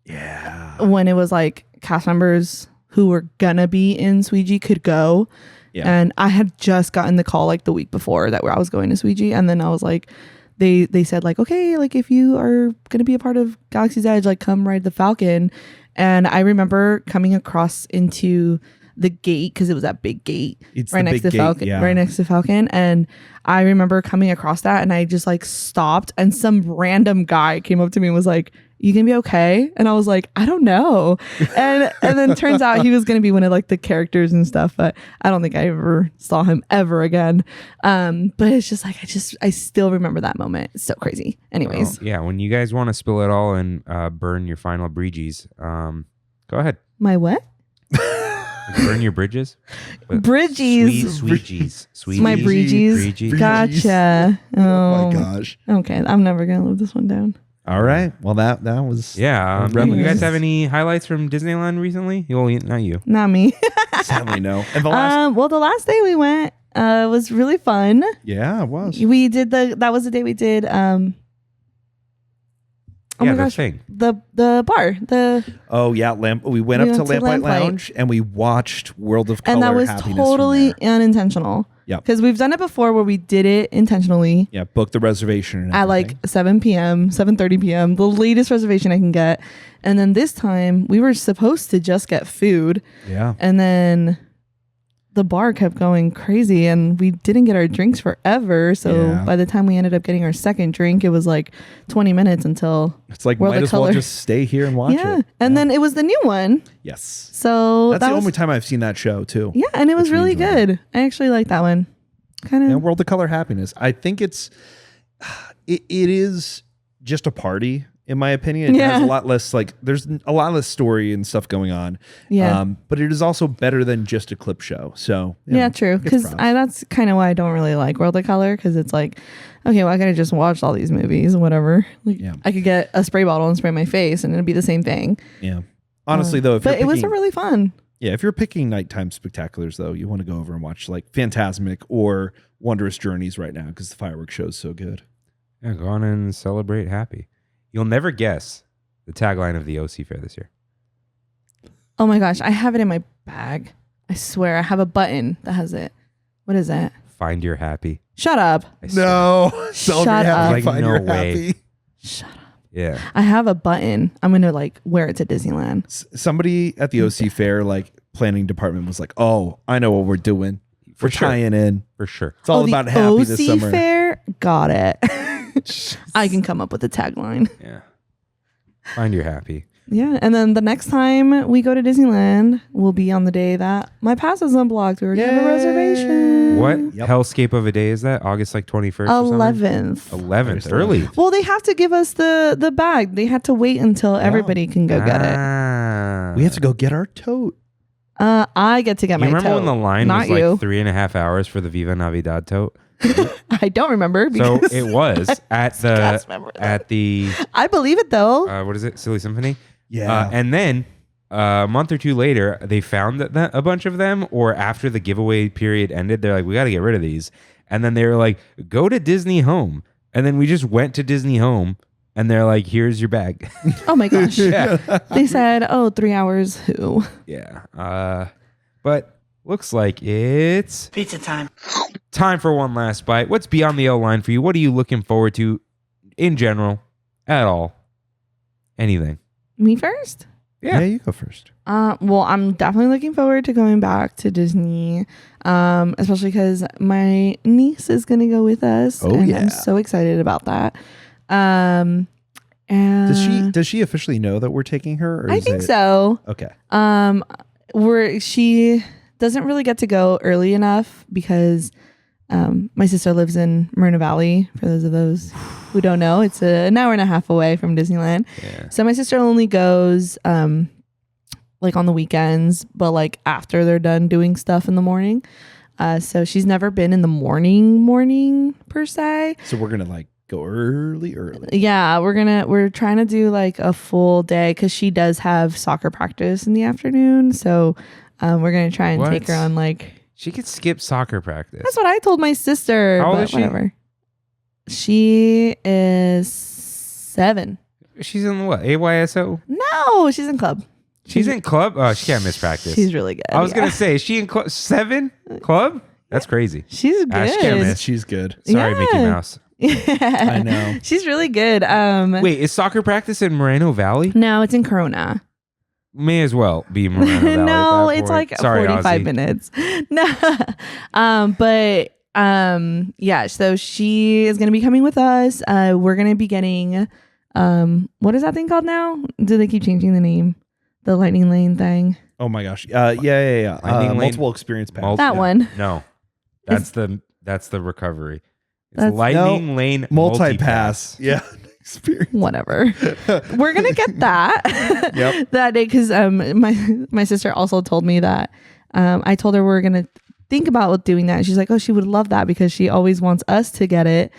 Yeah. When it was like cast members who were gonna be in Sweetie could go. Yeah. And I had just gotten the call like the week before that I was going to Sweetie, and then I was like, they said like, okay, like if you are gonna be a part of Galaxy's Edge, like come ride the Falcon. And I remember coming across into the gate because it was that big gate right next to Falcon, right next to Falcon. And I remember coming across that, and I just like stopped, and some random guy came up to me and was like, "You gonna be okay?" And I was like, "I don't know." And then turns out he was gonna be one of like the characters and stuff, but I don't think I ever saw him ever again. But it's just like I still remember that moment. It's so crazy. Anyways, when you guys want to spill it all and burn your final bridges, go ahead. my what? Burn your bridges. Bridges. Sweet My bridges. Gotcha. Oh my gosh. Okay, I'm never gonna live this one down. All right. Well, that was You guys reminiscence. have any highlights from Disneyland recently? Well, not you. Not me. Sadly no. And the last, Well, the last day we went was really fun. yeah, it was. We did that was the day we did The thing. the bar, Oh yeah, we went up to Lamplight Lounge and we watched World of Color. and that was Happiness totally from there. unintentional. Yeah. Because we've done it before where we did it intentionally Yeah, booked the reservation and at like 7 p.m., 7:30 p.m., the latest reservation I can get. And then this time we were supposed to just get food. yeah. And then the bar kept going crazy and we didn't get our drinks forever. So Yeah. by the time we ended up getting our second drink, it was like 20 minutes until It's like World might of as well Color. just stay here and watch it. And then it was the new one. Yes. So That's that the was, only time I've seen that show too. yeah, and it was which we really enjoyed. good. I actually like that one. Kind of. Yeah, World of Color Happiness. I think it is just a party, in my opinion. It has a lot less there's a lot less story and stuff going on. Yeah. But it is also better than just a clip show. So Yeah, true. Because that's kind of why I don't really like World of Color. Because it's like, okay, well, I could have just watched all these movies, whatever. Like, Yeah. I could get a spray bottle and spray my face, and it'd be the same thing. Yeah. Honestly, though, But it was really fun. Yeah, if you're picking nighttime spectaculars, though, you want to go over and watch like Phantasmic or Wondrous Journeys right now because the fireworks show is so good. Yeah, go on and celebrate happy. You'll never guess the tagline of the OC Fair this year. Oh my gosh, I have it in my bag. I swear, I have a button that has it. What is that? Find your happy. Shut up. I swear. No, Shut up. Like, Find no your way. happy. Shut up. Yeah. I have a button. I'm gonna like wear it to Disneyland. Somebody at the OC Fair like planning department was like, "Oh, I know what we're doing. For We're sure. tying in. For sure. It's all the about happy OC this summer." fair? Got it. I can come up with a tagline. Yeah. Find your happy. Yeah, and then the next time we go to Disneyland will be on the day that my pass is unblocked. We already have a Yay. reservation. What Yep. hellscape of a day is that? August like 21st? or something? 11th. 11th. Early. Well, they have to give us the bag. They had to wait until everybody can go get it. Ah. We have to go get our tote. I get to get You my remember tote. when the line not was you. like 3.5 hours for the Viva Navidad tote? I don't remember. So Because it was at Scott's remember that. the I believe it though. what is it? Silly Symphony. Yeah. And then a month or two later, they found that a bunch of them, or after the giveaway period ended, they're like, we got to get rid of these. And then they were like, go to Disney Home. And then we just went to Disney Home, and they're like, here's your bag. Oh my gosh. Yeah. They said, 3 hours. Who? Yeah. But looks like it's Pizza time. time for one last bite. What's beyond the L line for you? What are you looking forward to in general, at all? Anything? Me first? Yeah. You go first. Well, I'm definitely looking forward to going back to Disney, especially because my niece is going to go with us. Oh, and yeah. I'm so excited about that. And Does she officially know that we're taking her? Or I is think it- so. Okay. She doesn't really get to go early enough because my sister lives in Myrna Valley. For those who don't know, it's an hour and a half away from Disneyland. Yeah. So my sister only goes like on the weekends, but like after they're done doing stuff in the morning. So she's never been in the morning per se. So we're gonna like go early. Yeah, we're trying to do like a full day because she does have soccer practice in the afternoon. So we're gonna try and take her What? on like. She could skip soccer practice. That's what I told my sister. How old but is she? whatever. She is 7. She's in what? AYSO? No, she's in club. She's in club? Oh, she can't miss practice. She's really good. I was yeah. going to say, is she in 7 club? That's crazy. She's Ah, she can't good. miss. She's good. Sorry, Yeah. Mickey Mouse. I know. She's really good. Wait, is soccer practice in Moreno Valley? No, it's in Corona. May as well be Moreno Valley. No, at that it's point. like Sorry, 45 Ozzy. minutes. No. But yeah, so she is going to be coming with us. We're going to be getting what is that thing called now? Do they keep changing the name? The lightning lane thing. Oh my gosh. Yeah. Lightning lane. Multiple experience pass. That one. No. That's the recovery. It's That's- lightning lane Multi-pass. Yeah. Experience. Whatever. We're gonna get that Yep. that day because my sister also told me that I told her we're gonna think about doing that. She's like, oh, she would love that because she always wants us to get it.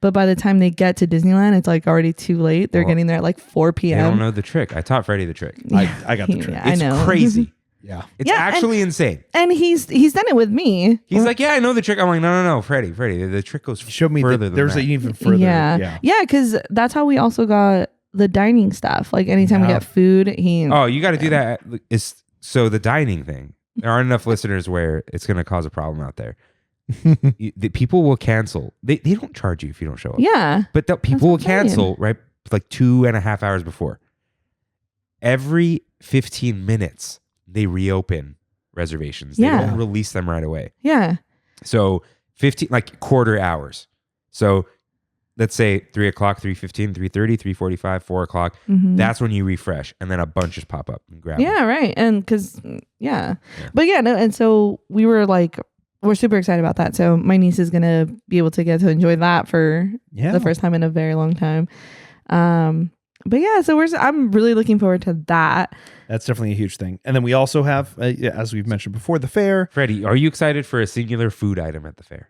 But by the time they get to Disneyland, it's like already too late. They're Well, getting there at like 4 They p.m. don't know the trick. I taught Freddie the trick. I got the trick. Yeah, I It's know. crazy. Yeah. It's Yeah, actually insane. And he's done it with me. He's like, yeah, I know the trick. I'm like, no, Freddie, the trick goes Show me further that than there's that. an even further. Yeah, because that's how we also got the dining stuff. Like anytime we Yeah. get food, he. Oh, you got to do that. So the dining thing. There aren't enough listeners where it's going to cause a problem out there. The people will cancel. They don't charge you if you don't show up. Yeah. But people will what I'm saying. cancel right like 2.5 hours before. Every 15 minutes, they reopen reservations. They Yeah. don't release them right away. Yeah. So 15, like quarter hours. So let's say 3 o'clock, 3:15, 3:30, 3:45, 4 o'clock. Mhm. That's when you refresh. And then a bunch just pop up and grab them. Yeah, right. And because, But yeah, no. And so we were like, we're super excited about that. So my niece is going to be able to get to enjoy that for Yeah. the first time in a very long time. But yeah, so I'm really looking forward to that. That's definitely a huge thing. And then we also have, as we've mentioned before, the fair. Freddie, are you excited for a singular food item at the fair?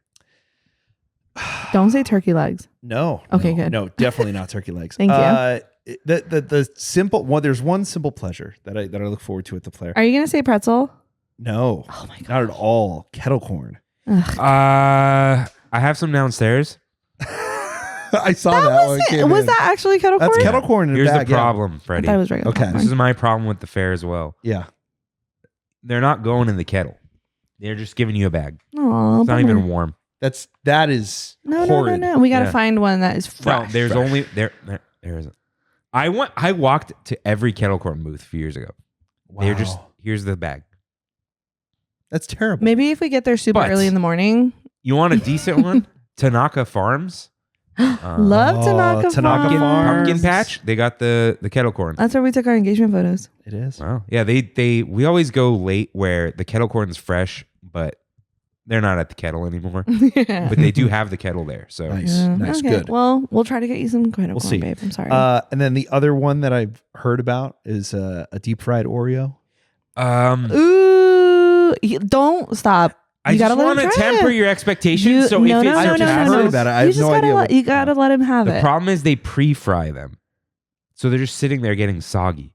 Don't say turkey legs. No. Okay, no, good. No, definitely not turkey legs. Thank you. The simple one. There's one simple pleasure that I look forward to at the fair. Are you going to say pretzel? No, Oh my god. not at all. Kettle corn. I have some downstairs. I saw that. when it came Was in. that actually kettle That's corn? kettle corn in Here's a bag. the problem, I Freddie. thought it was regular Okay. popcorn. This is my problem with the fair as well. Yeah. They're not going in the kettle. They're just giving you a bag. Aw, It's not bummer. even warm. That is No. horrid. We got to Yeah. find one that is No, fresh. there's fresh. only there isn't. I walked to every kettle corn booth a few years ago. Wow. They're just here's the bag. That's terrible. Maybe if we get there super But- early in the morning. You want a decent one? Tanaka Farms. Love Tanaka Tanaka Farms. Farms. Pumpkin Patch. They got the kettle corn. That's where we took our engagement photos. It is. Wow. Yeah, we always go late where the kettle corn's fresh, but they're not at the kettle anymore. Yeah. But they do have the kettle there. So Nice. Yeah. Nice. Okay. Good. Well, we'll try to get you some credit We'll corn, see. babe. I'm sorry. And then the other one that I've heard about is a deep fried Oreo. Ooh, don't stop. I You just gotta let want him to try temper it. your expectations. You- So no, if no, it's no, just no, no, hassle- no. heard about it. I You have just no gotta idea. You gotta let him have the it. problem is they pre-fry them. So they're just sitting there getting soggy.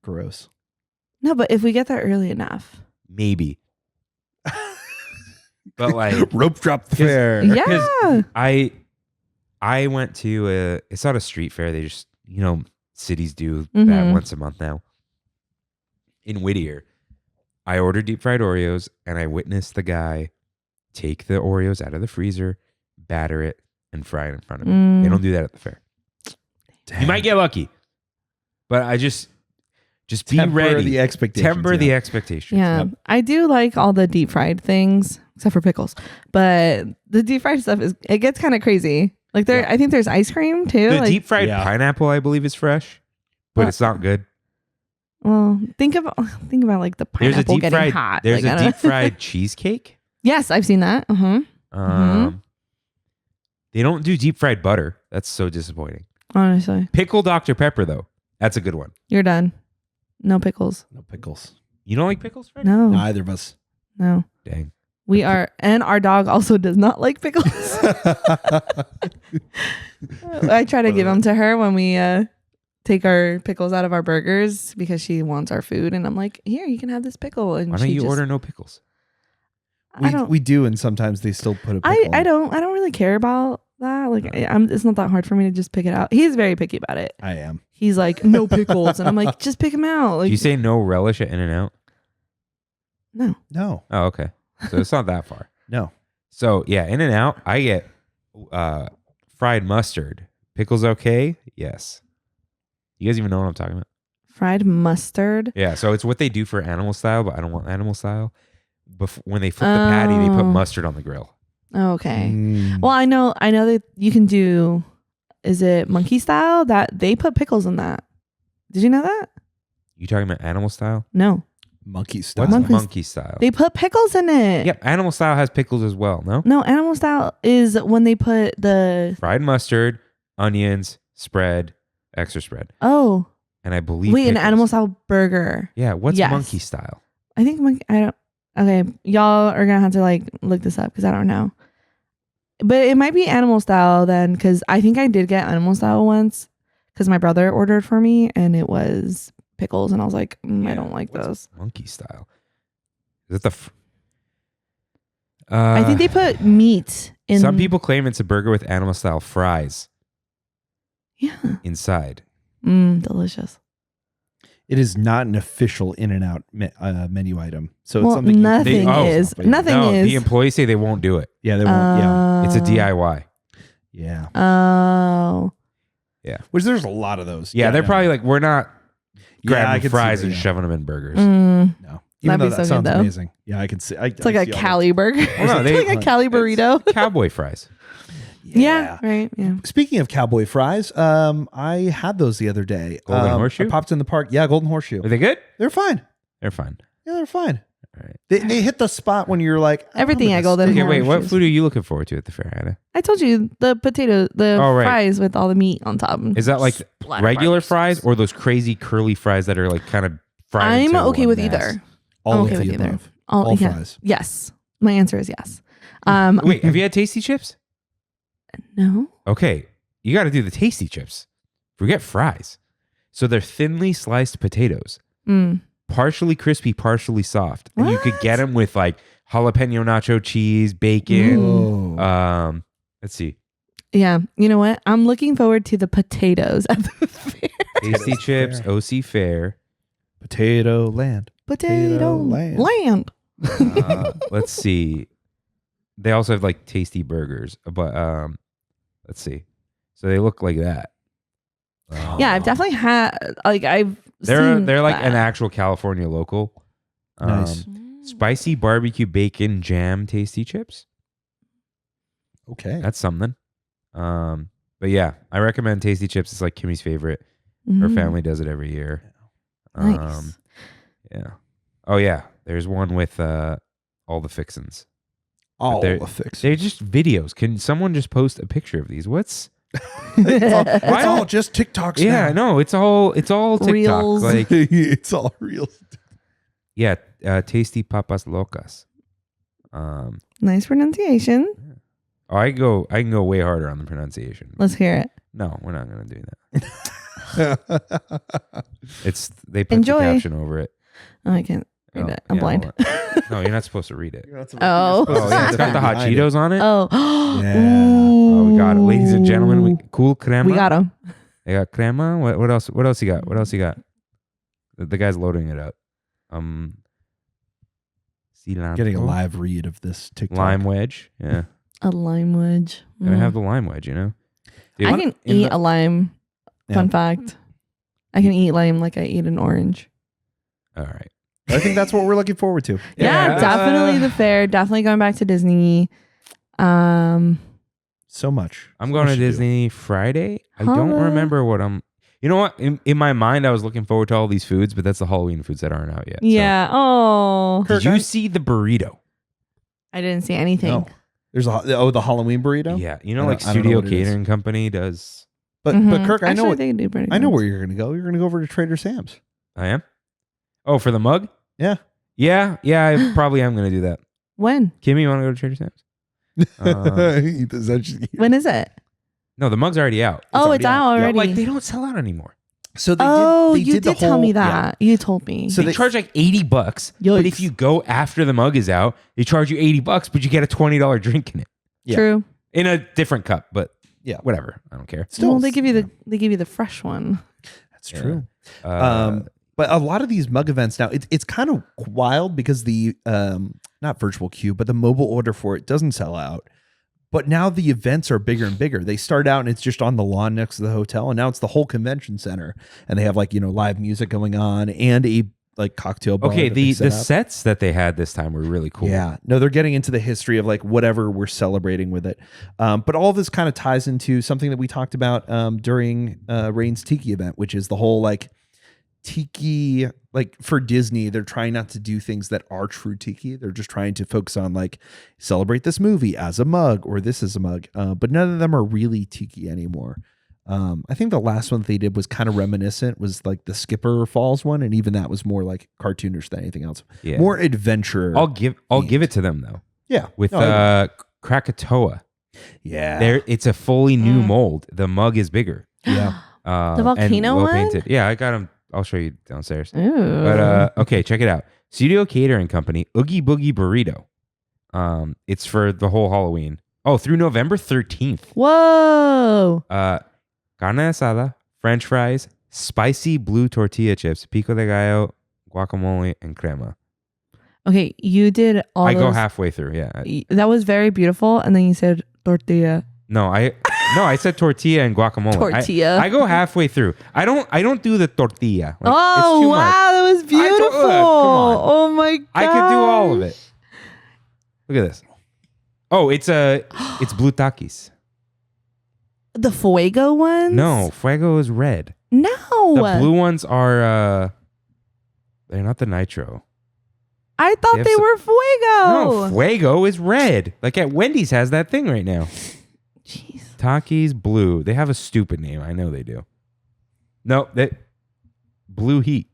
Gross. No, but if we get there early enough. Maybe. But like Rope drop the fair. Yeah. I went to it's not a street fair. They just, cities do that Mhm. once a month now. In Whittier, I ordered deep fried Oreos and I witnessed the guy take the Oreos out of the freezer, batter it, and fry it in front of me. They don't do that at the fair. Dang. You might get lucky, but I just be Temper ready. the expectations. Temper the expectations. Yeah. Yep. I do like all the deep fried things, except for pickles. But the deep fried stuff it gets kind of crazy. Like Yeah. I think there's ice cream too. The like, deep fried Yeah. pineapple, I believe, is fresh, but Well, it's not good. well, think about like the There's a pineapple deep getting fried. hot. There's Like, I a don't- deep fried cheesecake. Yes, I've seen that. They don't do deep fried butter. That's so disappointing. Honestly, Pickle Dr. Pepper though, that's a good one. you're done. No pickles. No pickles. You don't like pickles, Freddy? No. Neither of us. No. Dang. We are, and our dog also does not like pickles. I try to give them to her when we take our pickles out of our burgers because she wants our food, and I'm like, "Here, you can have this pickle." And Why don't she you just, order no pickles? I don't. We do, and sometimes they still put a pickle I in. don't. I don't really care about that. Like, it's not that hard for me to just pick it out. He's very picky about it. I am. He's like, "No pickles," and I'm like, "Just pick them out." Like, Do you say no relish at In-N-Out? no. No. Oh, okay. So it's not that far. No. So yeah, In-N-Out, I get fried mustard. Pickles okay? Yes. You guys even know what I'm talking about? Fried mustard. Yeah, so it's what they do for animal style, but I don't want animal style. When they flip the patty, they put Oh. mustard on the grill. Okay. Mm. Well, I know that you can do. Is it monkey style that they put pickles in that? Did you know that? You talking about animal style? No, Monkey style. What's Monkeys- monkey style? they put pickles in it. Yep, animal style has pickles as well, no? No, animal style is when they put the Fried mustard, onions, spread, extra spread. oh And I believe wait, an pickles. animal style burger. Yeah, what's Yes. monkey style? I think monkey. I don't. Okay, y'all are gonna have to like look this up because I don't know. But it might be animal style then, because I think I did get animal style once because my brother ordered for me and it was pickles and I was like, I Yeah, don't like what's those. Monkey style. Is it the I think they put meat in. Some people claim it's a burger with animal style fries Yeah. inside. Delicious. It is not an official In-N-Out menu item. So it's Well, something nothing oh, is. but yeah. Nothing No, is. the employees say they won't do it. Yeah, they won't. Yeah. It's a DIY. Yeah. Oh. Which there's a lot of those. Yeah, they're no. probably like, we're not Yeah, I grabbing could see fries that, and yeah. shoving them in burgers. No. Even That'd though be that so good, sounds though. amazing. Yeah, I can see. It's like a Cali burger. Well, no, It's like a Cali burrito. Cowboy fries. Yeah. Right. Yeah. Speaking of cowboy fries, I had those the other day. Golden Horseshoe? I popped in the park. Yeah, Golden Horseshoe. Are they good? They're fine. They're fine. Yeah, they're fine. All right. They hit the spot when you're like Everything I'm at gonna Golden stick- Okay, wait. What Horseshoes. food are you looking forward to at the fair, Hannah? I told you the potato, the Oh, right. fries with all the meat on top. Is that like Splatter regular barbecue fries sauce. or those crazy curly fries that are like kind of fried? I'm into okay one with mass? either. All I'm of okay with the either. above. All yeah. fries. Yes. My answer is yes. Wait, have you had Tasty Chips? No. Okay, you got to do the Tasty Chips. Forget fries. So they're thinly sliced potatoes, partially crispy, partially soft, and you could get What? them with like jalapeno nacho cheese, bacon. Oh. Let's see, Yeah. You know what? I'm looking forward to the potatoes at the fair. Tasty Chips, Fair. OC Fair. Potato land. Potato land. Let's see. They also have like tasty burgers, but let's see. So they look like that. Yeah, I've definitely had I've They're seen like that. an actual California local. Nice. Spicy barbecue bacon jam tasty chips. Okay. That's something. But yeah, I recommend tasty chips. It's like Kimmy's favorite. Her family does it every year. Nice. Yeah. Oh yeah. There's one with all the fixins. All they're- the fix. They're just videos. Can someone just post a picture of these? What's It's all just TikToks yeah, now. no, it's all TikTok. Reels. Like It's all real. yeah, tasty papas locas. Nice pronunciation. Oh, I can go way harder on the pronunciation. Let's hear it. No, we're not going to do that. It's they put Enjoy. the caption over it. Oh, I can't read Oh, it. I'm yeah, blind. hold on. No, you're not supposed to read it. Oh. Oh, yeah, it's got the hot Cheetos on it. Oh. Yeah. Oh, we got it, ladies and gentlemen. Ooh. Cool crema. We got them. They got crema. What else? What else you got? What else you got? The guy's loading it up. Cilantro. Getting a live read of this TikTok. lime wedge. Yeah, A lime wedge. gotta have the lime wedge. You know. Dude, I can in eat the- a lime. Fun Yeah. fact. I can eat lime like I eat an orange. All right. I think that's what we're looking forward to. Yeah, Yeah. definitely the fair. Definitely going back to Disney. So much. I'm So going much to do. Disney Friday. I don't Huh? remember what I'm. You know what? In my mind, I was looking forward to all these foods, but that's the Halloween foods that aren't out yet. So. Yeah. Oh, Did you see the burrito? I didn't see anything. No. There's the Halloween burrito. Yeah, you I know, don't- like I don't know Studio what it is. Catering Company does. But Mhm. Kirk, I know Actually, what they do pretty I know good. where you're gonna go. You're gonna go over to Trader Sam's. I am. Oh, for the mug? Yeah. Yeah. I probably am going to do that. When? Kimmy, you want to go to Trader Sam's? Is that just- When is it? No, the mug's already out. Oh, already it's out. out Yeah, already. Like they don't sell out anymore. So they Oh, did. They you did, the did tell me whole- that. You told me. So they they- charge like $80, but Yikes. if you go after the mug is out, they charge you $80, but you get a $20 drink in it Yeah. True. in a different cup. But Yeah. whatever, I don't care. Still, Well, they give you the fresh one. That's Yeah. true. Uh, But a lot of these mug events now, it's kind of wild because the not virtual queue, but the mobile order for it doesn't sell out. But now the events are bigger and bigger. They start out and it's just on the lawn next to the hotel, and now it's the whole convention center, and they have like live music going on and a like cocktail bar. okay, that they the set up. sets that they had this time were really cool. Yeah, no, they're getting into the history of like whatever we're celebrating with it. But all this kind of ties into something that we talked about during Rain's Tiki event, which is the whole like tiki, like for Disney, they're trying not to do things that are true tiki. They're just trying to focus on like celebrate this movie as a mug or this is a mug. But none of them are really tiki anymore. I think the last one that they did was kind of reminiscent, was like the Skipper Falls one, and even that was more like cartoonish than anything else. Yeah. More adventure. I'll give it to them though. Yeah, With No, I- Krakatoa, yeah, it's a fully new mold. The mug is bigger. yeah. The volcano one? painted. Yeah, I got them. I'll show you downstairs. Ooh. But okay, check it out. Studio Catering Company, Oogie Boogie Burrito. It's for the whole Halloween. Oh, through November 13th. Whoa. Carne asada, French fries, spicy blue tortilla chips, pico de gallo, guacamole, and crema. Okay, you did all I go those- halfway through. Yeah. That was very beautiful, and then you said tortilla. No, I said tortilla and guacamole. Tortilla. I go halfway through. I don't do the tortilla. Like, it's Oh too wow, much. that was beautiful. come on. Oh my god. I could do all of it. Look at this. Oh, it's blue takis. The fuego ones? No, fuego is red. No. The blue ones are they're not the nitro. I thought They have they some- were fuego. No, fuego is red. Like at Wendy's has that thing right now. Jeez. Takis blue. They have a stupid name. I know they do. No, that blue heat.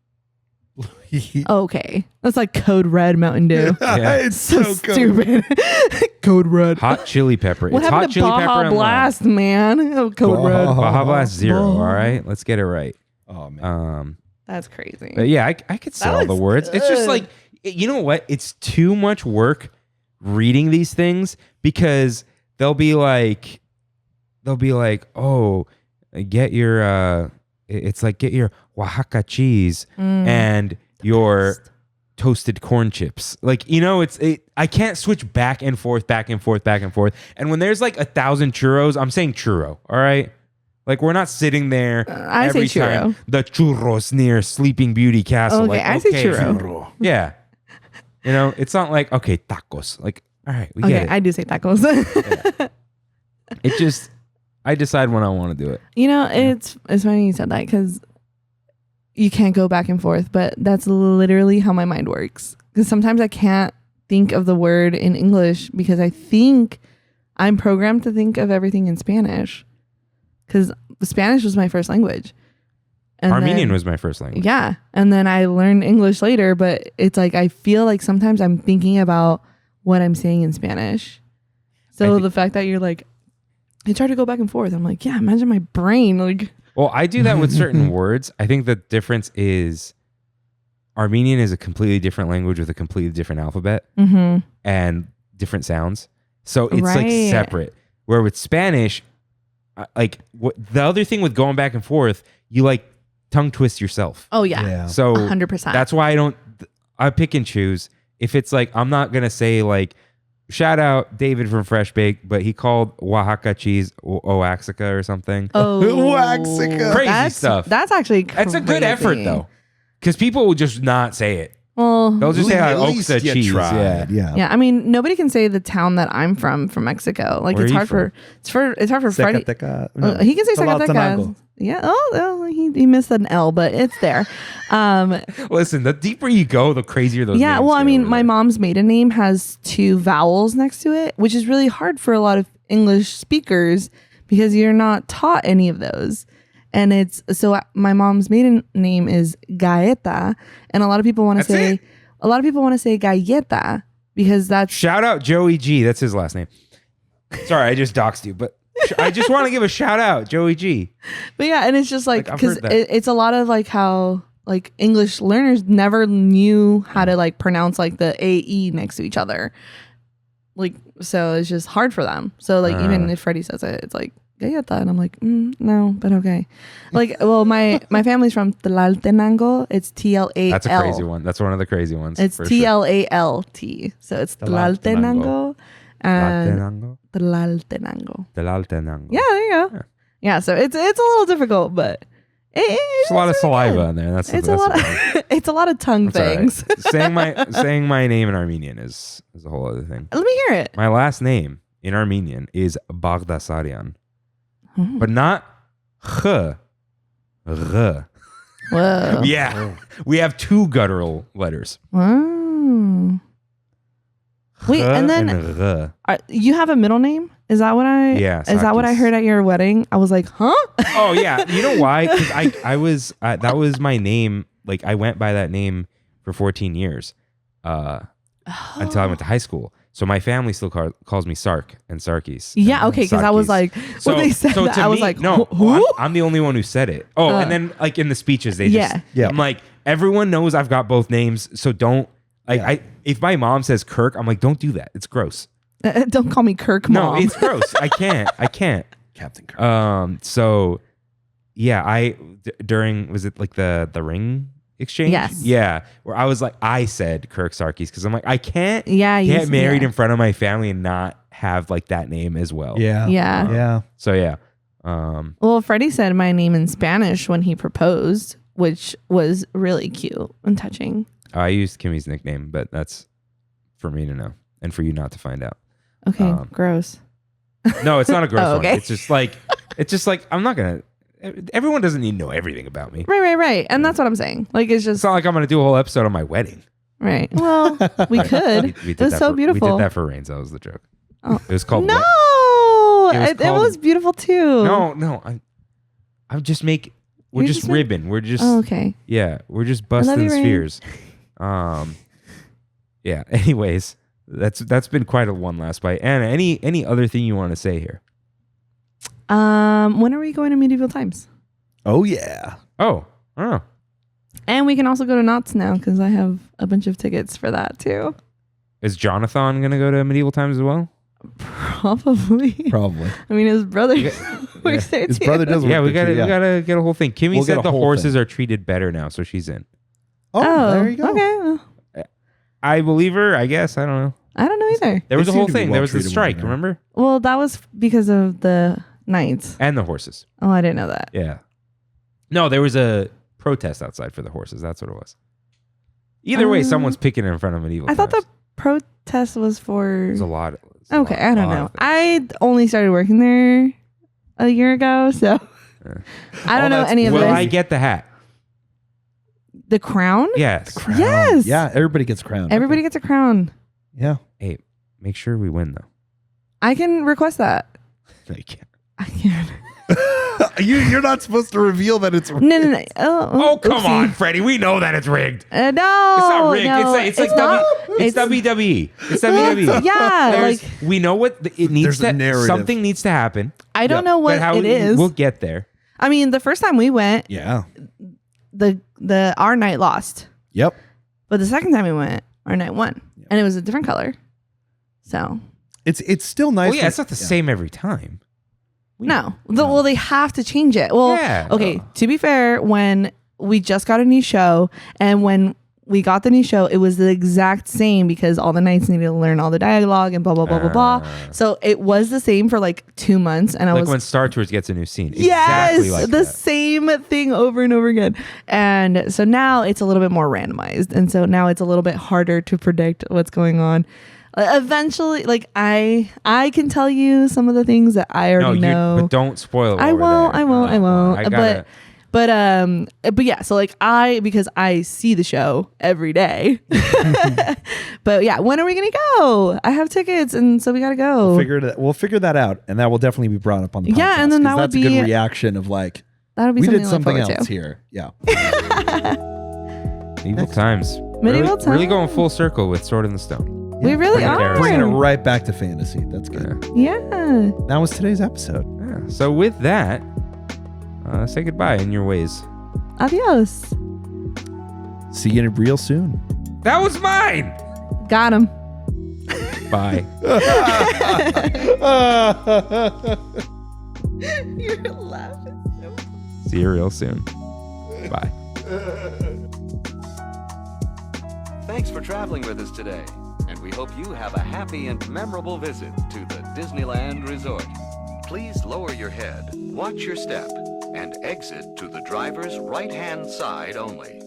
Okay. That's like Code Red Mountain Dew. Yeah. It's so so cool. stupid. Code Red. Hot chili pepper. What It's hot happened to chili pepper Baja and lime. Blast, man? Oh, Code Baja. Red. Baja Blast Zero. Baja. All right, let's get it right. Oh man. That's crazy. But yeah, I could say all the looks words. It's just good. like, you know what? It's too much work reading these things because they'll be like, oh, get your it's like get your Oaxaca cheese and your toasted corn chips. Like, I can't switch back and forth. And when there's like 1,000 churros, I'm saying churro. All right. Like, we're not sitting there I say every time churro. the churros near Sleeping Beauty Castle. Okay, like, I say churro. Yeah. You know, it's not like, okay, tacos. Like, all right, we Okay, get it. I do say tacos. It just, I decide when I want to do it. You know, it's funny you said that because you can't go back and forth, but that's literally how my mind works. Because sometimes I can't think of the word in English because I think I'm programmed to think of everything in Spanish. Because Spanish was my first language. And Armenian then- was my first language. Yeah. And then I learned English later, but it's like I feel like sometimes I'm thinking about what I'm saying in Spanish. So the fact that you're like, I try to go back and forth. I'm like, yeah, imagine my brain. Like, Well, I do that with certain words. I think the difference is Armenian is a completely different language with a completely different alphabet and different sounds. So it's like Right. separate. Where with Spanish, the other thing with going back and forth, you like tongue twist yourself. oh yeah, So 100%. that's why I pick and choose. If it's like, I'm not going to say like, shout out David from Fresh Bake, but he called Oaxaca cheese Oaxaca or something. Oh, Waxica. Crazy stuff. That's actually crazy. That's a good effort though. Because people will just not say it. Well, They'll just say At like, least Oaxaca you cheese. tried. Yeah. yeah. I mean, nobody can say the town that I'm from Mexico. Like Where it's are you hard from? it's hard for Freddy. Zacatecas. No. He can say Tlatelolco. Zacatecas. Yeah. Oh, well, he missed an L, but it's there. Listen, the deeper you go, the crazier those Yeah. names Well, I get mean, over my there. mom's maiden name has 2 vowels next to it, which is really hard for a lot of English speakers because you're not taught any of those. And it's so my mom's maiden name is Gaeta, and a lot of people want to say Galleta because that's Shout out Joey G. That's his last name. Sorry, I just doxed you, but I just want to give a shout out, Joey G. But yeah, and it's just like I've because heard that. it's a lot of like how like English learners never knew how to like pronounce like the AE next to each other. Like so it's just hard for them. So like even if Freddy says it, it's like Galleta, and I'm like no, but okay. Like well my family's from Tlaltenango. It's TLAL. That's a crazy one. That's one of the crazy ones. It's for sure. TLALT. So it's Tlaltenango and Tlaltenango. Tlaltenango. Tlaltenango. Yeah, there you go. Yeah, so it's a little difficult, but There's a lot of saliva in there. That's It's that's a lot. the Of, it's a lot of tongue That's all right. things. saying my name in Armenian is a whole other thing. Let me hear it. My last name in Armenian is Bagdasaryan, but not ch. R. Whoa. Yeah, we have 2 guttural letters. Wow. Wait, Ch and then R. you have a middle name? Is that what I? Yeah, Is that what I Sakis. heard at your wedding? I was like, huh? Oh yeah, you know why? Because I was that was my name. Like I went by that name for 14 years until I went to high school. So my family still calls me Sark and Sarkis. Yeah. and Okay. Because I was Sarkis. like, when they said that, to I was me- like, no, who? I'm the only one who said it. Oh, and then like in the speeches, they Yeah. just, Yeah. I'm like, everyone knows I've got both names, so don't like if my mom says Kirk, I'm like, don't do that. It's gross. Don't call me Kirk, mom. No, it's gross. I can't. Captain Kirk. So yeah, during was it like the ring exchange? Yes. Yeah, where I was like, I said Kirk Sarkis because I'm like, I can't Yeah, get married yeah. in front of my family and not have like that name as well. Yeah. Yeah. Yeah. So yeah. Well, Freddie said my name in Spanish when he proposed, which was really cute and touching. I used Kimmy's nickname, but that's for me to know and for you not to find out. Okay, gross. No, it's not a gross Oh, okay. one. It's just like I'm not gonna. Everyone doesn't need to know everything about me. Right. And that's what I'm saying. Like, it's just It's not like I'm gonna do a whole episode on my wedding. right. Well, we could. We It was that so for- beautiful. We did that for Reigns. That was the joke. Oh. It was called. No, It was it was beautiful too. No. I'm just make. We're You're just just ribbing. We're just. Oh, okay. Yeah, we're just love busting you, Reigns. spheres. Yeah. Anyways, that's been quite a one last bite. Anna, any other thing you want to say here? When are we going to medieval times? Oh yeah. Oh. And we can also go to Knott's now because I have a bunch of tickets for that too. Is Jonathan gonna go to medieval times as well? Probably. Probably. I mean, his brother Yeah. works there His too. brother does. Yeah, work we there, gotta too, we gotta get a whole thing. Kimmy We'll get said a the whole horses thing. are treated better now, so she's in. Oh, there you go. Okay. Well, I believe her. I guess I don't know. I don't know either. There was They a whole seem to be thing. well There was the treated when strike. they're there. Remember? Well, that was because of the knights. And the horses. Oh, I didn't know that. Yeah. No, there was a protest outside for the horses. That's what it was. Either way, someone's picking in front of medieval I thought the times. protest was for. There's a lot. Okay, I don't know. I only started working there a year ago, so I don't know any of Will this. I get the hat? The crown? Yes. Yes. Yeah, everybody gets crowned. Everybody gets a crown. Yeah. Hey, make sure we win though. I can request that. No, you can't. I can. You're not supposed to reveal that it's No. Oh, come oopsie. on, Freddie. We know that it's rigged. No, It's not rigged. no, it's like not. it's WWE. It's WWE. Yeah, There's- like we know what it needs There's a to. narrative. Something needs to happen. I don't Yep. know what But how it is. We'll get there. I mean, the first time we went, Yeah. our knight lost, Yep. but the second time we went, our knight won, and it was a different color. So It's still nice. Well, yeah, it's not the same every time. no, well, they have to change it. Well, Yeah. okay. To be fair, when we just got a new show, and when we got the new show, it was the exact same because all the knights needed to learn all the dialogue and blah blah blah blah blah. So it was the same for like 2 months, and I Like was when Star Tours gets a new scene. yes, Exactly like the that. same thing over and over again. And so now it's a little bit more randomized, and so now it's a little bit harder to predict what's going on. Eventually, like I can tell you some of the things that I already know. But don't spoil it. I while won't. we're I there. won't. I gotta, But yeah. So like because I see the show every day. But yeah, when are we gonna go? I have tickets, and so we gotta go. We'll figure that out, and that will definitely be brought up on the podcast. Yeah, and then 'cause that would that's a be- good reaction of like That'll be we something did to look something forward else to. here. Yeah. medieval times. Medieval Really times. going full circle with Sword in the Stone. We really Bring it there. are. Bringing it right back to fantasy. That's good. Yeah. That was today's episode. Yeah. So with that, say goodbye in your ways. Adios. See you real soon. That was mine. Got him. Bye. You're laughing so. See you real soon. Bye. Thanks for traveling with us today, and we hope you have a happy and memorable visit to the Disneyland Resort. Please lower your head, watch your step, and exit to the driver's right-hand side only.